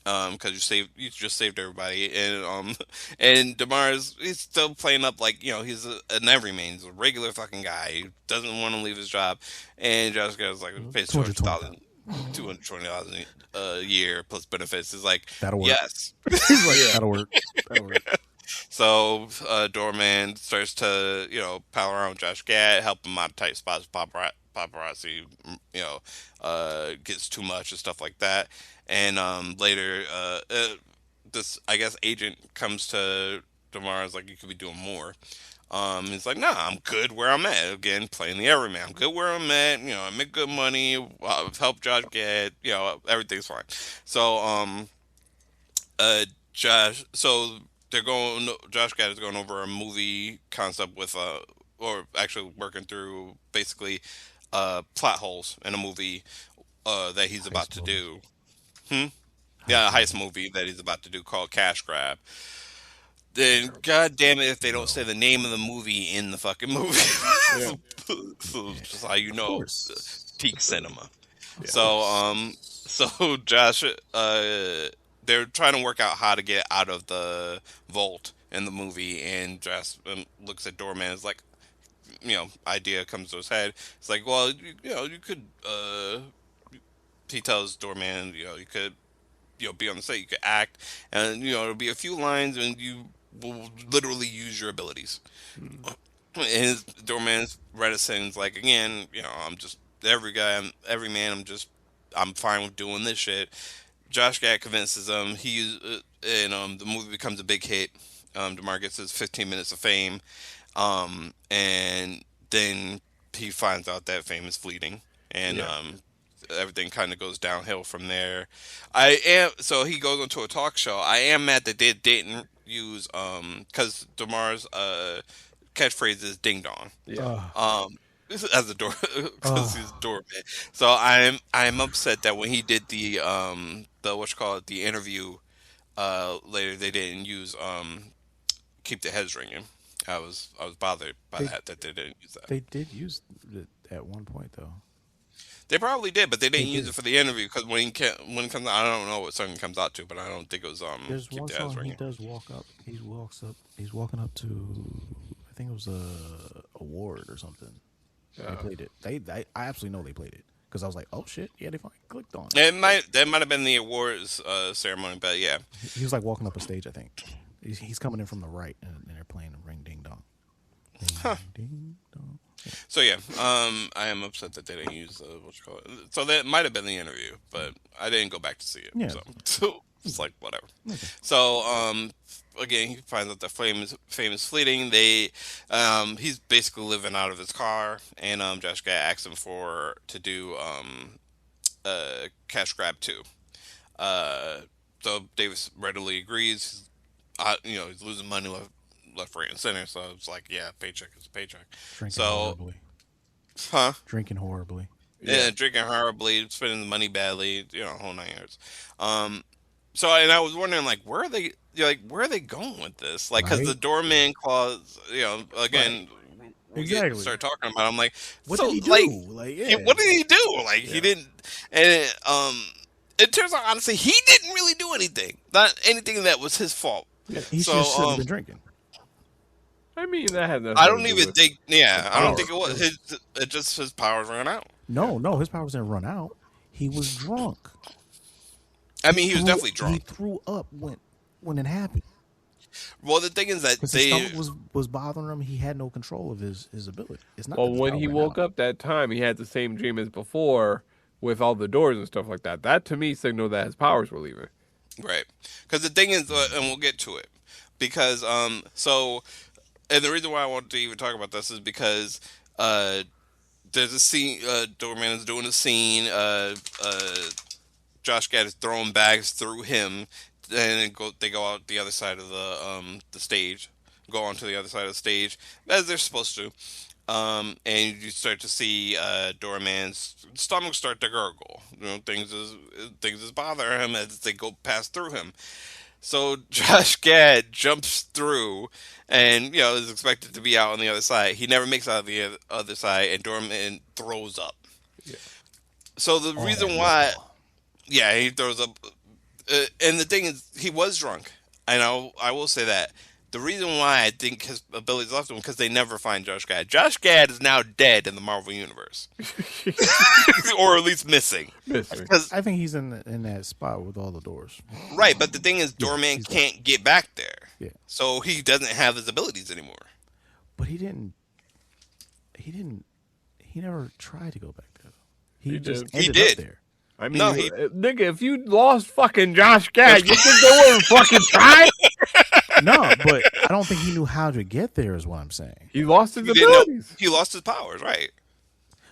Because you just saved everybody, and Damar's he's still playing up like he's an everyman, he's a regular fucking guy, he doesn't want to leave his job, and Josh Gad's like pays 220,000 a year plus benefits. Is like that'll work. yes. He's like, that'll work. That'll work. So Doorman starts to pal around with Josh Gad, help him out of tight spots, paparazzi, gets too much and stuff like that. And later, this I guess agent comes to Damar's like, you could be doing more. He's like, nah, I'm good where I'm at. Again, playing the everyman. I'm good where I'm at. I make good money. I've helped Josh Gad. Everything's fine. So, so they're going. Josh Gad is going over a movie concept with or actually working through basically plot holes in a movie that he's about to do. Yeah, a heist movie that he's about to do called Cash Grab. Then, god damn it, if they don't say the name of the movie in the fucking movie. Yeah. So just how you know, course. peak cinema. Yeah. So Josh, they're trying to work out how to get out of the vault in the movie, and Josh looks at Doorman. It's like, idea comes to his head. It's like, well, you could. He tells Doorman, you could, be on the set, you could act, and it'll be a few lines, and you will literally use your abilities. And his Doorman's reticent, like, again, I'm just every guy, every man. I'm fine with doing this shit. Josh Gad convinces him. And the movie becomes a big hit. DeMar gets his 15 minutes of fame, and then he finds out that fame is fleeting, and Yeah. everything kind of goes downhill from there. So he goes into a talk show. I am mad that they didn't use because Damar's catchphrase is "ding dong." Yeah. As a door because he's a doorman. So I'm upset that when he did the the interview later, they didn't use keep the heads ringing. I was bothered by that they didn't use that. They did use it at one point though. They probably did, but they didn't They use did. it for the interview because when it comes out, I don't know what song it comes out to, but I don't think it was There's keep one the heads song he ringing. does walk up. He's walking up to. I think it was a award or something. They played it. I absolutely know they played it because I was like, oh shit, yeah, they fucking clicked on it. That might have been the awards ceremony, but yeah. He was like walking up a stage. I think he's coming in from the right, and they're playing Ring Ding Dong. Ring, ding dong. So yeah, I am upset that they didn't use So that might have been the interview, but I didn't go back to see it. Yeah. So it's like whatever. So again, he finds out that fame is fleeting. He's basically living out of his car, and Josh Gad asks him to do Cash Grab 2. So Davis readily agrees. He's losing money left, right, and center. So it's like, yeah, paycheck is a paycheck. Drinking So, horribly. huh? Drinking horribly. Yeah, drinking horribly, spending the money badly, whole 9 yards. So and I was wondering, like, where are they going with this? Like, because Right. the doorman clause, again, we Exactly. start talking about. I'm like, What so, did he do? Like, yeah. what did he do? Like, he didn't, and it turns out honestly, he didn't really do anything. Not anything that was his fault. He So, just shouldn't have been drinking. I mean, that had nothing I don't to do even with think. Yeah, I don't think it power. was his powers ran out. No, his powers didn't run out. He was drunk. I mean, he was Threw- definitely He drunk. threw up when it happened. Well, the thing is that Because his stomach was bothering him. He had no control of his ability. It's not. Well, that his when power he ran woke out. up that time, he had the same dream as before with all the doors and stuff like that. That to me signaled that his powers were leaving. Right. Because the thing is, and we'll get to it, because and the reason why I wanted to even talk about this is because uh, there's a scene. Doorman is doing a scene. Josh Gad is throwing bags through him, and they go out the other side of the stage, go onto the other side of the stage as they're supposed to. And you start to see Doorman's stomach start to gurgle. You know, things is bothering him as they go past through him. So Josh Gad jumps through, and is expected to be out on the other side. He never makes out of the other side, and Doorman throws up. Yeah. So the All that reason why, alcohol. yeah, he throws up. And the thing is, he was drunk. And I will say that. The reason why I think his abilities left him because they never find Josh Gad. Josh Gad is now dead in the Marvel Universe. Or at least missing. Missing. 'Cause- I think he's in that spot with all the doors. right, but the thing is, Yeah, Doorman he's can't get back there. Yeah, So he doesn't have his abilities anymore. but he didn't. He didn't. He never tried to go back there. He just did. He ended did. up there. I mean, No, he- nigga, if you lost fucking Josh Gad, you think they wouldn't fucking try? No, but I don't think he knew how to get there. Is what I'm saying. He lost his He didn't know, abilities. he lost his powers, right?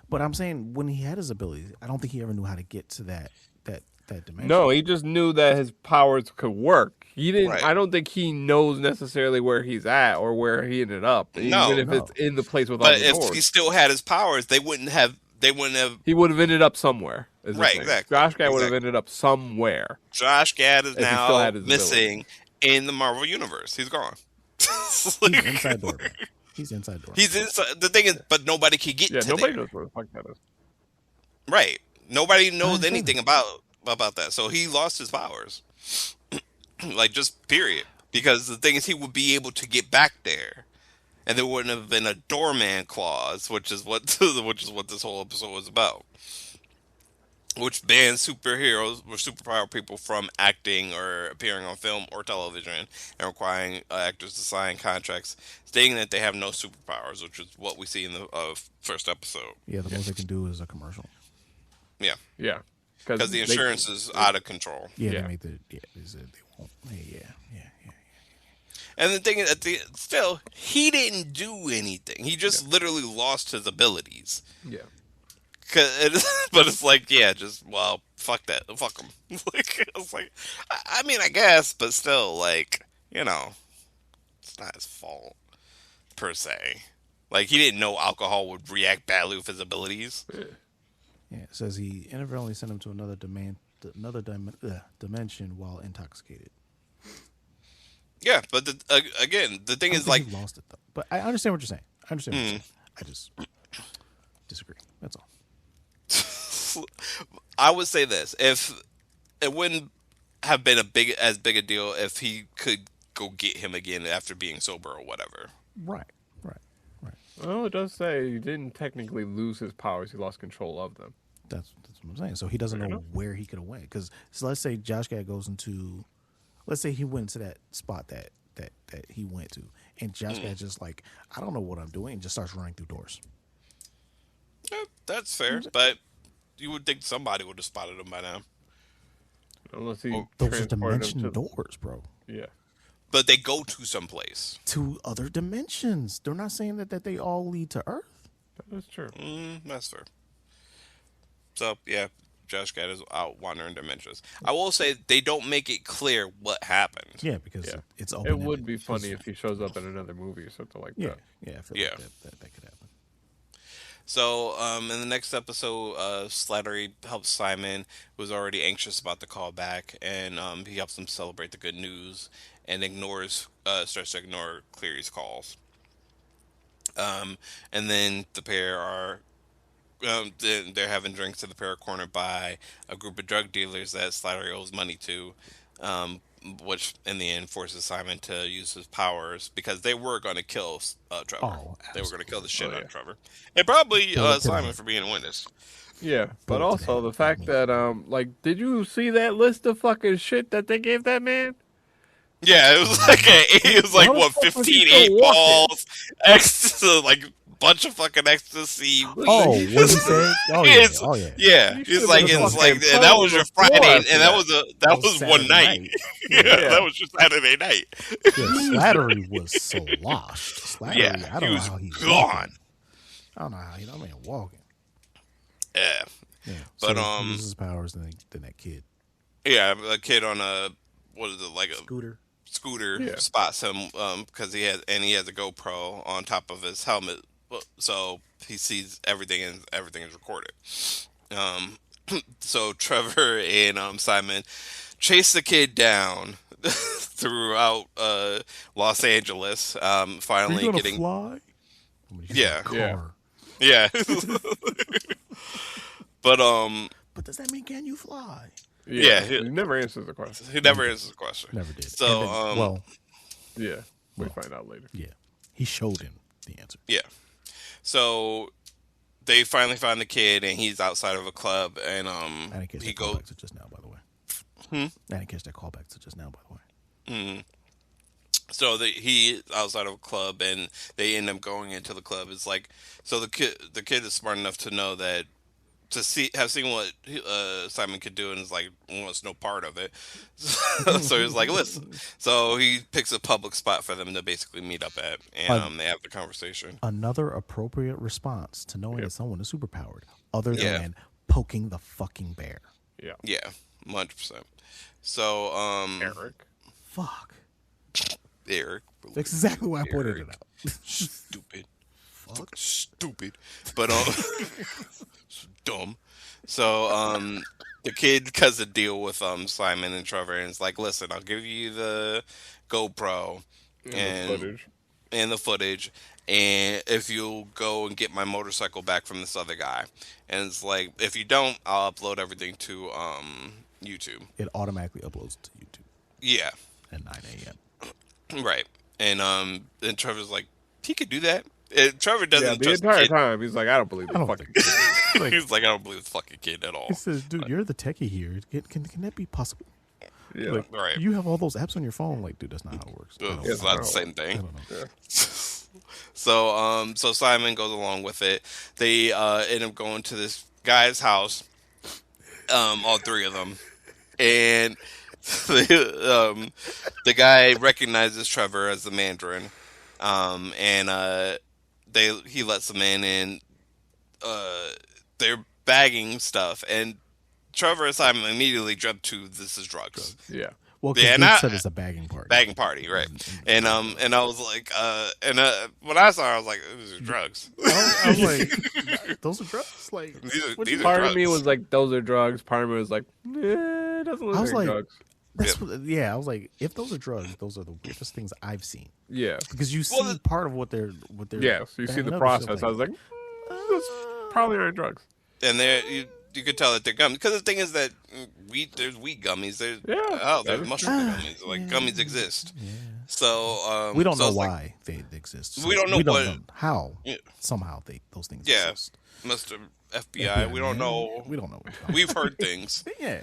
But I'm saying when he had his abilities, I don't think he ever knew how to get to that dimension. No, he just knew that his powers could work. He didn't. Right. I don't think he knows necessarily where he's at or where he ended up. No, even if no. it's in the place with all But the if doors. he still had his powers, they wouldn't have. He would have ended up somewhere. is the Right, thing. exactly. Josh Gad would have Exactly. ended up somewhere. Josh Gad is If he still now had his missing in the Marvel Universe. He's gone. He's inside door. Man. He's inside door. He's inside. The thing is, but nobody can get Yeah, to nobody there. knows where the fuck that is. Right. Nobody knows understand anything about that. So he lost his powers. Like just period. Because the thing is, he would be able to get back there, and there wouldn't have been a doorman clause, which is what this whole episode was about. Which bans superheroes or superpower people from acting or appearing on film or television, and requiring actors to sign contracts stating that they have no superpowers, which is what we see in the first episode. Yeah, the most they can do is a commercial. Yeah, Yeah, because the insurance is out of control. Yeah, Yeah. they make the they said they won't. Yeah. And the thing is, still, he didn't do anything. He just literally lost his abilities. yeah. But it's like, yeah, just fuck that, fuck him. Like, it's like, I mean, I guess, but still, like, it's not his fault per se. Like, he didn't know alcohol would react badly with his abilities. Yeah, it says he inadvertently sent him to another dimension while intoxicated. Yeah, but again, the thing I is, don't think like, he lost it though. But I understand what you're saying. I understand what you're saying. I just disagree. That's all. I would say this: if it wouldn't have been as big a deal if he could go get him again after being sober or whatever. Right. Well, it does say he didn't technically lose his powers; he lost control of them. That's what I'm saying. So he doesn't Fair know enough. where he could have went. Because let's say Josh Gad goes into, let's say he went to that spot that he went to, and Josh Gad just like, I don't know what I'm doing, and just starts running through doors. Yeah, that's fair, but you would think somebody would have spotted him by now. Unless he Those are transported dimension him to doors, bro. yeah. But they go to someplace. To other dimensions. They're not saying that they all lead to Earth. That is true. That's fair. So yeah, Josh Gad is out wandering dimensions. I will say they don't make it clear what happened. Yeah, because Yeah. it's open. It would be funny if he shows up in another movie or something like Yeah, that. yeah, I feel Yeah. like that could happen. So, in the next episode, Slattery helps Simon, who's already anxious about the callback, and he helps him celebrate the good news, and starts to ignore Cleary's calls. And then the pair are, they're having drinks, and the pair are cornered by a group of drug dealers that Slattery owes money to, which in the end forces Simon to use his powers because they were going to kill Trevor. Oh, they were going to kill the shit Oh, out yeah. of Trevor, and probably Bullet to Simon the- for being a witness. Yeah, but Bullet to the also head. the fact that like, did you see that list of fucking shit that they gave that man? Yeah, it was like it was like How the what fuck was he 15 still eight walking? balls, X like bunch of fucking ecstasy. Oh, what he said? Oh yeah, It's- oh yeah. Yeah, You it's should've like been it's fucking like and that was your before Friday, after and that was one Saturday night. Yeah, Yeah. that was just Saturday night. Yeah, Slattery was sloshed. Slattery, Yeah, I don't he know was how he's gone. walking. I don't know how that man walking. Yeah, Yeah, But, so he loses his powers, then that kid yeah, a kid on a what is it like a scooter. scooter Yeah. spots him because he has a GoPro on top of his helmet, so he sees everything and everything is recorded. Um, so Trevor and Simon chase the kid down throughout Los Angeles. Finally getting fly? Yeah. Car. yeah, but But does that mean can you fly? Yeah, he never answers the question. he never answers the question. Never did. So And then- well, Yeah, we Well. find out later. yeah, he showed him the answer. Yeah. So they finally find the kid, and he's outside of a club, and I didn't catch he that goes. callback to just now, by the way. Hmm? I didn't catch that callback to just now, by the way. So he outside of a club, and they end up going into the club. It's like so the kid is smart enough to know that to have seen what Simon could do, and is like wants no part of it. So he's like, listen. So he picks a public spot for them to basically meet up at, and they have the conversation. Another appropriate response to knowing that someone is superpowered, other Yeah. than poking the fucking bear. Yeah, Yeah, 100%. So Eric. Fuck. Eric, That's exactly why I pointed it out. stupid. Fuck. Stupid, but dumb. So the kid cuts a deal with Simon and Trevor, and it's like, listen, I'll give you the GoPro And the footage. and the footage, and if you'll go and get my motorcycle back from this other guy, and it's like, if you don't, I'll upload everything to YouTube. It automatically uploads to YouTube Yeah, at 9 a.m. right. And Trevor's like, he could do that. And Trevor doesn't Yeah, the trust entire kid. time he's like, I don't believe I the don't fucking. think- He's like, I don't believe this fucking kid at all. He says, dude, you're the techie here. Can that be possible? Yeah, Like, Right. you have all those apps on your phone. Like, dude, that's not how it works. I Ugh, don't it's know. not the same I thing. don't know. So Simon goes along with it. They end up going to this guy's house, all three of them, and the guy recognizes Trevor as the Mandarin, and he lets them in, and they're bagging stuff, and Trevor and Simon immediately jump to this is drugs. yeah. Well, Yeah, because and Luke I- said it's a bagging party. Bagging party, right? And I was like, when I saw it, I was like, this is drugs. I was like, those are drugs? Like, These are Part drugs. of me was like, those are drugs. Part of me was like, it doesn't look I was like like- drugs. that's what, yeah, I was like, if those are drugs, those are the weirdest things I've seen. Yeah. Because you see Well, part of what they're Yes, you see banging the up and process. shit, I was like, this probably aren't drugs. And you could tell that they're gummies. Because the thing is that there's weed gummies. There's Yeah, that there's is mushroom true. gummies. Like gummies exist. So we don't so know it's like, why they exist. We don't know what- how. Yeah. Somehow those things Yeah. exist. Mr. FBI. We don't man. know. We don't know. We've heard things. yeah.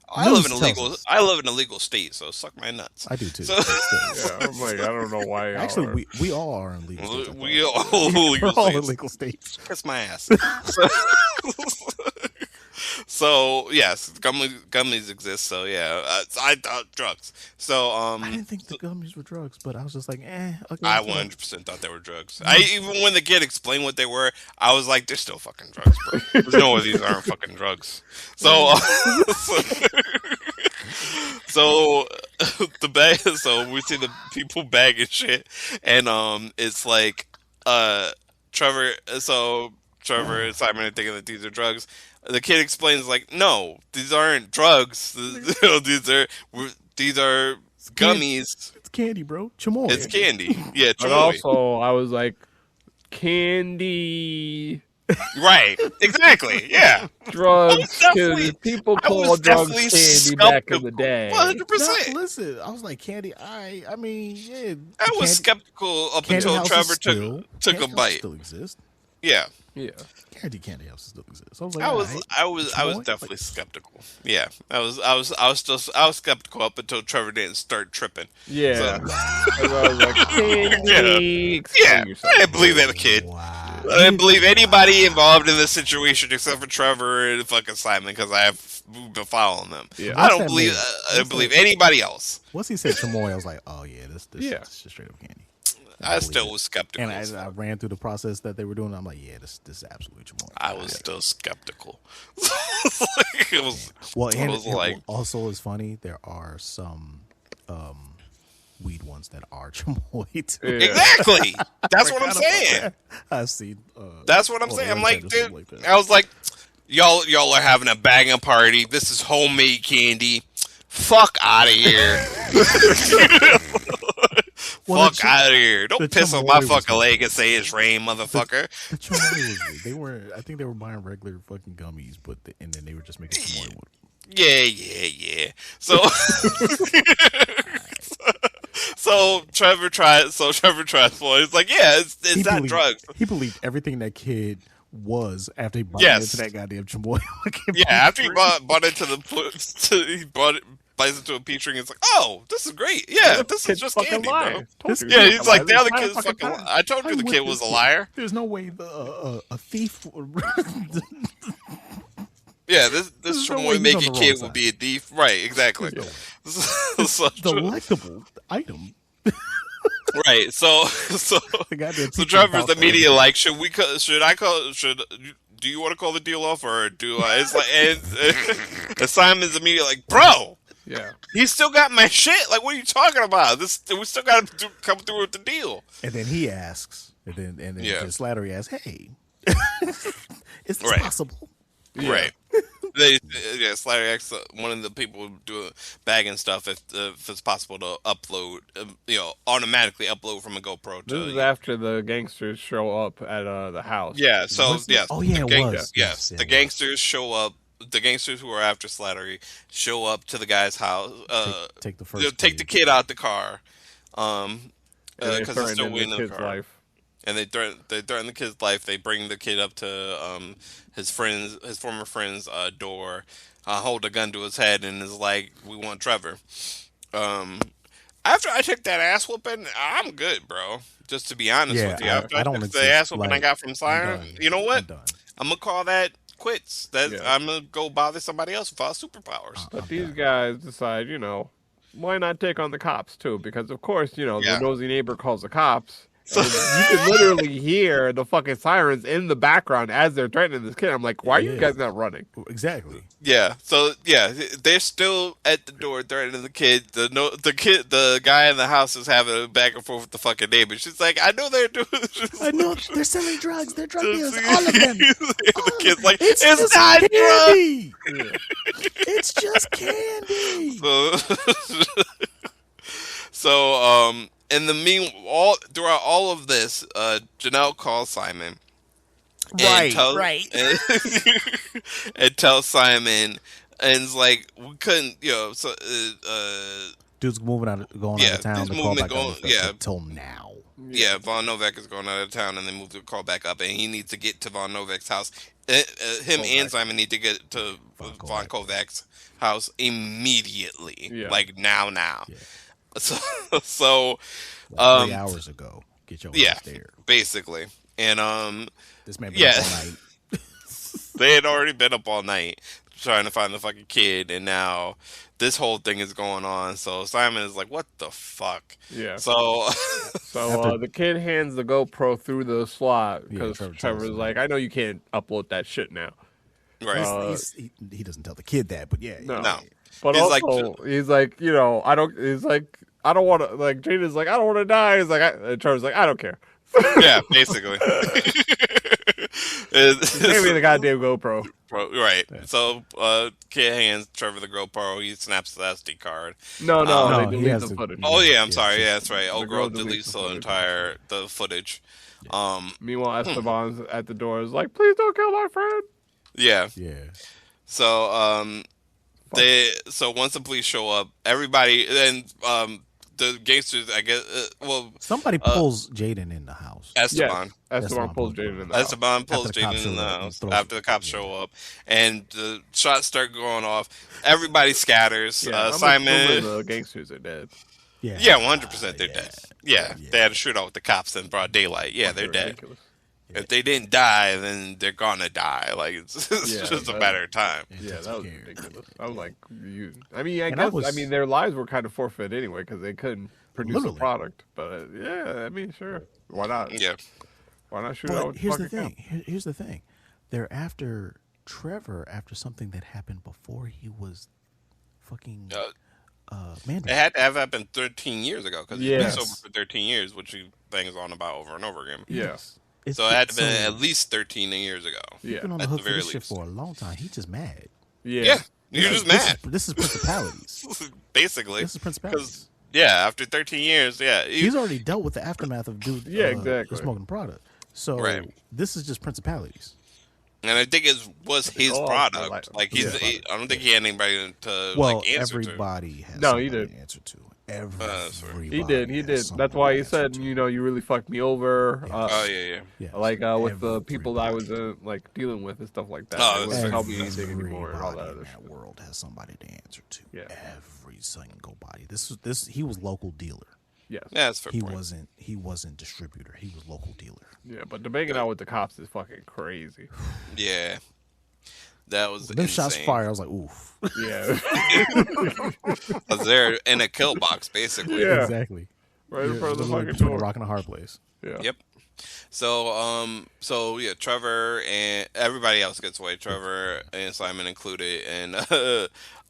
I live in News a tells legal. us. I live in a legal state, so suck my nuts. I do too. So- Still. Yeah, I'm like, I don't know why. Actually, we all are in legal states. I we thought. all We're legal all in states. legal states. Kiss my ass. So yes, gummies exist. So yeah, I thought drugs. So I didn't think the gummies were drugs, but I was just like, okay. I 100% thought they were drugs. I even when the kid explained what they were, I was like, they're still fucking drugs, bro. There's no way these aren't fucking drugs. So so the bag. So we see the people bagging shit, and it's like Trevor. So Trevor and Simon are thinking that these are drugs. The kid explains like, no, these aren't drugs. These are gummies. It's candy, bro. Chamoy. It's candy. Yeah, But chamoy. also, I was like, candy, Right. Exactly. Yeah. drugs, definitely- because people I was called drugs definitely candy back in the skeptical. day. 100%. No, listen, I was like candy. I mean, yeah. I was candy, skeptical up candy until houses Trevor still, took a candy houses bite. Still exist. Yeah. Yeah. Candy houses still exist. So I was like, I was alright. Chamoy? definitely skeptical. Yeah. I was skeptical up until Trevor didn't start tripping. Yeah. So- And I was like, candy. Yeah. explain yourself. I didn't believe that kid. Wow. I didn't believe anybody involved in this situation except for Trevor and fucking Simon because we've been following them. Yeah. I don't believe anybody else. Once he said chamoy, I was like, oh yeah, this Yeah. is just straight up candy. I still was skeptical. And I ran through the process that they were doing. I'm like, yeah, this is absolutely chamoy. I was still skeptical. It was Well, and was like- also is funny. There are some weed ones that are chamoy too. Yeah. exactly. That's what I'm saying. I've seen. That's what I'm well, saying. I'm one like, said or something dude. like that. I was like, y'all are having a banging party. This is homemade candy. Fuck out of here. Well, Fuck out of here. Don't piss on my chamoy was fucking good. leg and say it's rain, motherfucker. The chamoy was. They were. I think they were buying regular fucking gummies, and then they were just making chamoy with them. Yeah. So Trevor tries. Well, he's like, yeah, it's not drugs. He believed everything that kid was after he bought Yes. into that goddamn chamoy. Yeah, after he bought into he buys into a peach ring. It's like, oh, this is great. Yeah, this is Kid's just fucking candy, lying. bro. Told you. Yeah, he's like, the Lying other kid's fucking fucking. time. I told you the kid was a liar. There's no way a thief. Yeah, this There's no way chamoy he's making on the kid wrong would be a thief. Right, exactly. So, Delectable item. right, so The goddamn so teacher Trevor's about immediately like, should do you want to call the deal off or do I? It's like, and Simon's immediately like, bro, Yeah. he still got my shit. Like, what are you talking about? We still got to come through with the deal. And then he asks, and then Yeah. Slattery asks, "Hey, is this Right. possible?" Right. Slattery asks one of the people who do bagging stuff if it's possible to upload, automatically upload from a GoPro to. This is after the gangsters show up at the house. Yeah. So Was it? yes. Oh, yeah, the it was. Yes. Yes, yeah, The it was. gangsters show up. The gangsters who are after Slattery show up to the guy's house. Take the They'll first. take the kid out the car. And they Because he's threaten still the waiting in the kid's car. life. And they threaten the kid's life. They bring the kid up to his former friend's door, hold a gun to his head, and is like, "We want Trevor." After I took that ass whooping, I'm good, bro. Just to be honest Yeah, with you, I after I, don't took the exist. ass whooping I Like, got from I'm Siren, done. you know I'm what? done. I'm gonna call that quits. Yeah. I'm gonna go bother somebody else without superpowers. But these guys decide, why not take on the cops too? Because of course, Yeah. the nosy neighbor calls the cops. And you can literally hear the fucking sirens in the background as they're threatening this kid. I'm like, why are you Yeah. guys not running? Exactly. Yeah. So yeah, they're still at the door threatening the kid. The guy in the house is having a back and forth with the fucking neighbor. She's like, I know they're doing. I know they're selling drugs. They're drug dealers. All of them. The kid's like, it's just not drugs. candy. It's just candy. So in throughout all of this, Janelle calls Simon. And and tells Simon, and it's like, we couldn't, Dude's going out of town. this The movement callback going, on the till now. Yeah, Von Novak is going out of town, and they moved the call back up, and he needs to get to Von Novak's house. Him and Simon need to get to Von Kovac's house immediately, Yeah. like now. Yeah. So, 3 hours ago. Get your yeah, ass there. basically, and This man yeah. been up all night. they had already been up all night trying to find the fucking kid, and now this whole thing is going on. So Simon is like, "What the fuck?" Yeah. So, So the kid hands the GoPro through the slot because Trevor Trevor's tells him. like, I know you can't upload that shit now. right, He doesn't tell the kid that, but yeah. No. no, But He's also, he's like, I don't want to, like, Jada's like, I don't want to die. He's like, and Trevor's like, I don't care. yeah, basically. Give me the goddamn GoPro. Right. So, kid hands Trevor the GoPro. He snaps the SD card. No, No, they he delete has the to- footage. Oh yeah, I'm Yeah, sorry. she- Yeah, that's right. Old girl girl deletes deletes the the footage. entire footage. Meanwhile, Esteban's at the door is like, please don't kill my friend. Yeah. Yeah. So so once the police show up, everybody and the gangsters, I guess. Somebody pulls Jaden in the house. Esteban. Esteban pulls Jaden in the house. Esteban pulls After the cops Jaden in show the up and house throws after the cops show up, and the shots start going off. Everybody scatters. Yeah, I'm Simon. assuming the gangsters are dead. Yeah. Yeah, 100% they're dead. Yeah, Yeah. they had a shootout with the cops in broad daylight. Yeah, they're dead. Ridiculous. Yeah, If they didn't die, then they're gonna die. Like it's Yeah, just a matter of time. yeah, that intensive was care. ridiculous. I was like, you. I mean, I And I guess, was their lives were kind of forfeit anyway because they couldn't produce a literally. product. But yeah, I mean, sure, why not? Yeah. Why not shoot out But with the here's the fucking thing. count? Here's the thing. They're after Trevor after something that happened before he was fucking Uh, it Mandarin. had to have happened 13 years ago because he's been Yeah, sober Yes. for 13 years, which he bangs on about over and over again. yeah, Yes. So it had to been So at least 13 years ago, he's yeah, been on the at the hook for very this shit least. for a long time. He's just mad. yeah, Yeah, you're just mad, This is principalities. basically. This is Because principalities. yeah, after 13 years, yeah, He's already dealt with the aftermath of dude yeah, exactly. smoking product. right. So this is just principalities. And I think it was his Oh, so product. Like This he's, is yeah. product. I don't think he had anybody to Well, like answer to. everybody has No, he somebody did. to answer to. Sorry. Everybody He did. He has did. That's somebody why to he answer said, to. you really fucked me over. Oh Yes. yeah, Yes. Like with the people that I was Everybody. like dealing with and stuff like that. Oh, They that's wouldn't fair. help me anything anymore and all that Everybody other in shit. that world has somebody to answer to. Yeah. Every single body. This he was local dealer. Yes. yeah, that's a fair He point. wasn't distributor. He was local dealer. Yeah, but debating out with the cops is fucking crazy. Yeah, that was Them shots insane. fired. I was like, oof. Yeah. 'Cause they're in a kill box basically. Yeah. Exactly. Right in You're front of the literally fucking between a door. rock and a hard place. Yeah. Yep. So yeah, Trevor and everybody else gets away. Trevor and Simon included, and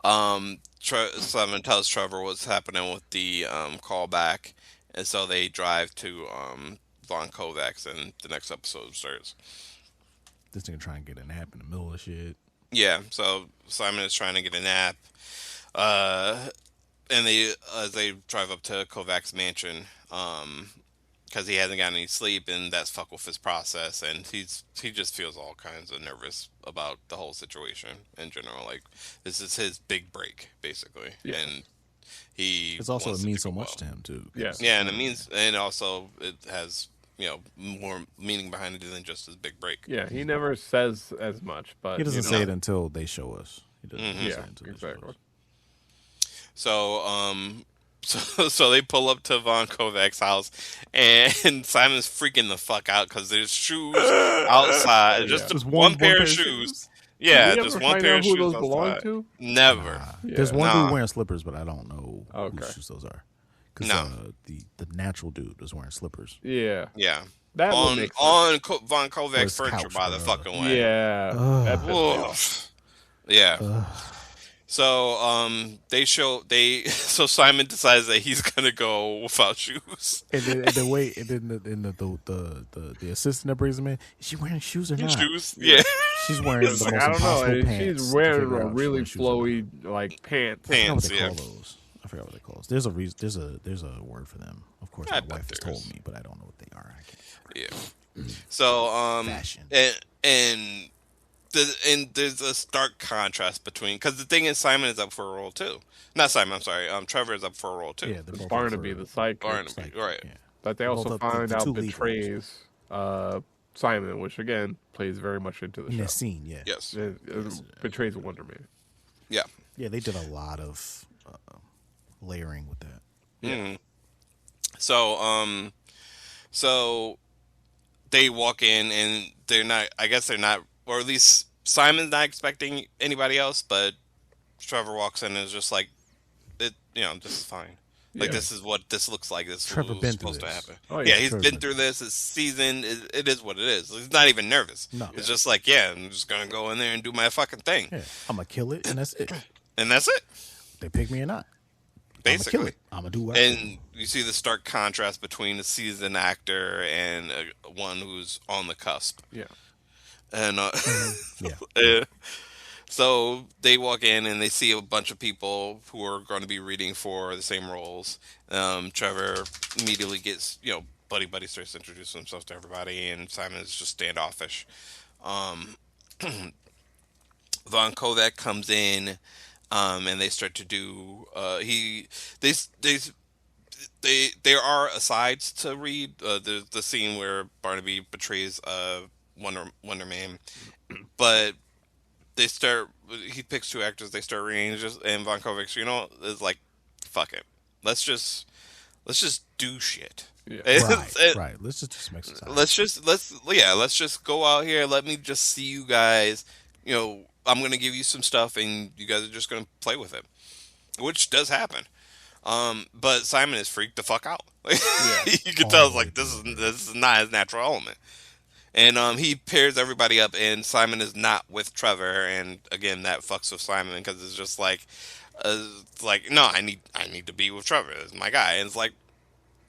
Simon tells Trevor what's happening with the callback, and so they drive to Von Kovacs, and the next episode starts. This nigga trying to get a nap in the middle of shit. Yeah, so Simon is trying to get a nap, uh, and they as they drive up to Kovac's mansion, because he hasn't gotten any sleep, and that's fuck with his process, and he just feels all kinds of nervous about the whole situation in general. Like this is his big break, basically, Yeah. and he It's also wants it means to so go much well. to him too. Yeah. Yeah, and it means, and also it has more meaning behind it than just his big break. Yeah. He never says as much, but He doesn't you say know. it until they show us. He doesn't say Yeah. it until they show Exactly. us. So, so they pull up to Von Kovac's house, and Simon's freaking the fuck out because there's shoes outside, just Just one pair of shoes. Yeah, Did we just ever one find pair out of who shoes those belong outside. to? Never. Yeah. There's one Nah. dude wearing slippers, but I don't know Okay. whose shoes those are. Because No. the natural dude was wearing slippers. Yeah. Yeah. That would On make sense. Von Or Kovac's his furniture couch, by the bruh. fucking way. Yeah. That pissed me off. Yeah. So so Simon decides that he's gonna go without shoes. And then wait, and then the assistant that brings him in, is she wearing shoes or not? Shoes? Yeah. She's wearing It's the like, most I don't know. impossible And pants. she's to wearing figure a out if she's really wearing shoes or not. flowy like pants. I forgot what Pants, they yeah. call those. I forgot what they call those. There's a reason. There's a word for them. Of course, I my bet wife has there told is. me, but I don't know what they are. I can't. Yeah. So Fashion. and there's a stark contrast between, because the thing is Simon is up for a role too. Not Simon, I'm sorry. Trevor is up for a role too. Yeah, they're both Barnaby, up the for- sidekick, Barnaby, psych, right? yeah. that they Both also up the find out two lead betrays Simon, which again plays very much into the In show. that scene, yeah. Yes. It betrays Wonder Man. Yeah. Yeah, they did a lot of layering with that. Mhm. So they walk in and they're not. I guess they're not, or at least Simon's not expecting anybody else. But Trevor walks in and is just like, it. This is fine. Like Yeah. this is what this looks like. This is Trevor what been was through supposed to this. happen. Oh, yeah, yeah, he's Trevor been been through this. It's seasoned. It is what it is. He's not even nervous. No. It's just like, yeah, I'm just gonna go in there and do my fucking thing, Yeah, I'm gonna kill it, and that's it. and that's it. They pick me or not. Basically. I'm gonna kill it. I'm gonna do what I do. And you see the stark contrast between a seasoned actor and one who's on the cusp. Yeah. And Yeah. so they walk in and they see a bunch of people who are going to be reading for the same roles. Trevor immediately gets, buddy buddy starts introducing himself to everybody, and Simon is just standoffish. Um, Von Kovac comes in, and they start to do. They there are asides to read. There's the scene where Barnaby betrays Wonder Man, but they start. He picks two actors. They start reading, and Von Kovac, is like, fuck it. Let's just let's just do shit. Yeah. Right, right. Let's just do some exercise. Let's just go out here. Let me just see you guys. I'm gonna give you some stuff, and you guys are just gonna play with it, which does happen. But Simon is freaked the fuck out. Yeah. You can All tell the it's way like through, bro. this is not his natural element. And he pairs everybody up, and Simon is not with Trevor, and again that fucks with Simon because it's like no, I need to be with Trevor. It's my guy, and it's like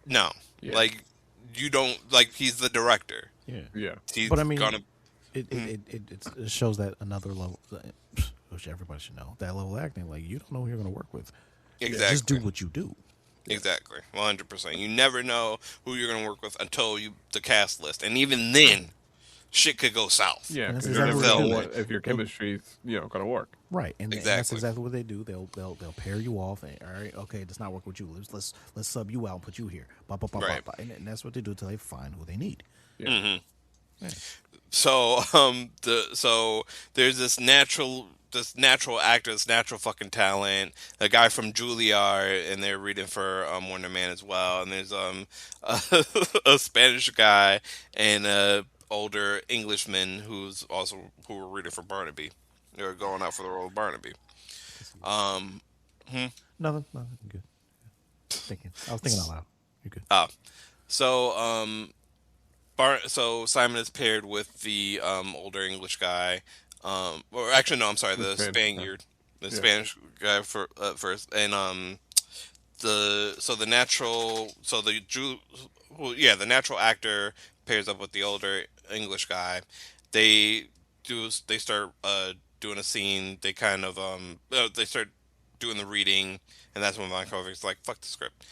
no, Yeah. like you don't like he's the director. Yeah. Yeah. He's But I mean, gonna it shows that another level, which everybody should know, that level of acting. Like you don't know who you're going to work with. Just do exactly. what you do. Exactly, 100%. You never know who you're gonna work with until the cast list, and even then, shit could go south. Yeah. And that's Because you exactly never what they know do. if your chemistry's gonna work. Right, and that's Exactly. exactly what they do. They'll pair you off. And, all right, okay, it does not work with you. Let's sub you out and put you here. Ba, ba, ba, ba, Right. ba. And that's what they do until they find who they need. Yeah. Yeah. So so there's this natural actor, this natural fucking talent, a guy from Juilliard, and they're reading for Wonder Man as well. And there's a, a Spanish guy and a older Englishman who were reading for Barnaby. They're going out for the role of Barnaby. Um, Nothing. Good. Thinking. I was thinking out loud. You're good. uh, so so Simon is paired with the older English guy. Or actually, no, I'm sorry, The the Spanish guy. Spaniard, the Yeah. Spanish guy first, and the natural, so the Jew, well, yeah, the natural actor pairs up with the older English guy. They they start doing a scene. They kind of they start doing the reading, and that's when Von Kovik's like, "Fuck the script."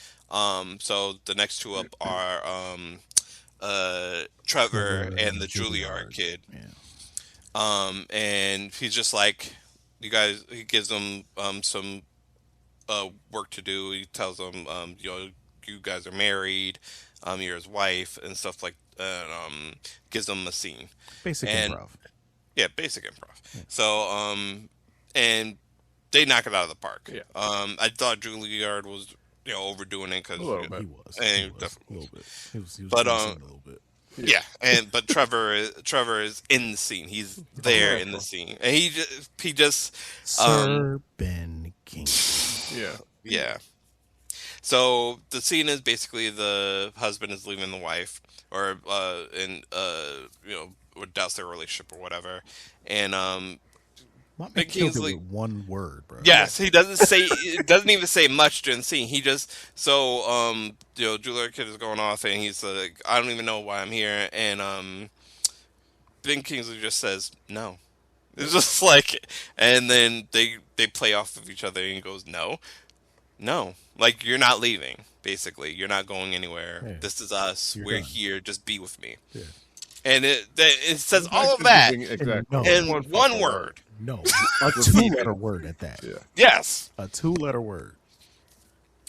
So the next two up are Trevor Trevor and and the Juilliard Juilliard. kid. Yeah. And he's just like, you guys. He gives them some work to do. He tells them, you guys are married. You're his wife and stuff like. Gives them a scene Basic and improv. yeah, basic improv. So and they knock it out of the park. Yeah. I thought Juilliard was overdoing it because A little bit. He was. and He was definitely a little bit. He was But, dancing a little bit. yeah, but Trevor is in the scene. He's there in the scene, and he just Sir Ben King. Yeah. yeah. So the scene is basically the husband is leaving the wife, or or doubts their relationship or whatever, and My man Ben killed it Kingsley. with one word, bro. Yes, he doesn't even say much during the scene. He just Juilliard kid is going off, and he's like, I don't even know why I'm here, and Ben Kingsley just says no. It's just like, and then they play off of each other, and he goes, no, no, like you're not leaving. Basically, you're not going anywhere. Yeah. This is us. You're We're done. here. Just be with me. Yeah. And it says It's all like of that using- exactly. No. in One one fucking word. No, a two-letter word at that. Yeah. Yes. A two-letter word.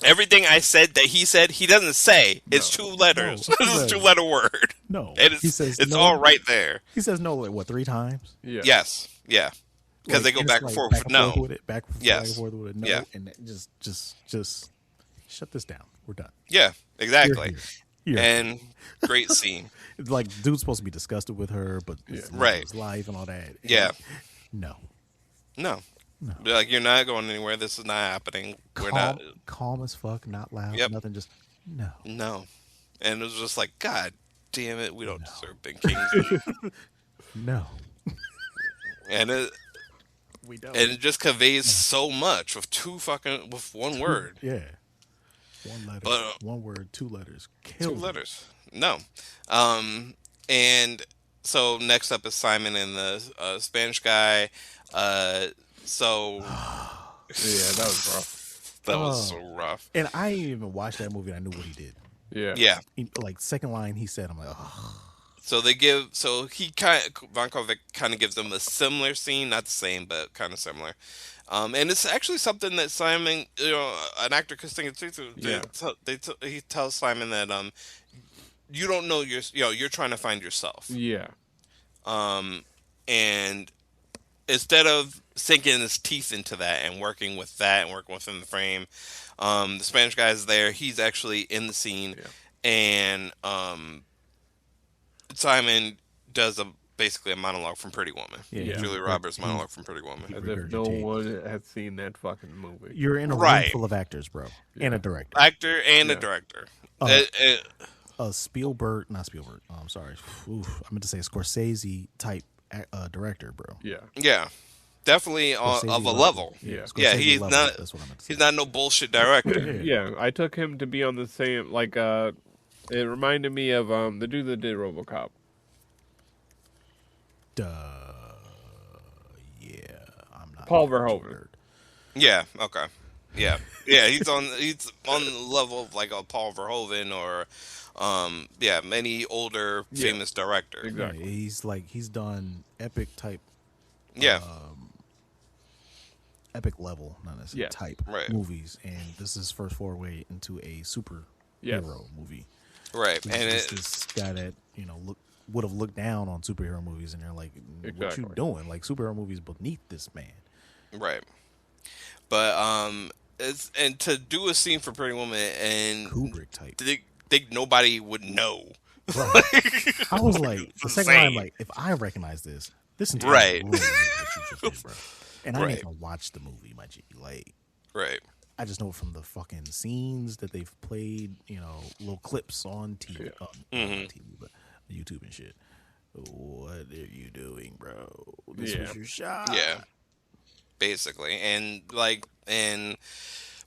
Everything I said that he said, he doesn't say. It's No. two letters. No, This is a two two-letter word. No, And he says it's no. all right there. He says no, like what, 3 times? Yeah. Yes. Yeah. Because they go and back it's and like forth. back and No. forth with it, back and Yes. forth with it. No, Yeah. and just shut this down. We're done. Yeah. Exactly. Here. And great scene. It's like dude's supposed to be disgusted with her, but it's Right. his life and all that. And Yeah. no. No. They're like, you're not going anywhere. This is not happening. We're not. Calm as fuck, not loud, Yep. nothing. Just no. No. And it was just like, God damn it, we don't deserve Ben Kingsley. No. and it We don't. and it just conveys so much with one word. Yeah. One letter. But, one word, 2 letters. Two Killed it. letters. No. And so next up is Simon and the Spanish guy. So Yeah, that was rough. that was so rough. And I didn't even watch that movie and I knew what he did. Yeah. Yeah. Like second line he said, I'm like, oh. So Von Kovic kind of gives them a similar scene, not the same, but kind of similar. And it's actually something that Simon, an actor could think it too. Yeah. He tells Simon that you don't know you're trying to find yourself. Yeah. And instead of sinking his teeth into that and working with that and working within the frame. The Spanish guy is there. He's actually in the scene, Yeah. and Simon does a basically a monologue from Pretty Woman. Yeah, Yeah. Julia Roberts monologue from Pretty he Woman. As if no regurgitates. one had seen that fucking movie. You're in a room Right, full of actors, bro, and Yeah. a director. actor and a Yeah. director. Uh, Uh, Spielberg, not Spielberg. I'm sorry. Oof, I meant to say Scorsese type director, bro. Yeah. yeah, definitely Scorsese of a level. Yeah, Yeah. Yeah, Scorsese he's level. not. That's what I meant to say. He's not no bullshit director. Yeah. I took him to be on the same it reminded me of the dude that did RoboCop. Duh. Yeah, I'm not. Paul much of a Verhoeven. nerd. Yeah. Okay. Yeah. Yeah. He's on the level of like a Paul Verhoeven or, yeah, many older Yeah. famous directors. Yeah, Exactly. he's done epic type, Yeah. epic level, not necessarily Yes. type Right. movies, and this is his first foray into a superhero Yes. movie. Right. He's And just this guy that would have looked down on superhero movies, and they're like, "What Exactly. you doing? Like superhero movies beneath this man." right. But it's and to do a scene for Pretty Woman and Kubrick type. think nobody would know. Right. I was like, the second time, insane. like, if I recognize this entire Right. room is what you just did, bro. And I Right. didn't even watch the movie, my G. Like, Right. I just know it from the fucking scenes that they've played, little clips on TV, Yeah. not TV, but YouTube and shit. What are you doing, bro? This Yeah. was your shot. Yeah. Basically, and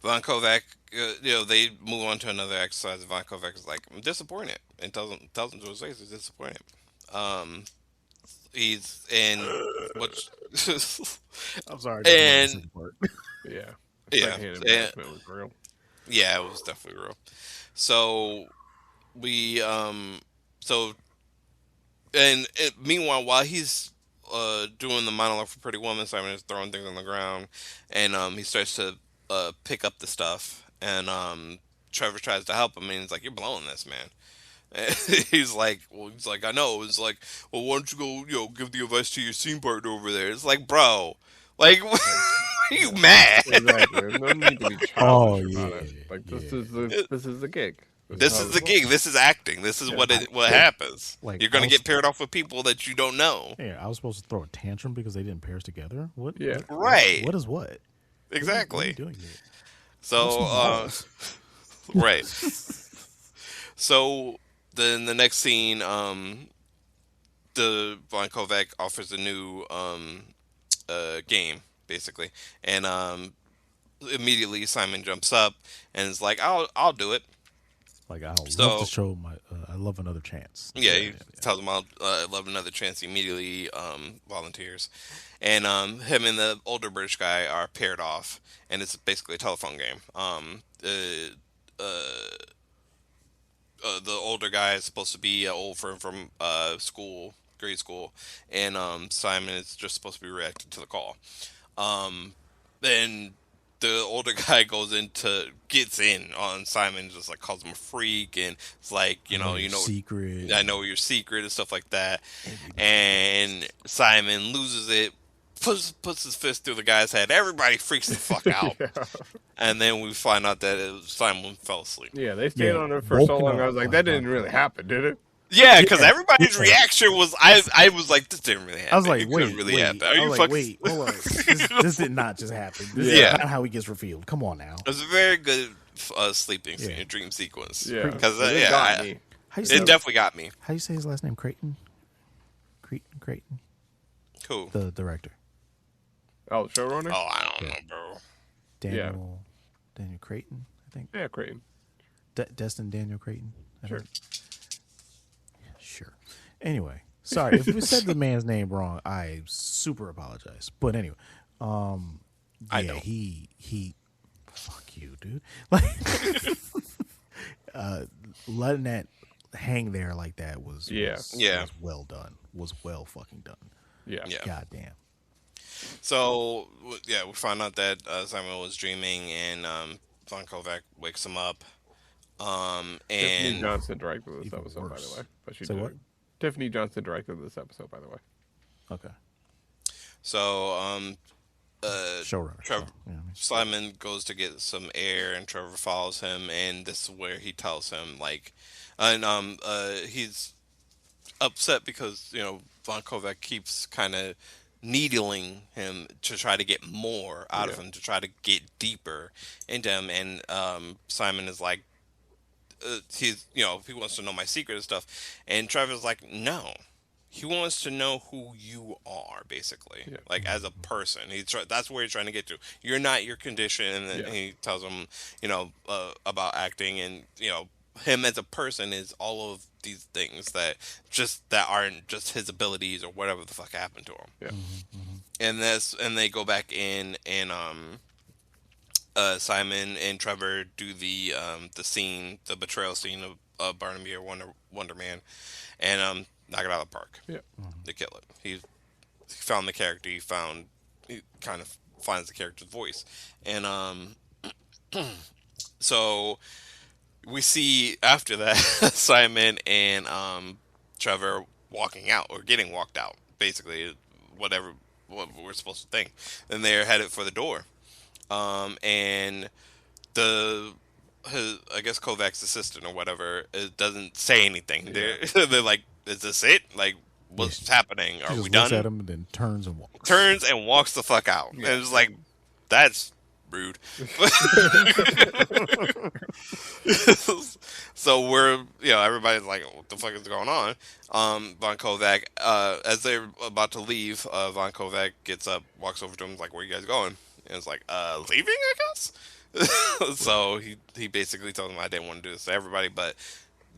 Von Kovac, they move on to another exercise. Von Kovac is like, I'm disappointed, and tells him to his face he's disappointed. Um, he's in which, I'm sorry. And- Yeah. yeah, Secondhand and- embarrassment was real. yeah, it was definitely real. So we so meanwhile, while he's doing the monologue for Pretty Woman, Simon is throwing things on the ground, and he starts to pick up the stuff, and Trevor tries to help him, and he's like, "You're blowing this, man." And he's like, I know. It's like, well, why don't you go, give the advice to your scene partner over there? It's like, bro, like, are you mad? Exactly. There's no need to be childish Oh, about yeah, it. Like this yeah. is the gig. This how is it the works. gig. This is acting. This is what happens. Like, You're gonna I was- get paired off with people that you don't know. Yeah, I was supposed to throw a tantrum because they didn't pair us together. What? Yeah. Right. What is what? What are you Exactly. doing here? So, What's right. So then the next scene, the Von Kovac offers a new game basically, and immediately Simon jumps up and is like, "I'll do it." Like, I'll So- love to show my. I love another chance. Yeah, he tells him, "I'd love another chance." He immediately volunteers, and him and the older British guy are paired off, and it's basically a telephone game. The older guy is supposed to be an old friend from school, grade school, and Simon is just supposed to be reacting to the call. Then the older guy gets in on Simon, just like calls him a freak, and it's like, secret. I know your secret and stuff like that. And Simon loses it, puts his fist through the guy's head. Everybody freaks the fuck out. And then we find out that Simon fell asleep. Yeah, they stayed Yeah, on it for so woken long. up I was like, like that didn't that. really happen, did it? Yeah, because Yeah, everybody's yeah. reaction was, I was like, this didn't really happen. I was like, It wait, couldn't really wait. happen. Are I you was like, fucking? wait, hold on. This did not just happen. This Yeah. is not how he gets revealed. Come on now. It was a very good sleeping scene, Yeah. dream sequence. Yeah, because it got me. How you say, it definitely got me. how you say his last name? Creighton. Creighton. Cool. The director. Oh, the showrunner. Oh, I don't know, bro. Daniel Creighton. I think. Yeah, Creighton. Destin Daniel Creighton. I Sure. think. Sure. Anyway, sorry if we said the man's name wrong. I super apologize. But anyway, I yeah, don't. he, fuck you, dude. Like, letting that hang there like that was Yeah. was well done. Was well fucking done. Yeah. Yeah. Goddamn. So yeah, we find out that Simon was dreaming, and Von Kovac wakes him up. Tiffany And Johnson directed this Even episode, by worse. the way. But she Say did what? it. Tiffany Johnson directed this episode, by the way. Okay. so Showrunner. So, Trevor you know what I mean? Simon goes to get some air, and Trevor follows him, and this is where he tells him like, and he's upset because Von Kovac keeps kind of needling him to try to get more out of Yeah. him, to try to get deeper into him, and Simon is like, he's he wants to know my secret and stuff, and Trevor's like, no. He wants to know who you are, basically, Yeah. like as a person. That's where he's trying to get to. You're not your condition, and then Yeah. he tells him, about acting, and him as a person is all of these things that aren't just his abilities or whatever the fuck happened to him. Yeah. And they go back in, and Simon and Trevor do the scene, the betrayal scene of Barnaby or Wonder Man, and knock it out of the park. Yeah. They kill it. He found the character. He kind of finds the character's voice, and so we see after that Simon and Trevor walking out or getting walked out, basically, whatever what we're supposed to think. Then they're headed for the door, and the I guess Kovac's assistant or whatever doesn't say anything. Yeah. They're like, "Is this it? Like, what's happening? He Are we just looks done?" at him and then turns and walks. Turns and walks the fuck out. And it's like, that's rude. So everybody's like, what the fuck is going on? Von Kovac, as they're about to leave, Von Kovac gets up, walks over to him, like, where you guys going? And it's like, leaving, I guess? So he basically told him, I didn't want to do this to everybody, but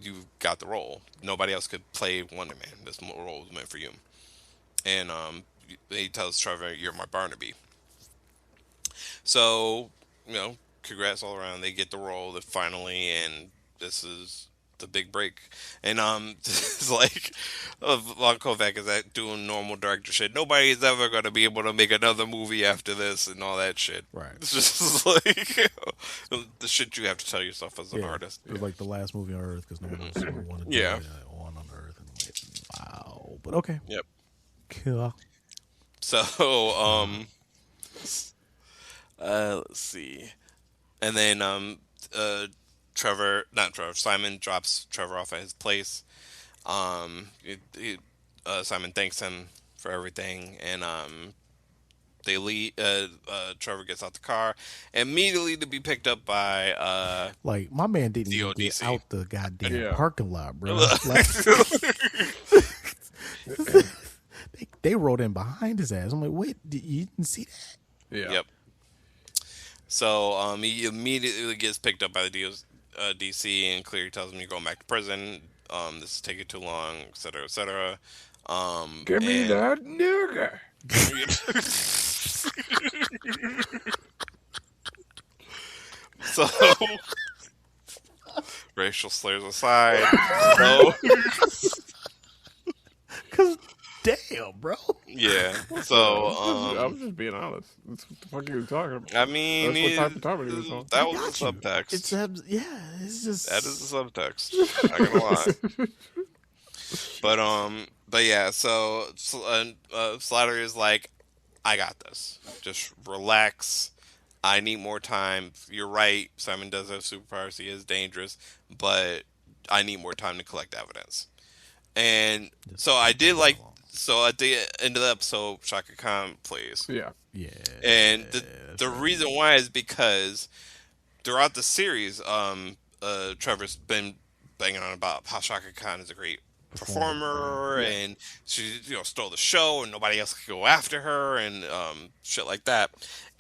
you got the role. Nobody else could play Wonder Man. This role was meant for you. And he tells Trevor, "You're my Barnaby." So, congrats all around. They get the role finally, and this is the big break. And it's like, Von Kovac is doing normal director shit. Nobody's ever gonna be able to make another movie after this, and all that shit. Right. It's just like the shit you have to tell yourself as an artist. It was like the last movie on Earth because no one else wanted to Yeah. do one on Earth. And I'm like, wow. But okay. Yep. Cool. So, let's see. And then Simon drops Trevor off at his place. Simon thanks him for everything, and they leave. Trevor gets out the car, immediately to be picked up by Like, my man didn't even get DODC. out the goddamn Yeah. parking lot, bro. Like, they rode in behind his ass. I'm like, wait, you didn't see that? Yeah. Yep. So he immediately gets picked up by the DC, and clearly tells him you're going back to prison. This is taking too long, et cetera, et cetera. Give me and- that nigga. So, racial slurs aside, so Because, damn, bro. yeah. I So, was just being honest. That's what the fuck you were talking about. I mean, That's what type of comedy was on. that I was the got you. subtext. It's just. That is the subtext. Not gonna lie. But yeah. So Slattery is like, I got this. Just relax. I need more time. You're right. Simon does have superpowers. He is dangerous, but I need more time to collect evidence. And so I did like. So at the end of the episode, Shaka Khan plays. Yeah. Yeah. And the reason why is because throughout the series, Trevor's been banging on about how Shaka Khan is a great performer, and she stole the show, and nobody else could go after her, and shit like that.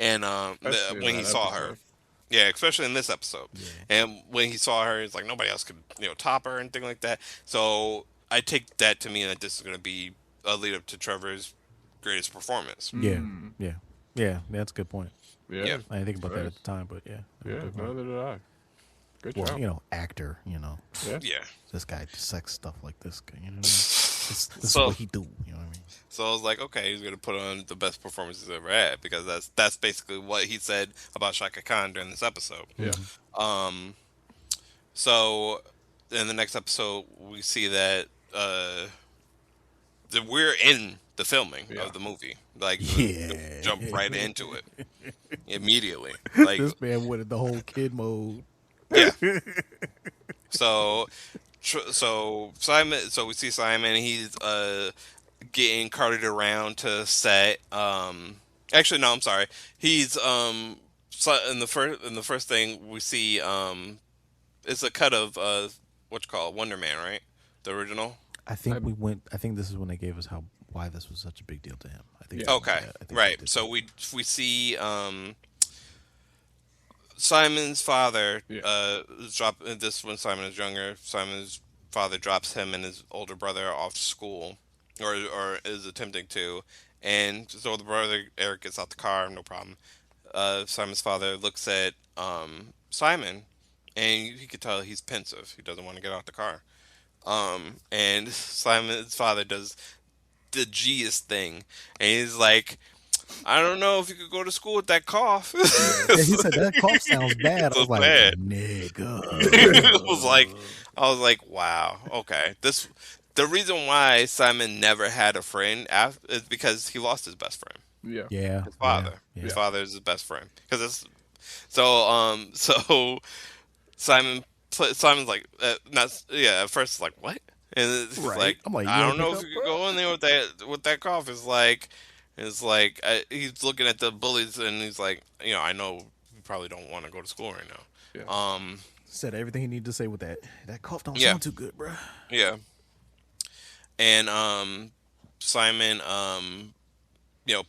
And Especially when in he that saw her, episode. yeah, especially in this episode, and when he saw her, it's like nobody else could top her and thing like that. So I take that to mean that this is going to be a lead up to Trevor's greatest performance. Yeah. Yeah. That's a good point. Yeah. Yeah. I didn't think about that Right. at the time, but yeah. Yeah, Good point. neither did I. Good Well, job. actor, Yeah. Yeah. this guy sex stuff like this guy, you know what I mean? This is So- what he do, you know what I mean? So I was like, okay, he's gonna put on the best performance he's ever had, because that's basically what he said about Shaka Khan during this episode. Yeah. So in the next episode, we see that that we're in the filming Yeah. of the movie. Like Yeah. jump right into it immediately. Like, This man wanted the whole kid mode. yeah. So, so we see Simon. He's getting carted around to set. Actually, no, I'm sorry. He's so in the first thing we see it's a cut of what you call it, Wonder Man, right? The original. I think we went. I think this is when they gave us why this was such a big deal to him. I think. Yeah. Okay, I think right. they did So that. we see Simon's father Yeah. drop this when Simon is younger. Simon's father drops him and his older brother off to school, or is attempting to, and so the brother Eric gets out the car, no problem. Simon's father looks at Simon, and you could tell he's pensive. He doesn't want to get out the car. And Simon's father does the G's thing, and he's like, "I don't know if you could go to school with that cough." Yeah, he said that cough sounds bad. I So was like, bad. nigga. It was like, I was like, wow, okay. The reason why Simon never had a friend is because he lost his best friend, Yeah. Yeah. his father. Yeah. His father is his best friend because it's so Simon's like, not yeah. At first, it's like what? And it's Right. like, I'm like, I you don't wanna know pick if up, you could go in there with that cough. It's like he's looking at the bullies and he's like, I know you probably don't want to go to school right now. Yeah. Said everything he needed to say with that. That cough don't Yeah. sound too good, bro. Yeah. And Simon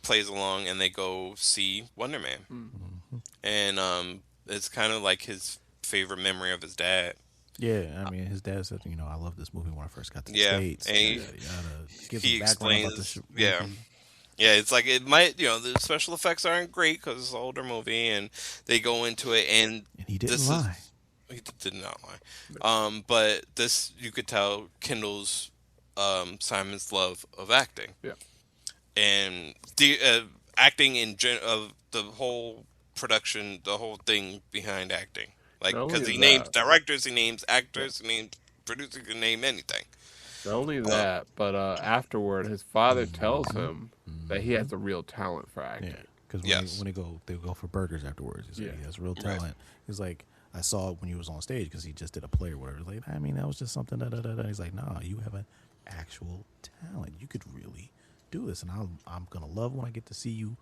plays along and they go see Wonder Man. Mm-hmm. And it's kind of like his favorite memory of his dad. Yeah, I mean, his dad said, I love this movie when I first got to the Yeah, States. and he- Yada, yada. Give he some background about the explains, yeah. movie. Yeah, it's like it might, the special effects aren't great because it's an older movie, and they go into it, and And he didn't this lie. is he did not lie. But this you could tell kindles Simon's love of acting, Yeah. and the acting of the whole production, the whole thing behind acting, like Not because only he names that- directors, he names actors, he names producers, he can name anything. Not only that, but afterward, his father tells him that he has a real talent for acting. Yeah, because Yes. when they go for burgers afterwards. He said Yeah. he has real Right. talent. He's like, I saw it when he was on stage because he just did a play or whatever. He's like, I mean, that was just something. Da, da, da, da. He's like, nah, you have an actual talent. You could really do this, and I'm gonna love when I get to see you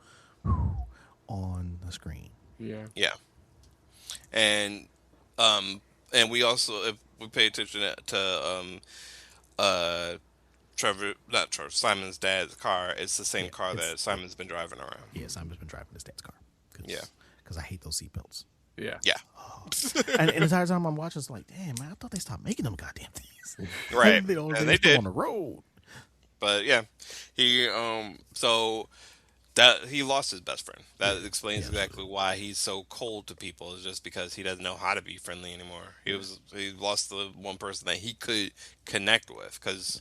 on the screen. Yeah. Yeah, and and we also, if we pay attention to not Trevor, Simon's dad's car, it's the same car that Simon's been driving around. Yeah, Simon's been driving his dad's car. Yeah. because I hate those seatbelts. Yeah, And the entire time I'm watching, it's like, damn, man, I thought they stopped making them goddamn things. right. They only And they they still did, on the road. but yeah, he so that he lost his best friend. That explains exactly why he's so cold to people. Is just because he doesn't know how to be friendly anymore. He lost the one person that he could connect with because.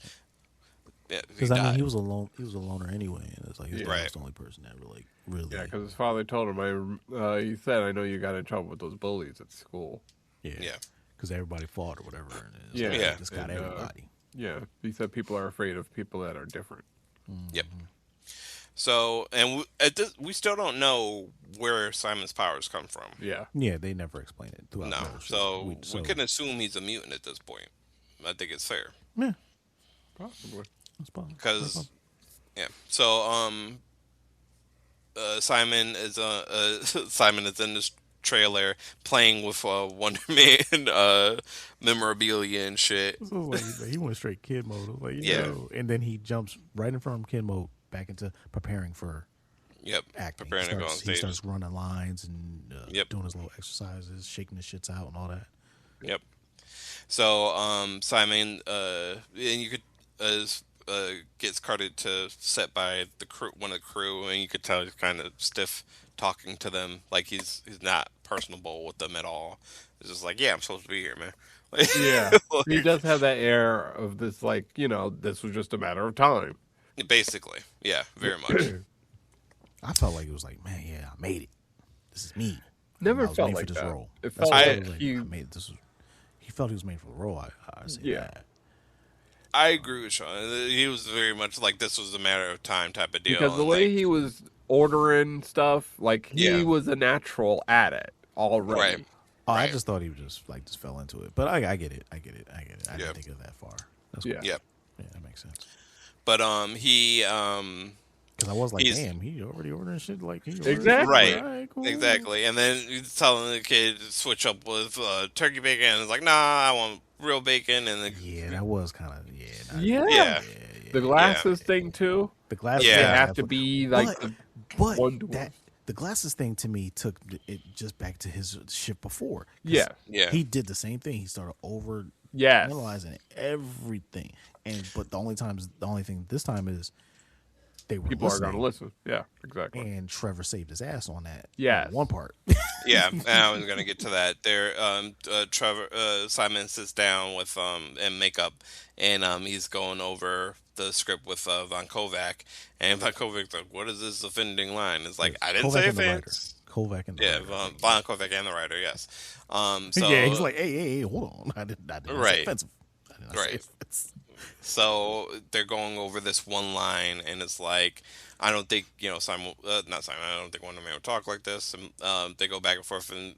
Yeah, Because I mean, he was a loner anyway, and it's like his dad Right. was the only person that really. Yeah, because his father told him, he said, I know you got in trouble with those bullies at school. Yeah. because everybody fought or whatever. And it's Yeah. like, Yeah. just got And, everybody. Yeah, he said people are afraid of people that are different. Yep. So, and we still don't know where Simon's powers come from. Yeah. Yeah, they never explain it throughout. No, the whole so show. we can assume he's a mutant at this point. I think it's fair Yeah, Possibly. that's possible. because, yeah. So, Simon is Simon is in this trailer playing with Wonder Man memorabilia and shit. So it's like he went straight kid mode. It was like, Yeah. and then he jumps right in front of kid mode back into preparing for Yep, acting. preparing to go on He stage. starts running lines and Yep. doing his little exercises, shaking the shits out and all that. Yep. So Simon and you could gets carted to set by the crew, one of the crew, and you could tell he's kind of stiff talking to them, like he's not personable with them at all. It's just like, yeah, I'm supposed to be here, man. Yeah. He does have that air of this, like, this was just a matter of time. Basically, yeah, very much. I felt like it was like, man, yeah, I made it. This is me. Never I was felt made like for this that. role. It That's felt what like I was he- I made this. He felt he was made for the role. I say Yeah. that. I agree with Sean. He was very much like this was a matter of time type of because deal, the and way like, he was ordering stuff, like he yeah, was a natural at it right, already. Oh, I right, just thought he was just fell into it. But I get it. I get it. I get it. I yeah, didn't think of that far. That's Yeah. cool. yeah. Yeah, that makes sense. But he Because I was like, he's damn, he already ordering shit. Like he ordering shit. Exactly. Like, right, all right, cool. exactly. And then he's telling the kid to switch up with turkey bacon, and it's like, nah, I want real bacon, and Yeah, the, that was kind of not Yeah. good. yeah, The yeah, glasses thing too. The glasses They thing yeah, was have to definitely, be like but the but one to that the glasses thing to me took it just back to his shit before. 'Cause Yeah. yeah, he did the same thing. He started over Yes. analyzing everything, but the only thing this time is they were People are going to listening, listen. Yeah, exactly. and Trevor saved his ass on that. Yes. One part. yeah. And I was gonna get to that. There, Trevor, Simon sits down with and makeup, and he's going over the script with Von Kovac, and Von Kovac's like, "What is this offending line?" It's like, Yes, "I didn't Kovac say and the writer. offense." Kovac and the Yeah, writer. I think. Von Kovac and the writer, yes. Yeah, he's So like, hey, hold on. I didn't say right, offensive. I did not say right. offensive. So they're going over this one line, and it's like, I don't think Simon, not Simon. I don't think Wonder Man would talk like this. And they go back and forth, and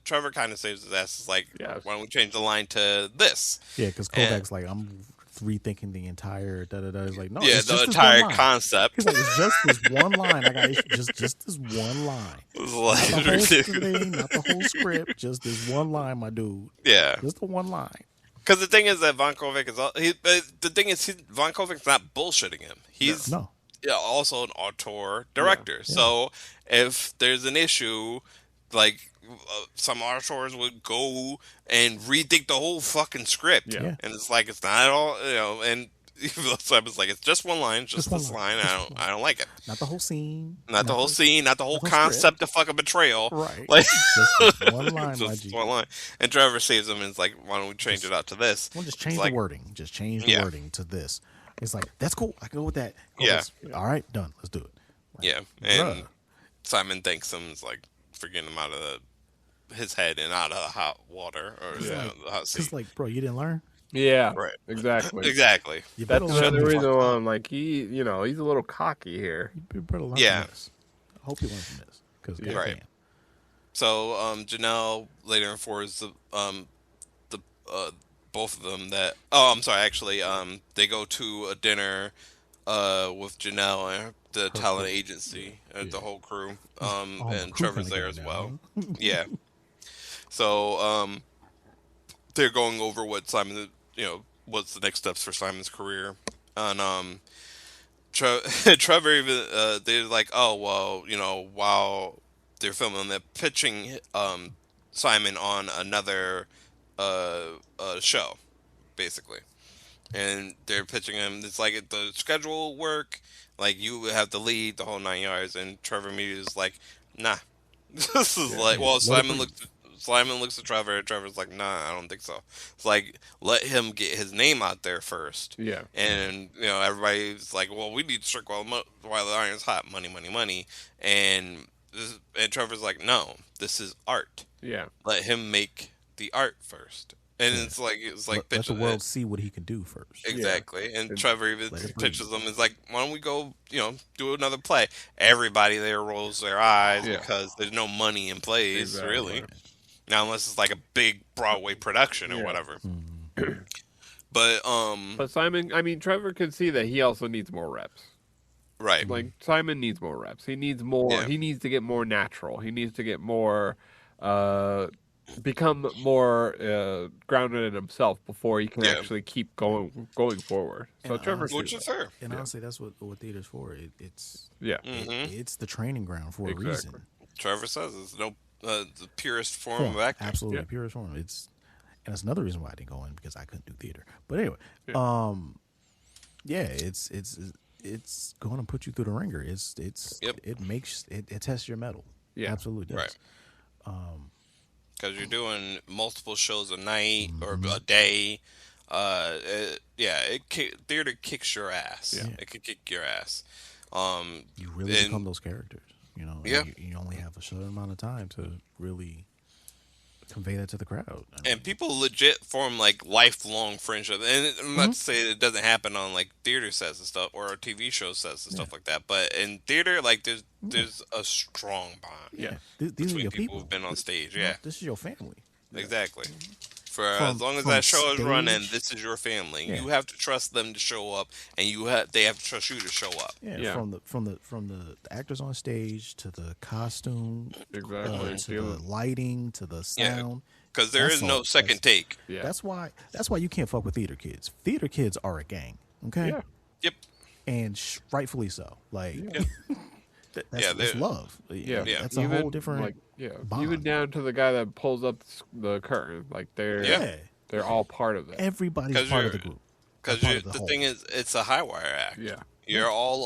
Trevor kind of saves his ass. It's like, Yes. why don't we change the line to this? Yeah, because And Kovac's like, I'm rethinking the entire da da da. He's like, no, yeah, it's the just this one entire line. concept He's like, it's just this one line. I got just this one line. was Not the whole like, thing, not the whole script. Just this one line, my dude. yeah. Just the one line. Because the thing is that Von Kovac is the thing is Von Kovac's not bullshitting him. He's No. also an auteur director. Yeah. So if there's an issue, like some auteurs would go and rethink the whole fucking script, Yeah. Yeah. and it's like it's not at all, And Simon's like, it's just one line, just one this line, line. just I don't like it. Not the whole scene. Not the whole scene, not the whole whole concept of fucking betrayal. Right. Like Just this one line, my just G. one line. And Trevor saves him and is like, why don't we change it out to this? Well, just It's change the like, wording. Just change the Yeah. wording to this. It's like, that's cool. I can go with that. Yeah. All right, done. Let's do it. Like, Yeah, and bruh. Simon thanks him. Is like forgetting him out of his head and out of the hot water or the hot seat. Because, like, bro, you didn't learn? Yeah. Right. Exactly. Exactly. You That's better learn another this. reason why I'm like he's a little cocky here. You better learn Yeah. from this. I hope you learn from this. Because, Right. So Janelle later informs the both of them that I'm sorry, actually they go to a dinner with Janelle and the talent crew. agency, the whole crew, my and crew Trevor's kinda there getting as well. down. Yeah. So they're going over what Simon, what's the next steps for Simon's career, and Trevor even they're like, oh well, while they're filming, they're pitching Simon on another show, basically, and they're pitching him. It's like the schedule will work, like you have to lead the whole 9 yards, and Trevor immediately is like, nah, this is like, well, Let it breathe. Simon looks at Trevor, and Trevor's like, nah, I don't think so. It's like, let him get his name out there first. Yeah. And, everybody's like, well, we need to strike while the iron's hot. Money, money, money. And Trevor's like, no, this is art. Yeah. Let him make the art first. And Yeah. it's like Let the pitching world it. see what he can do first. Exactly. And And Trevor even let it breathe. pitches them. It's like, why don't we go, do another play? Everybody there rolls their eyes Yeah. because there's no money in plays, Exactly. really. Now, unless it's like a big Broadway production or Yeah. whatever. Mm-hmm. But, But Trevor could see that he also needs more reps. right. Like Simon needs more reps. He needs more. Yeah. He needs to get more natural. He needs to get more, become more grounded in himself before he can Yeah. actually keep going forward. So And Trevor, honestly- Which is fair. And honestly, that's what theater's for. It's yeah, it's the training ground for Exactly. a reason. Trevor says it's the purest form Form, of acting. absolutely Yeah. purest form. And it's another reason why I didn't go in because I couldn't do theater. But anyway, Yeah. yeah, it's going to put you through the ringer. Yep. It tests your mettle. Yeah. Absolutely does. Right. Because you're doing multiple shows a night or a day. Theater kicks your ass. Yeah. It could kick your ass. You really become those characters. And Yeah. you only have a certain amount of time to really convey that to the crowd. I And mean, people legit form like lifelong friendship. And I'm not to say that it doesn't happen on like theater sets and stuff or TV show sets and yeah, stuff like that. But in theater, like there's a strong bond yeah. Yeah. These are between your people people. who've been on stage. You know, Yeah, this is your family. exactly. For as From long as from that show is running, stage, this is your family. yeah, You have to trust them to show up, and they have to trust you to show up. yeah. Yeah. From the actors on stage to the costume, Exactly. to the lighting, to the Yeah, sound. because there is no second take. Yeah. That's why you can't fuck with theater kids. Theater kids are a gang, okay? Yeah. Yep. And rightfully so. Like Yeah. Yeah, that's they're- love. Yeah. Yeah. That's a whole different. Like, yeah. bond. Even down to the guy that pulls up the curtain. Like Yeah. they're all part of that. Everybody's 'Cause part of the you're- group. Because Part of the whole. thing is, it's a high wire act. Yeah. You're all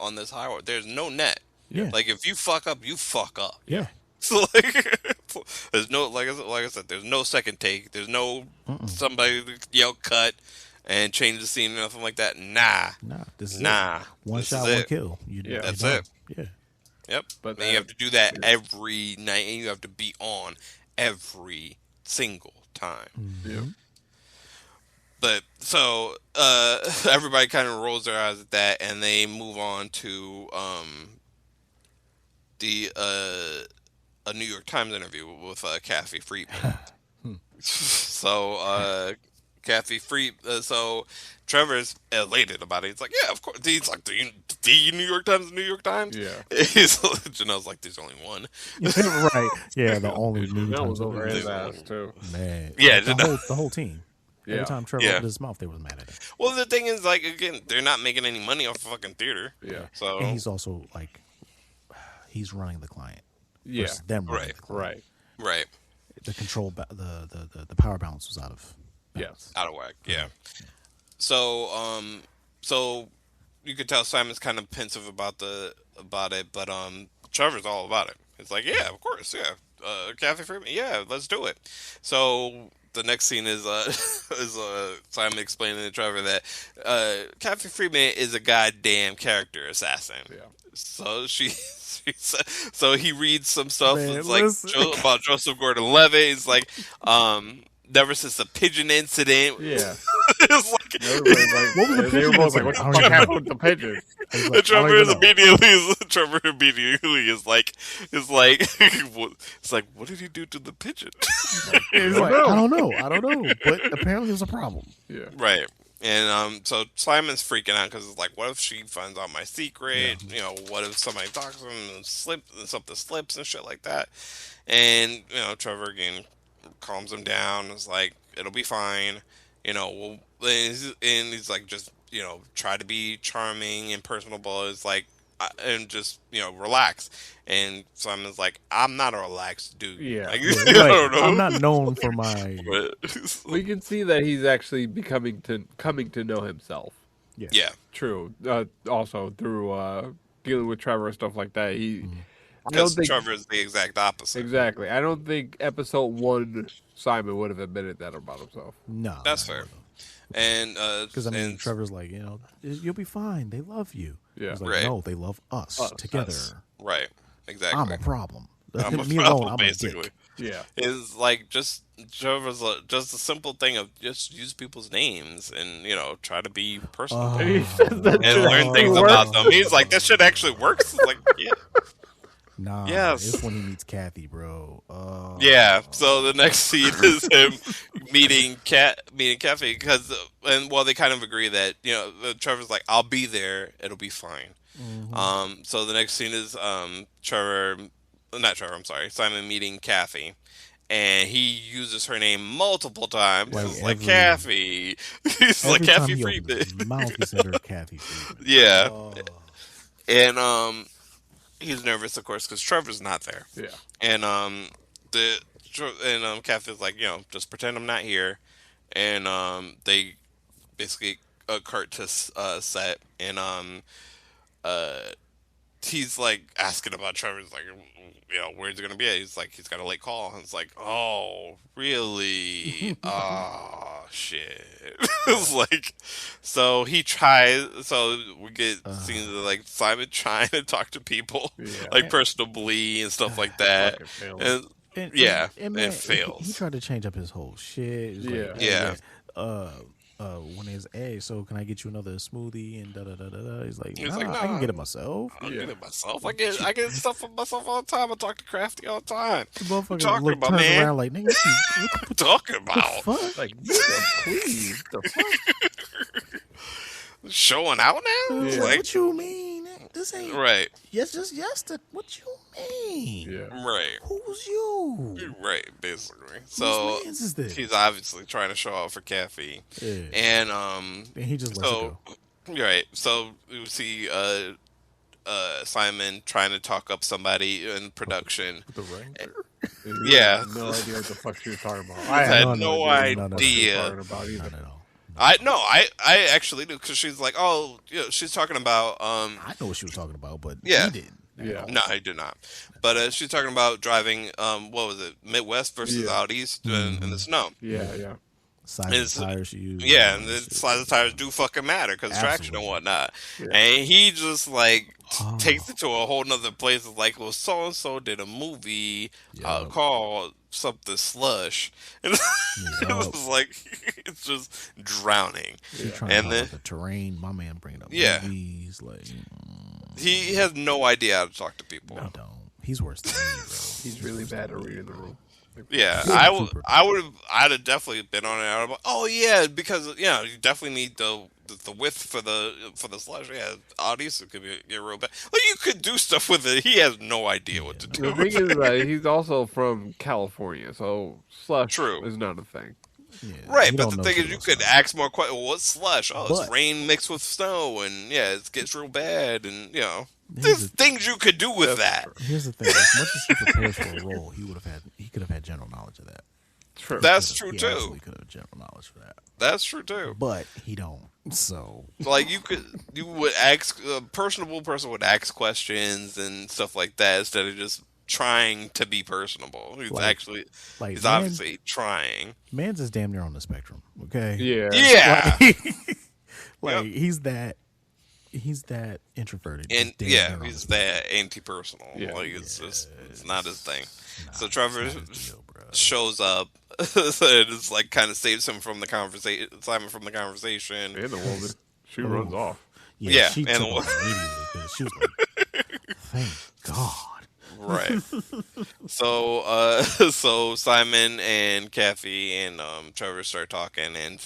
on this high wire. There's no net. Yeah. Like if you fuck up, you fuck up. Yeah. So like, there's no like I said, there's no second take. There's no somebody yell cut and change the scene or nothing like that. Nah, Nah. This is nah. it. One This shot, is one it. kill. Yeah. That's you're it. done. Yeah. Yep. But And you have to do that every night, and you have to be on every single time. Yeah. But so everybody kind of rolls their eyes at that, and they move on to the a New York Times interview with Kathy Friedman. So Kathy Friedman, so Trevor's elated about it. He's like, yeah, of course. He's like, the New York Times, the New York Times. Yeah. Janelle's like, there's only one. Right. Yeah. The only New That Times was over his They- ass too. Man. Yeah, The whole team. Yeah. Every time Trevor Yeah. opened his mouth, they was mad at him. Well, the thing is, like, again, they're not making any money off fucking theater. Yeah. So And he's also like, he's running the client. Yeah. Versus them running Right. the client. Right. right. The control, the power balance was out of. Yes. Out of whack, yeah. So you could tell Simon's kind of pensive about it, but Trevor's all about it. It's like, yeah, of course, yeah. Kathy Freeman, yeah, let's do it. So the next scene is Simon explaining to Trevor that Kathy Freeman is a goddamn character assassin. Yeah. So so he reads some stuff. Man, it's like listen. about Joseph Gordon-Levitt. It's like, never since the pigeon incident. Yeah. It's like, Everybody's like, What was the they pigeon were both like, incident? what the I don't fuck even happened know. with the pigeon? He's and like, I don't even know. Trevor immediately is like, it's like, what did he do to the pigeon? He's like, I don't know. But apparently it was a problem. Yeah. Right. And so Simon's freaking out because it's like, what if she finds out my secret? You know, what if somebody talks to him and something slips and shit like that? And Trevor again calms him down. It's like, it'll be fine. And he's like, just try to be charming and personable. It's like, and just relax. And Simon's like, I'm not a relaxed dude. Yeah. Like, Yeah, I don't know. I'm not known for my. But, We can see that he's actually coming to know himself. yeah. True. Also through dealing with Trevor and stuff like that. I don't Because think Trevor is the exact opposite. exactly. I don't think episode 1 Simon would have admitted that about himself. No. That's fair. And Because Trevor's like, you'll be fine. They love you. Yeah. He's like, Right. no, they love us together. right, exactly. I'm a problem. I'm a Me problem, alone, I'm basically. a dick. Yeah. Is like just Trevor's just a simple thing of just use people's names and try to be personal Oh. And he says that and shit learn actually things works. about them. He's like, this shit actually works. It's like, yeah, Nah, Yes. it's when he meets Kathy, bro. yeah. So the next scene is him meeting Kathy because they kind of agree that Trevor's like, I'll be there. It'll be fine. So the next scene is Simon meeting Kathy, and he uses her name multiple times. Like He's like every- Kathy. He's Every like time Kathy he Friedman. opened his mouth, he said her Kathy Friedman. Yeah, Oh. and he's nervous, of course, because Trevor's not there. Yeah. And Kathy's like, just pretend I'm not here, and they basically cart to set, and he's like asking about Trevor's like, where's he gonna be at? He's like, he's got a late call. And it's like, oh, really? Oh, shit. It's like, so he tries. So we get scenes of like Simon trying to talk to people, Yeah. like personably and stuff like that. Fucking failed. And Yeah, and it man, he fails. tried to change up his whole shit. He's like, Yeah. hey, Yeah, yeah, uh, when it's, hey, so can I get you another smoothie and da da da da da. He's like, he's like, nah, I can nah, get it myself. I'll get Yeah. it myself. I get stuff for myself all the time. I talk to Crafty all the time. The What you motherfucker talking about, turns man? around like, nigga, What you talking the about? fuck? Like, nigga, please. The fuck? Showing out now? It's Yeah. like, What you mean? This ain't. right, Yes, just yesterday. What you mean? Yeah. right, Who's you? right, basically. Whose So man's is this? he's obviously trying to show out for Kathy, Yeah. and And he just lets it so go. right, so you see Simon trying to talk up somebody in production. The Ranger? And you Yeah, had no idea what the fuck she was talking about. I I had had No, no no idea what the fuck she was idea. talking about either. Not at all. I actually do because she's like, oh, you know, she's talking about I know what she was talking about, but Yeah. he didn't. Yeah. no, I did not. But she's talking about driving what was it, Midwest versus Yeah. out east in the snow. Yeah, yeah. Size It's- of tires she used. Yeah, all and that the shit. size of tires do fucking matter because traction and Absolutely. whatnot. Yeah. And he just like Oh. takes it to a whole nother place. It's like, well, so and so did a movie Yup. called something Slush, and it Yup. was like it's just drowning. She Yeah. trying And to then- talk about the terrain. My man bringing up Yeah. movies. Like, He has no idea how to talk to people. I don't. He's worse than me, bro. He's really bad at reading the room. Yeah, Super. I'd have definitely been on it. I'd have, oh yeah, because you definitely need the width for the slush. Yeah, audience it could get real bad. Like you could do stuff with it. He has no idea what to do. The thing is that he's also from California, so slush True. is not a thing. Yeah, Right, he but don't the know thing shit is, you about could stuff. ask more questions. Well, what's slush? Oh, it's But- rain mixed with snow, and yeah, it gets real bad, and Here's there's the- things you could do with that. Here's the thing: as much as he prepares for a role, he could have had general knowledge of that. True. That's true He too. absolutely could have general knowledge for that, That's true too. but he don't. So Like you would ask a personable person would ask questions and stuff like that instead of just trying to be personable. He's Like- actually like he's man- obviously trying. man's is damn near on the spectrum. Okay. Yeah. Yeah, Like Yep. he's that introverted. and Just damn yeah, near on he's the spectrum. that anti-personal. Yeah. Like it's just it's not his thing. So Nah, Trevor it's not his deal, bro. shows up. So it's like kind of saves him from the conversation. Simon from the conversation. And the woman, she runs off. Yeah, she and took the- off immediately because she was like, "Thank God." Right. So Simon and Kathy and Trevor start talking, and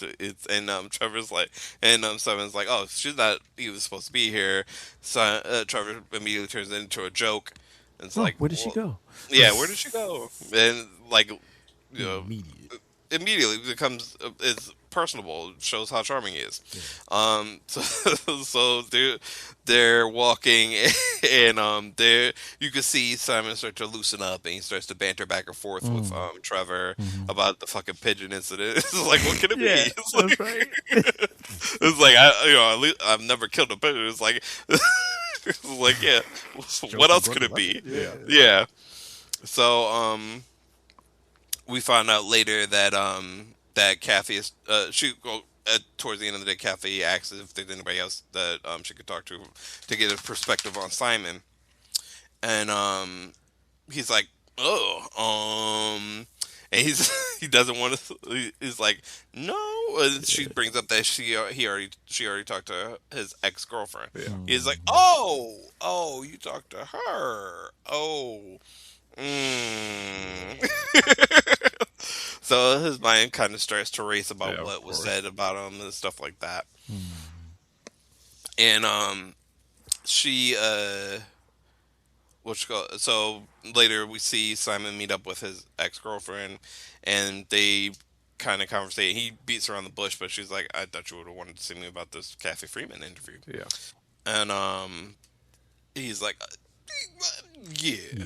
Trevor's like, and Simon's like, oh, she's not even supposed to be here. So Trevor immediately turns it into a joke. And it's Oh, like, where did she well, go? Yeah, where did she go? And like, Immediate. immediately becomes is personable. Shows how charming he is. So they're walking, and there you can see Simon start to loosen up, and he starts to banter back and forth with Trevor about the fucking pigeon incident. It's like, what can it be? It's like, That's right. it's like at least I've never killed a pigeon. It's like, it's like yeah. What else could it be? Yeah. Yeah. So we found out later that that Kathy is towards the end of the day, Kathy asks if there's anybody else that she could talk to get a perspective on Simon, and he's like, oh, and he doesn't want to. He's like, no. And she brings up that she already talked to his ex-girlfriend. Yeah. He's like, oh, you talked to her. Oh. So his mind kind of starts to race about Yeah, what of was course. said about him and stuff like that. And she so later we see Simon meet up with his ex-girlfriend, and they kind of conversate. He beats around the bush, but she's like, I thought you would have wanted to see me about this Kathy Freeman interview. Yeah. And he's like, yeah.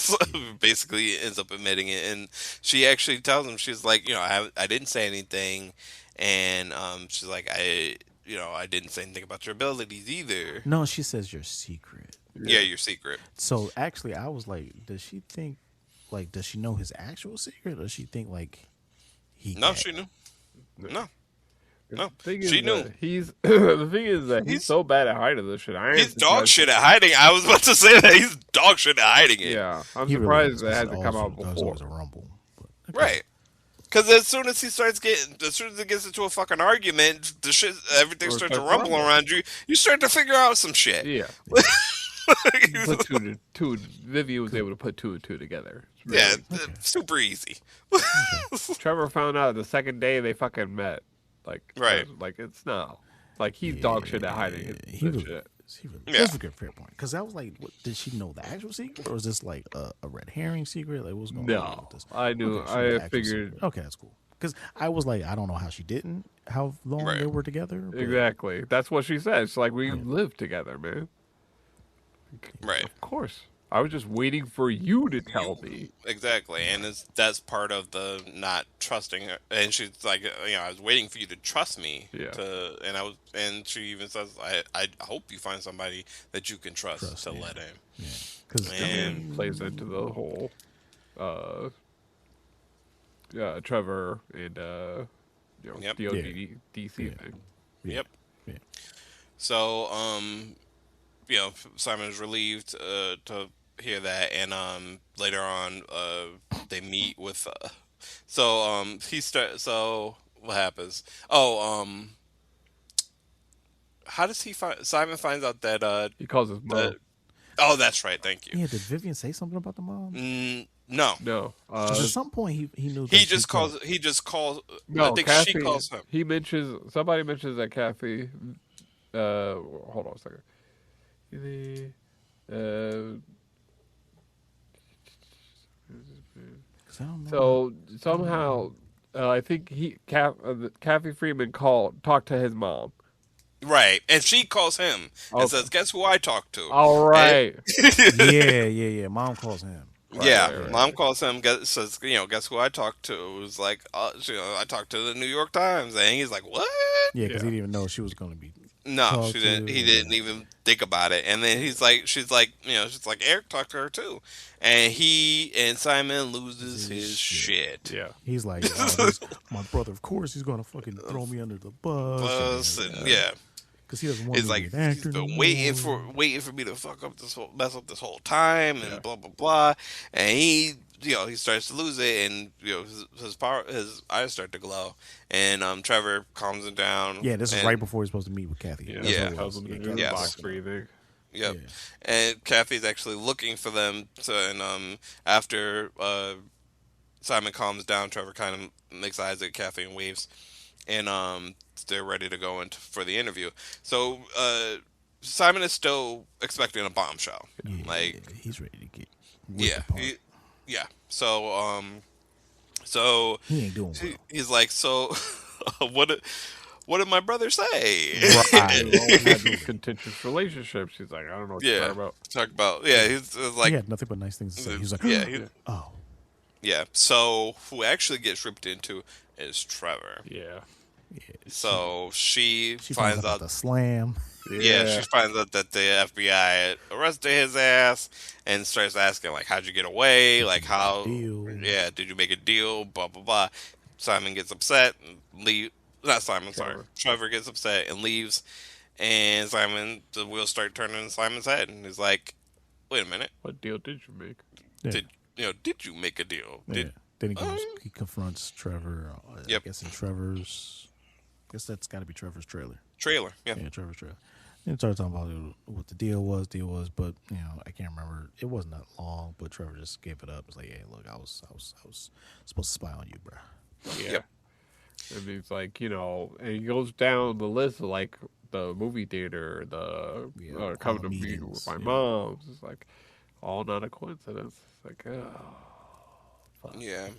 So basically ends up admitting it, and she actually tells him, she's like, I didn't say anything, and she's like, I didn't say anything about your abilities either. No, she says your secret. Yeah, your secret. So actually, I was like, does she think, like, does she know his actual secret, or does she think like he? No, got she it? knew. No. No, The thing she is knew. that the thing is that he's He's so bad at hiding this shit. I am he's dog surprised. shit at hiding. I was about to say that he's dog shit at hiding it. Yeah, I'm He really is. surprised that 'Cause hasn't come out that was before. always a rumble. But, okay. Right. Because as soon as as soon as it gets into a fucking argument, everything Or starts to starts rumble rumbling. around you. You start to figure out some shit. Yeah, put two. Vivian was able to put two and two together. It's Yeah, really- super easy. Trevor found out the second day they fucking met. Like, Right. Like it's no. Like he's dog shit at hiding it. He This really, shit. he really, Yeah. That's a good fair point. Because I was like, what, did she know the actual secret, or is this like a red herring secret? Like, what's going on No, with this? I knew. Okay, she knew the I actual figured secret. Okay, that's cool. Because I was like, I don't know how she didn't, how long Right. they were together. But exactly. That's what she said. It's like we lived together, man. Right. Of course. I was just waiting for you to tell me. Exactly, and that's part of the not trusting her. And she's like, I was waiting for you to trust me. Yeah. And she even says, I hope you find somebody that you can trust to yeah. let in. yeah, because And Plays into the whole, Trevor and Yep. DOD DC Yeah. thing. Yep. yeah. So, Simon is relieved to hear that, and later on, they meet with. So what happens? Oh, how does he find? Simon finds out that He calls his mom. that. Oh, that's right. Thank you. Yeah, did Vivian say something about the mom? No, No. Because at some point he knew. That he she just told- calls. He just calls. No, I think Kathy. she calls him. He mentions somebody mentions that Kathy. Hold on a second. Uh, 'cause I don't know. so somehow, I think Kathy Freeman talked to his mom. Right, and she calls him and Okay. says, "Guess who I talked to?" All right. yeah. Mom calls him. Yeah, right. mom calls him. Says, guess who I talked to? It was like, I talked to the New York Times, and he's like, what? Yeah, because Yeah. he didn't even know she was going to be. No, Talked she didn't. to- He didn't even think about it. And then she's like, Eric talked to her too, and Simon loses his shit. Yeah. He's like, my brother. Of course, he's going to fucking throw me under the bus. Plus, and yeah, because he doesn't want it's me like to be an he's actor. been no waiting more. for me to mess up this whole time, and blah blah blah, and he starts to lose it, and his eyes start to glow, and Trevor calms him down. Yeah, this is and- right before he's supposed to meet with Kathy. Yeah. That's what it Tells was. him to Yeah, do the Yes. box breathing. Yep. Yeah. And Kathy's actually looking for them. And after Simon calms down, Trevor kind of makes eyes at Kathy and waves, and they're ready to go in for the interview. So Simon is still expecting a bombshell. Yeah, Like, he's ready to get. ripped yeah, apart. yeah. So He ain't doing well. he's like, so what did my brother say? Right. They always had these contentious relationships. She's like, I don't know what you're Yeah. talking about. Talk about he's like he had nothing but nice things to say. He was like, yeah. oh, Yeah. So who actually gets ripped into is Trevor. Yeah. So she she finds about out. the slam. Yeah, she finds out that the FBI arrested his ass and starts asking like, "How'd you get away? Like, how? deal? Yeah, did you make a deal? Blah blah blah." Simon gets upset and leave. Not Simon, sorry. Trevor gets upset and leaves, and the wheels start turning in Simon's head, and he's like, "Wait a minute, What deal did you make? Yeah. did you make a deal? Yeah. Then he confronts Trevor. Yep. I guess in Trevor's. I guess that's got to be Trevor's trailer. Trailer? Yeah, Yeah, Trevor's trailer. And started talking about what the deal was, but I can't remember. It wasn't that long, but Trevor just gave it up. It's like, hey, look, I was supposed to spy on you, bro. Yeah. Yep. And he's like, and he goes down the list of like the movie theater, the Yeah, all coming the to meet with meetings, my yeah. mom. It's like all not a coincidence. It's like, oh, yeah.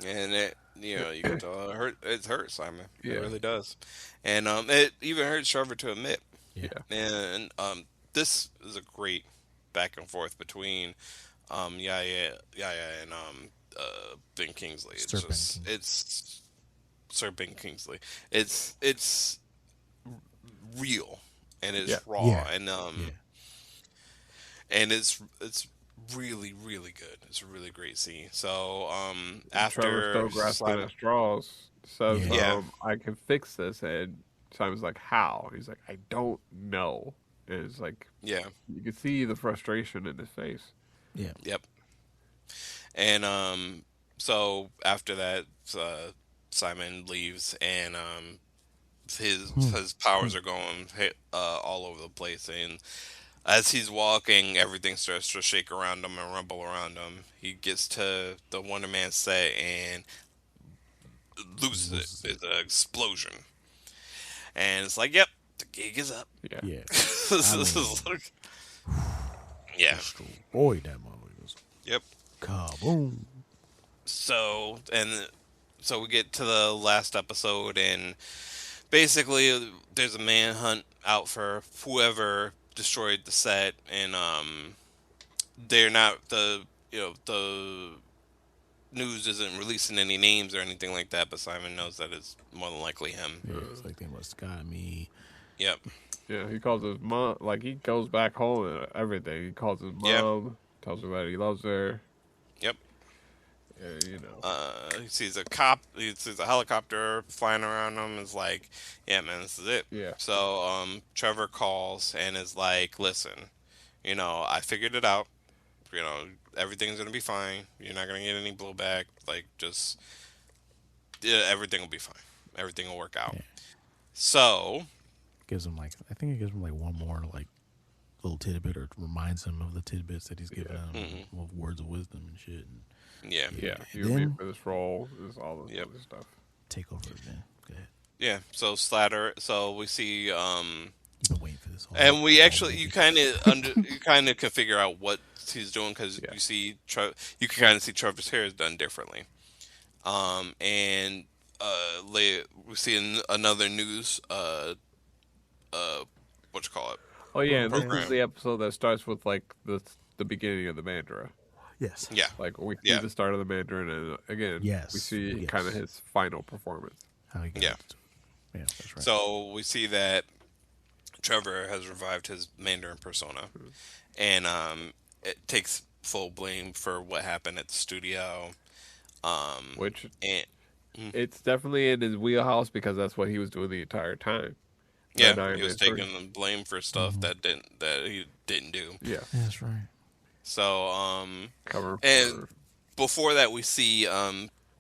And it, you can tell it hurts Simon. Yeah. It really does. And it even hurts Trevor to admit. yeah. And this is a great back and forth between Yaya and Ben Kingsley. Sir Ben Kingsley. It's Sir Ben Kingsley. It's real and it's Yeah. raw Yeah. and Yeah. and it's really, really good. It's a really great scene. So Trevor's after still grasping Simon, at straws. Says, Yeah. yeah, I can fix this. And Simon's like, how? He's like, I don't know. And it's like, yeah, you can see the frustration in his face. Yeah. yep. And so after that, Simon leaves, and his powers are going all over the place. And as he's walking, everything starts to shake around him and rumble around him. He gets to the Wonder Man set and loses it. Loses it. There's an explosion, and it's like, yep, the gig is up. Yeah. Yeah. This I is mean, like- yeah, destroyed that motherfucker. yep. Kaboom. So we get to the last episode, and basically there's a manhunt out for whoever destroyed the set, and they're not the news isn't releasing any names or anything like that, but Simon knows that it's more than likely him. Yeah, it's like they must have got me. Yep. Yeah, he calls his mom, like, he goes back home and everything. He calls his Yep. mom, tells her that he loves her. Yep. You know. He sees a cop. He sees a helicopter flying around him. Is like, yeah, man, this is it. Yeah. So Trevor calls and is like, listen, I figured it out. Everything's gonna be fine. You're not gonna get any blowback. Like, just yeah, everything will be fine. Everything will work out. Yeah. So Gives him like, I think it gives him like one more like little tidbit, or reminds him of the tidbits that he's given him, of words of wisdom and shit. And yeah, Yeah, he Then- would be for this role. This all this Yep. other stuff. take over again. Go ahead. yeah. So Slatter. So we see You've been waiting for this whole. and we whole actually, movie. you kind of can figure out what he's doing because Yeah. you see, you can kind of see Trevor's hair is done differently. And we see another news, what you call it? Oh yeah, and this Program. is the episode that starts with like the beginning of the Mandara. Yes. Yeah, Like we see Yeah. the start of the Mandarin, and again, Yes, we see yes. kind of his final performance. How he got Yeah. it. Yeah, that's right. so we see that Trevor has revived his Mandarin persona, and it takes full blame for what happened at the studio. Which And it's definitely in his wheelhouse because that's what he was doing the entire time. yeah, And Iron he was Man 3. taking the blame for stuff that he didn't do. Yeah, Yeah, that's right. So cover and for before that, we see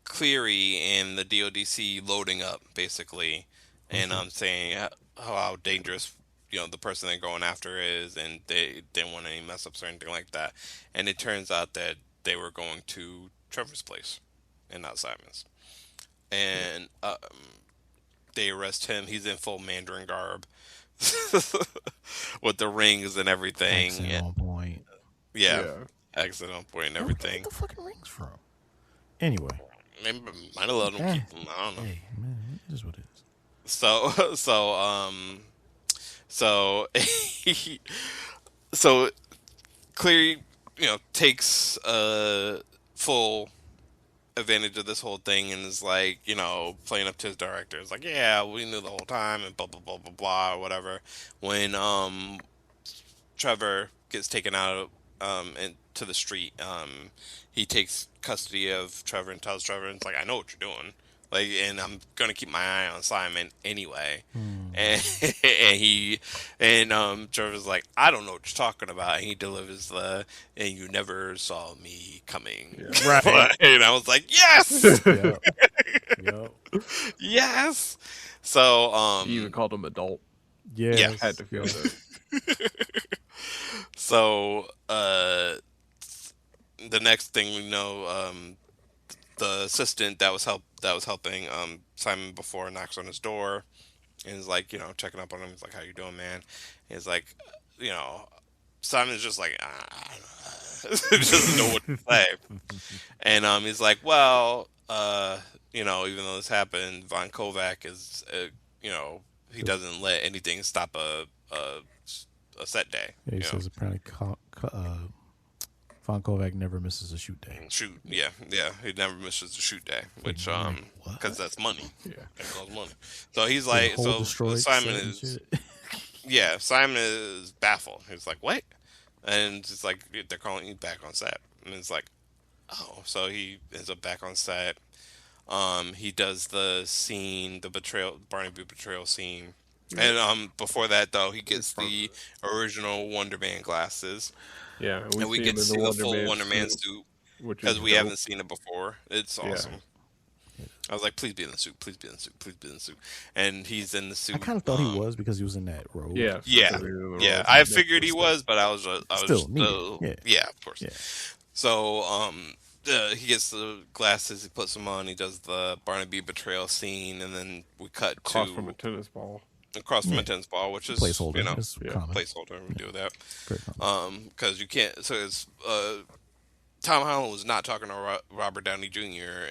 Cleary and the DODC loading up, basically, and saying how dangerous the person they're going after is, and they didn't want any mess ups or anything like that. And it turns out that they were going to Trevor's place and not Simon's. And they arrest him. He's in full Mandarin garb with the rings and everything. Accent on point. Yeah, accent on point and Where everything. the fucking rings from? Anyway. Maybe might have let him keep them. I don't know. Hey, man, it is what it is. So Cleary, takes full advantage of this whole thing and is like, playing up to his director. It's like, yeah, we knew the whole time and blah blah blah blah blah or whatever. When Trevor gets taken out into the street, he takes custody of Trevor and tells Trevor, it's like, I know what you're doing. Like, and I'm gonna keep my eye on Simon anyway. And Trevor's like, I don't know what you're talking about. And he delivers and you never saw me coming. Right. And I was like, yes, Yep. Yep. yes. So he even called him adult. Yes. Yeah. Had to feel that. So the next thing we know, the assistant that was helping Simon before knocks on his door and is like, checking up on him. He's like, how you doing, man? And he's like, Simon's just like, doesn't know what to say. And he's like, well, even though this happened, Von Kovac is, he doesn't let anything stop a set day. Yeah, he says apparently Von Kovac never misses a shoot day. Shoot, yeah, he never misses a shoot day, which What? because that's money. Yeah. That costs money. So he's like, Whole so destroyed Simon set and is, shit. yeah, Simon is baffled. He's like, what? and it's like they're calling you back on set, and it's like, oh, so he ends up back on set. He does the scene, the betrayal, Barnaby betrayal scene, and before that though, he It's gets fun. the original Wonder Man glasses, Yeah, and we and we see get him to in the see the Wonder full Man Wonder Man suit, suit which is because we dope. haven't seen it before. It's Yeah, awesome. I was like, please be in the suit, please be in the suit, please be in the suit, and he's in the I suit. kind of thought he was because he was in that robe. yeah, Yeah, because he's in the yeah, robe. I But figured he was, but I was Still needed. Yeah, yeah, of course. yeah. So, he gets the glasses, he puts them on, he does the Barnaby betrayal scene, and then we cut across from a to tennis ball. across from a Yeah. tennis ball, which is, Placeholder is Yeah. common. placeholder. We do that. Very common. Because you can't. So it's Tom Holland was not talking to Robert Downey Jr.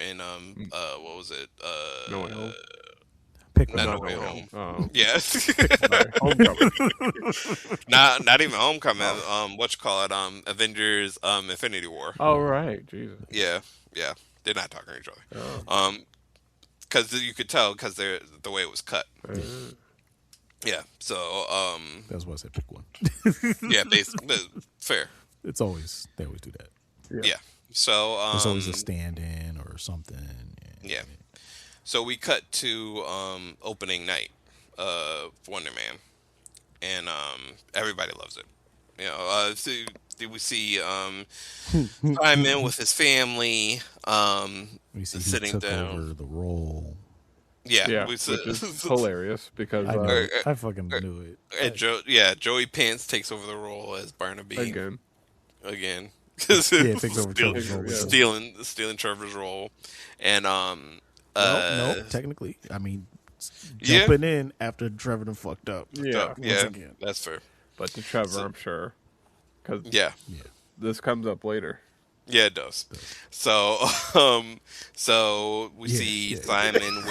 in Mm, what was it? No way home. Pick Or one. Not not No No Way Way Home. Home. Yeah, Sorry, Homecoming. not even Homecoming. Oh, What you call it? Avengers. Infinity War. oh right, Jesus. Yeah, yeah. They're not talking to each other. Oh, Because you could tell because they're the way it was cut. uh, Yeah. So, That's why I said pick one. yeah, fair. They always do that. yeah. Yeah. So, There's always a stand-in or something. yeah. So we cut to opening night of Wonder Man, and everybody loves it. So we see Simon with his family We see who sitting took down. over the role. Yeah, Yeah, we which see, is hilarious because I know. uh, I fucking knew it. and Joey Pants takes over the role as Barnaby again, again. Yeah, it takes over Stealing, Trevor's role. Yeah. stealing Trevor's role, and No, technically. I mean, yeah, jumping in after Trevor done fucked up. yeah. yeah, again. that's fair. But to Trevor, So- I'm sure, because Yeah, Yeah. this comes up later. yeah, it does. So, so we Yeah, see yeah. Simon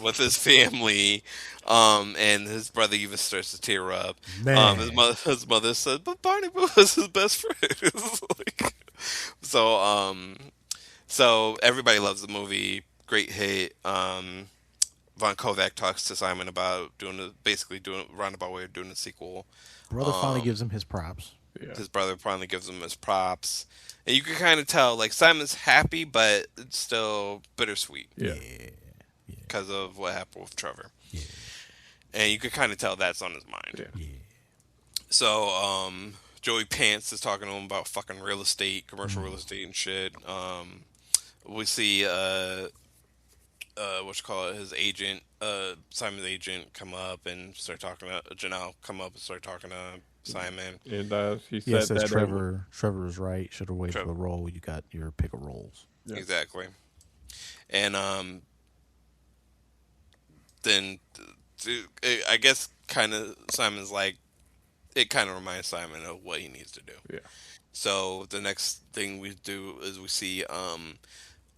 with his family, and his brother even starts to tear up. Man. His mother said, "But Barney was his best friend." It's like- so, so everybody loves the movie. Great hit. Von Kovac talks to Simon about basically doing roundabout way of doing a sequel. Brother finally gives him his props. Yeah, His brother finally gives him his props, and you can kind of tell like Simon's happy, but it's still bittersweet yeah, because of what happened with Trevor, Yeah. and you can kind of tell that's on his mind. yeah. Yeah. So, Joey Pants is talking to him about fucking real estate, commercial real estate and shit. We see what you call it, his agent, Simon's agent, come up and start talking to Janelle. Come up and start talking to Simon. And he Yeah, said it says that Trevor was right. Should have waited for Trevor. the role. You got your pick of roles. Yeah. Exactly. And then I guess kind of Simon's like, it kind of reminds Simon of what he needs to do. Yeah. So the next thing we do is we see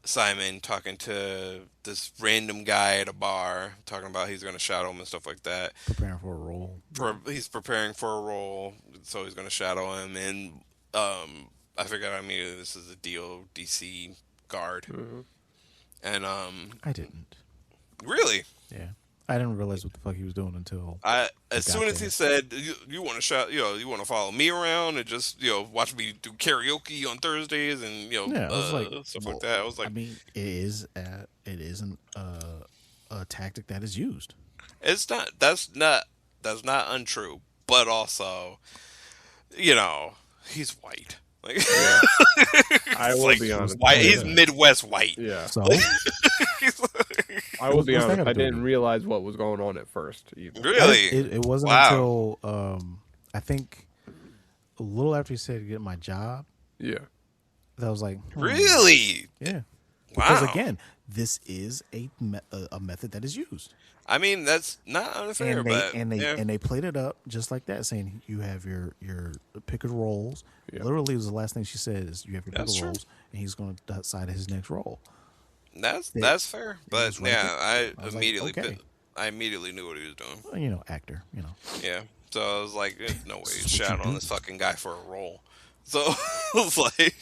Simon talking to this random guy at a bar, talking about he's going to shadow him and stuff like that. Preparing for a role. He's preparing for a role, so he's going to shadow him. And I figured immediately this is a DODC guard. Mhm. And I didn't. really, Yeah. I didn't realize what the fuck he was doing until as soon as he said, "You want to you want to follow me around and just watch me do karaoke on Thursdays and yeah, I was like stuff well, like that," I was like, I mean, it isn't a tactic that is used. "It's not. That's not untrue, but also, he's white." Like, I will like, be honest. white. Yeah. He's Midwest white. Yeah, So He's like- I will be what's that honest. gotta I do with didn't it? realize what was going on at first either. really? it wasn't Wow. until I think a little after he said get my job Yeah, that I was like, Really? yeah. Because Wow. again, this is a method that is used. I mean, that's not unfair, and they but and they yeah. and they played it up just like that, saying you have your pick of roles. Yeah. Literally, was the last thing she said is you have your pick That's of true. roles, and he's going to decide his next role. That's fair. But was right yeah, there. I I was like, immediately okay. I immediately knew what he was doing. Well, actor. Yeah. So I was like, no way he's shouting on this fucking guy for a role. So I was like,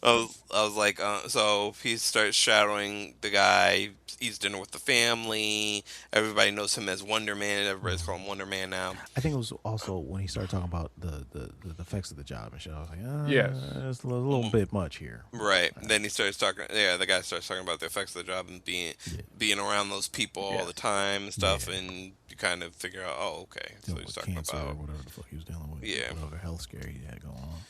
I was like, so he starts shadowing the guy. eats dinner with the family. Everybody knows him as Wonder Man. Everybody's calling him Wonder Man now. I think it was also when he started talking about the effects of the job and shit. I was like, Yes. it's a little bit much here. Right. Then he starts talking. Yeah, the guy starts talking about the effects of the job and Yeah. being around those people all Yes. the time and stuff, Yeah. and you kind of figure out, oh, okay, so Dealing he's with talking cancer or about whatever the fuck he was dealing with. yeah, Whatever health scare he had going on.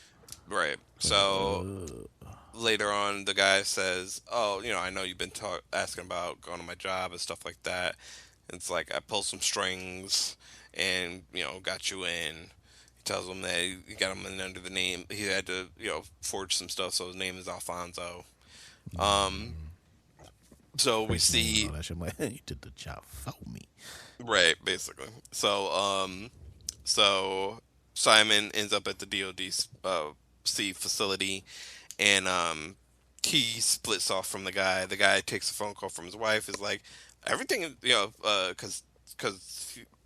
right. So later on, the guy says, "Oh, I know you've been asking about going to my job and stuff like that." It's like I pulled some strings and got you in. He tells him that he got him in under the name. He had to forge some stuff, so his name is Alfonso. Um, so we Crazy name and see all that shit. I'm like, you did the job for me. right basically. So Simon ends up at the DoD C facility, and he splits off from the guy. The guy takes a phone call from his wife. Is like everything, because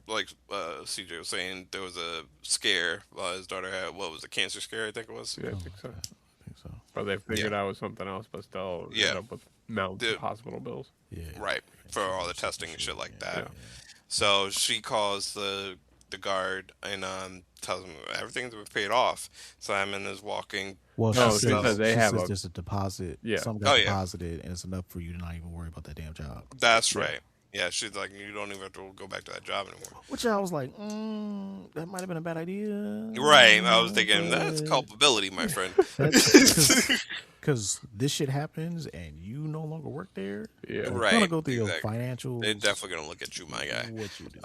like CJ was saying, there was a scare. His daughter had what was a cancer scare, I think it was. Yeah, I think so. I think so. But they figured Yeah. out it was something else, but still Yeah. ended up with mounting The- hospital bills. Yeah. Right, for all the testing and shit like that. Yeah. So she calls the guard and tells him everything's been paid off. Simon is walking. Well, No, she she says, says they have says a- there's a deposit. Yeah. Something Oh, got yeah. deposited, and it's enough for you to not even worry about that damn job. That's Yeah. right. Yeah, she's like, you don't even have to go back to that job anymore. Which I was like, that might have been a bad idea. Right. I was thinking that's culpability, my friend. Because this shit happens, and you no longer work there. Yeah. They're Right, gonna go through exactly. your financials. They're definitely gonna look at you, my guy. What you do?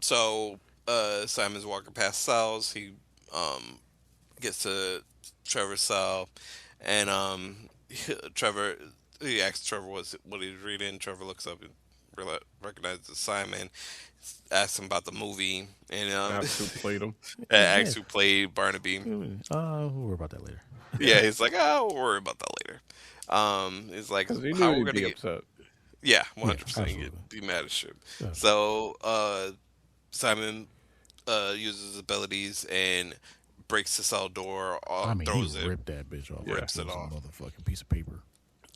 So Simon's walking past cells. He gets to Trevor's cell, and Trevor. He asks Trevor what he's reading. Trevor looks up and recognizes Simon. Asks him about the movie, and Absolutely played them. asks who played Barnaby. We'll worry about that later. Yeah, he's like, oh, we'll worry about that later. He's like, Because he how knew we're he'd gonna be get? upset. Yeah, 100%. absolutely. You'd be mad as shit. Yeah. So Simon uses his abilities and breaks the cell door. I mean, Throws he it. ripped that bitch off. Rips it was off. A motherfucking piece of paper.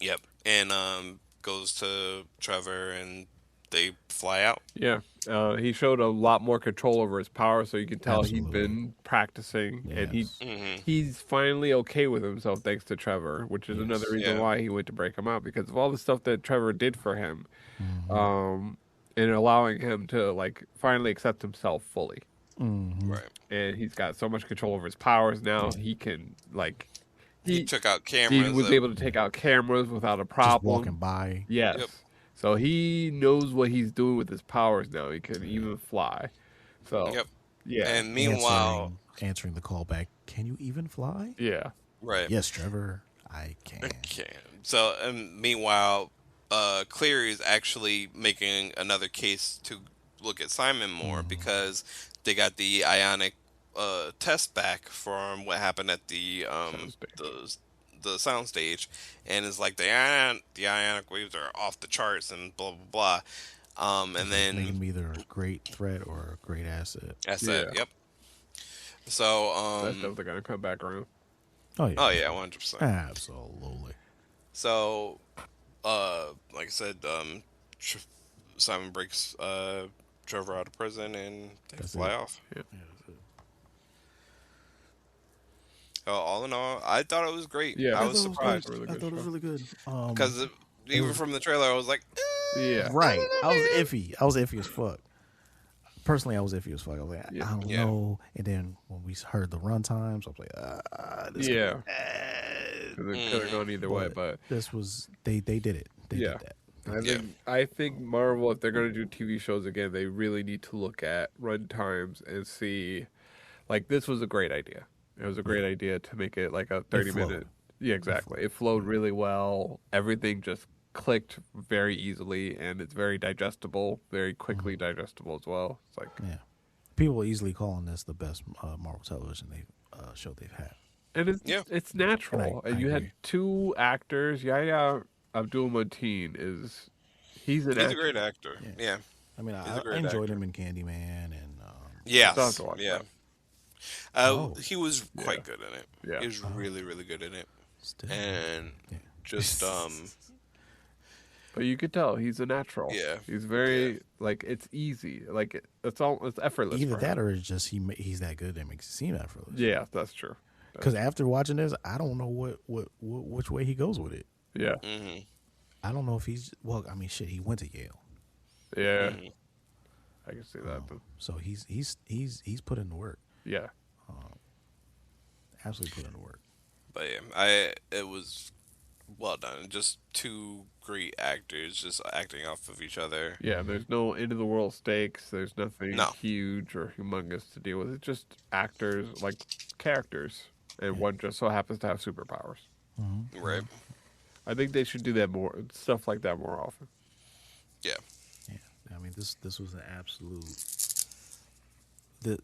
Yep, and goes to Trevor, and they fly out. Yeah. He showed a lot more control over his power, so you can tell he'd Absolutely. been practicing, and Yes. he's finally okay with himself thanks to Trevor, which is another reason Yeah. why he went to break him out, because of all the stuff that Trevor did for him, Mm-hmm. and allowing him to like finally accept himself fully. Mm-hmm. Right. And he's got so much control over his powers now. He can like He took out he cameras. was able to take out cameras without a Just problem. walking by. Yes. Yep. So he knows what he's doing with his powers now. He can even fly. So Yep. yeah. And meanwhile, answering the call back. Can you even fly? yeah. right. Yes, Trevor. I can. Okay. So, meanwhile, Cleary is actually making another case to look at Simon more because they got the ionic test back from what happened at the the soundstage, and it's like the ionic waves are off the charts and blah blah blah. And Make then him either a great threat or a great asset. that's Yeah. it. Yep. So, That's definitely gonna come back around. Oh yeah. oh yeah, 100%. Absolutely. So, like I said, Simon breaks Trevor out of prison and they That's fly it. off. Yeah. All in all, I thought it was great. Yeah. I I was thought it was surprised really I good thought it was show. really good. because even from the trailer, I was like, Yeah. Right. I was iffy. I was iffy as fuck. Personally, I was iffy as fuck. I was like, Yeah. I don't Yeah. know. And then when we heard the run times, I was like, this Yeah. could be 'Cause it could have gone either way, but this was they did it. They Yeah. did that. I think Marvel, if they're gonna do TV shows again, they really need to look at run times and see, like, this was a great idea. It was a great idea to make it like a 30-minute. Yeah, exactly. It flowed really well. Everything just clicked very easily, and it's very digestible, very quickly digestible as well. It's like, Yeah. People are easily calling this the best Marvel television show they've had. and it's Yeah. it's natural. I And you had agree. two actors. Yahya Abdul-Mateen he's an he's a actor. great actor. Yeah. Yeah. I mean, He's a I great enjoyed actor. him in Candyman and Yes. Still have to watch Yeah. that. Oh. He was quite Yeah. good in it. Yeah. He was really, really good in it. still, And yeah. just But you could tell he's a natural. Yeah. He's very like it's easy. Like it's effortless. Either for that him. or it's just he's that good that it makes it seem effortless. Yeah, that's true. Because after watching this, I don't know which way he goes with it. Yeah, Mm-hmm. I don't know if he's well. I mean, shit, he went to Yale, yeah. Mm-hmm. I can see that. But so he's put in the work. yeah, Absolutely put in the work. But yeah, it was well done. Just two great actors just acting off of each other. yeah. There's no end of the world stakes. There's nothing No. huge or humongous to deal with. It's just actors, like characters, and one just so happens to have superpowers. Right. I think they should do that more, stuff like that more often. Yeah. Yeah, I mean this was an absolute.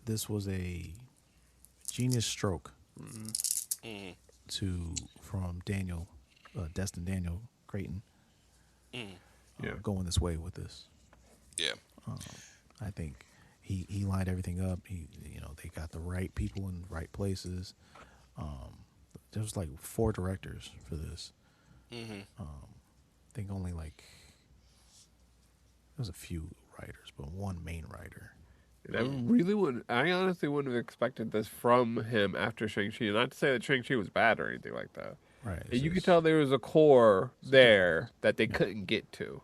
This was a genius stroke Mm-hmm. from Daniel, Destin Daniel Creighton, Yeah. going this way with this. Yeah. I think he lined everything up. They got the right people in the right places. There was like 4 directors for this. Mm-hmm. I think only like there was a few writers, but one main writer. And I honestly wouldn't have expected this from him after Shang-Chi. Not to say that Shang-Chi was bad or anything like that. Right. And you could tell there was a core there that they couldn't get to.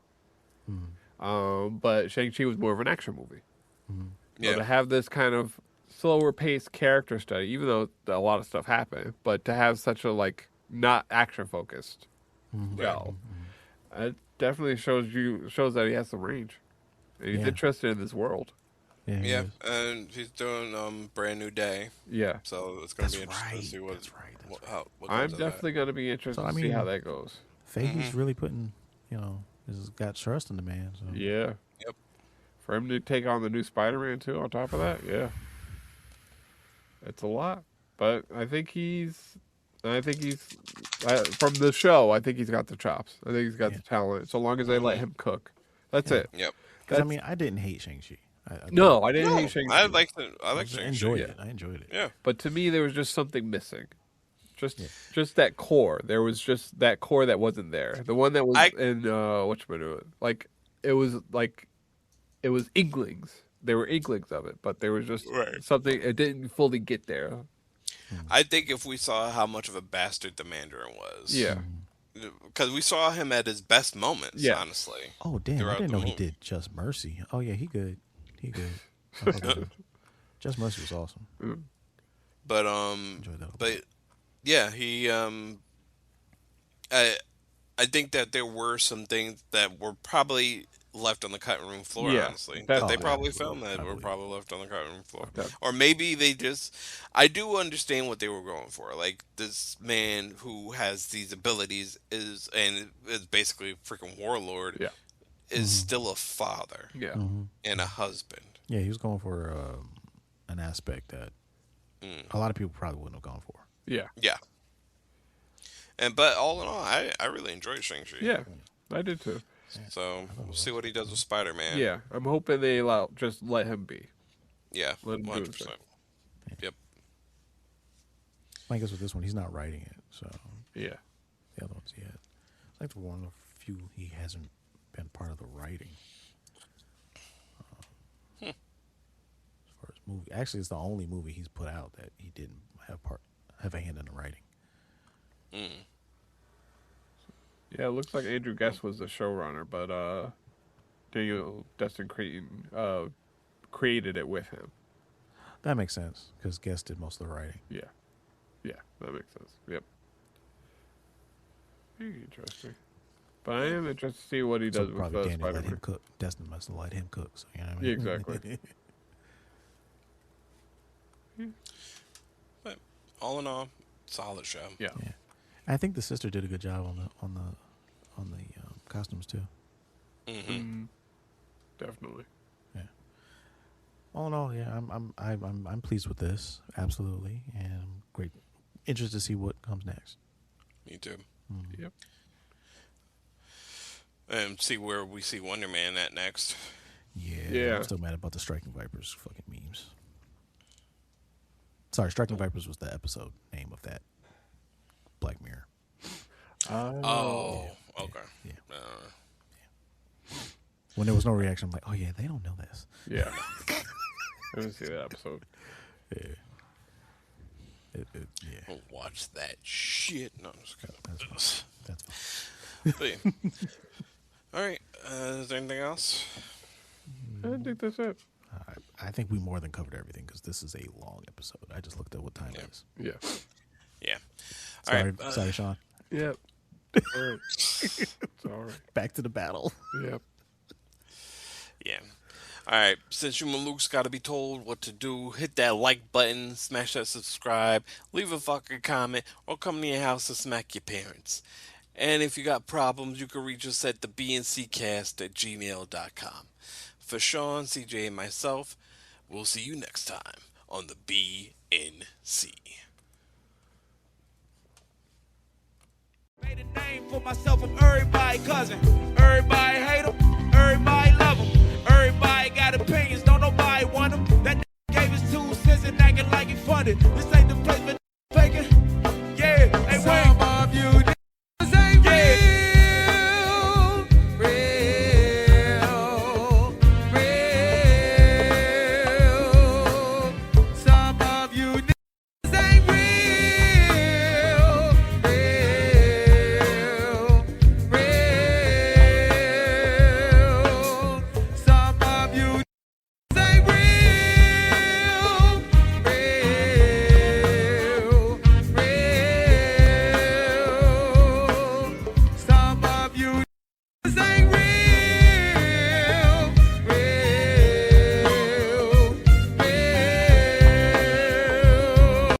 But Shang-Chi was more of an action movie. So Yeah. to have this kind of slower paced character study, even though a lot of stuff happened, but to have such a like not action focused show, it definitely shows that he has some range. And he's Yeah. interested in this world. Yeah. Yeah. And he's doing Brand New Day, Yeah. so it's gonna That's be interesting to right. see what. That's right. That's what, right. how, what I'm comes of that. definitely going to be interested So, I to see mean- how that goes. Feige's really putting, has got trust in the man. So. Yeah. Yep. For him to take on the new Spider-Man too, on top of that, yeah, it's a lot. But I think he's from the show. I think he's got the chops. I think he's got the talent. So long as they let him cook, that's it. Yep. Because I mean, I didn't hate Shang-Chi. No, I didn't No, hate Shang-Chi. I like I Shang-Chi. enjoyed yeah. it. I enjoyed it. Yeah. But to me, there was just something missing. Just that core. There was just that core that wasn't there. The one that was in whatchamacallit. Like it was inklings. There were inklings of it, but there was just Right. something. It didn't fully get there. I think if we saw how much of a bastard the Mandarin was, Yeah. because we saw him at his best moments, Yeah. honestly. Oh damn! I Throughout didn't the know he movie. did Just Mercy. Oh yeah, he good. He good. I fuck with him. Just Mercy was awesome. But Enjoyed that. but yeah, he I think that there were some things that were probably left on the cutting room floor, Yeah, honestly. that's- That they Oh, probably absolutely. filmed that I were believe probably left on the cutting room floor. That- Or maybe they just I do understand what they were going for. Like this man who has these abilities is basically a freaking warlord Yeah. is still a father Yeah. and a husband. Yeah, he was going for an aspect that a lot of people probably wouldn't have gone for. Yeah. Yeah. But all in all, I really enjoyed Shang-Chi. Yeah. I did too. So we'll see what he does with Spider-Man. Yeah. I'm hoping they just let him be. Yeah. Let him do his 100%. Yep. I guess with this one, he's not writing it, so Yeah. the other ones he had. It's like the one of the few he hasn't been part of the writing. As far as movie, actually, it's the only movie he's put out that he didn't have a hand in the writing. Yeah, it looks like Andrew Guest was the showrunner, but Daniel Destin Creighton created it with him. That makes sense because Guest did most of the writing. Yeah. Yeah, that makes sense. Yep. Interesting. But I am interested to see what he So does with probably Daniel let Spider-Man. him cook. Destin must have let him cook. So you know what I mean? Yeah, exactly. But all in all, solid show. Yeah. Yeah. I think the sister did a good job on the costumes too. Mm-hmm. Definitely. Yeah. All in all, yeah, I'm pleased with this, absolutely, and I'm great. Interested to see what comes next. Me too. Yep. And see where we see Wonder Man at next. Yeah. I'm still mad about the Striking Vipers fucking memes. Sorry, Striking Vipers was the episode name of that Black Mirror. Oh, okay. Yeah. When there was no reaction, I'm like, oh yeah, they don't know this. Yeah. I didn't see that episode. Yeah. Yeah. Don't watch that shit. No, I'm just kidding. That's fine. But yeah. All right. Is there anything else? I think that's it. I think we more than covered everything because this is a long episode. I just looked at what time it is. Yeah. Yeah. All Sorry, right. sorry, Sean. Yep. All right. It's all right. Back to the battle. Yep. Yeah. All right. Since you Maluks got to be told what to do, hit that like button, smash that subscribe, leave a fucking comment, or come to your house and smack your parents. And if you got problems, you can reach us at thebnccast@gmail.com. For Sean, CJ, and myself, we'll see you next time on the BNC. Made a name for myself, I'm everybody cousin. Everybody hate him, everybody love him.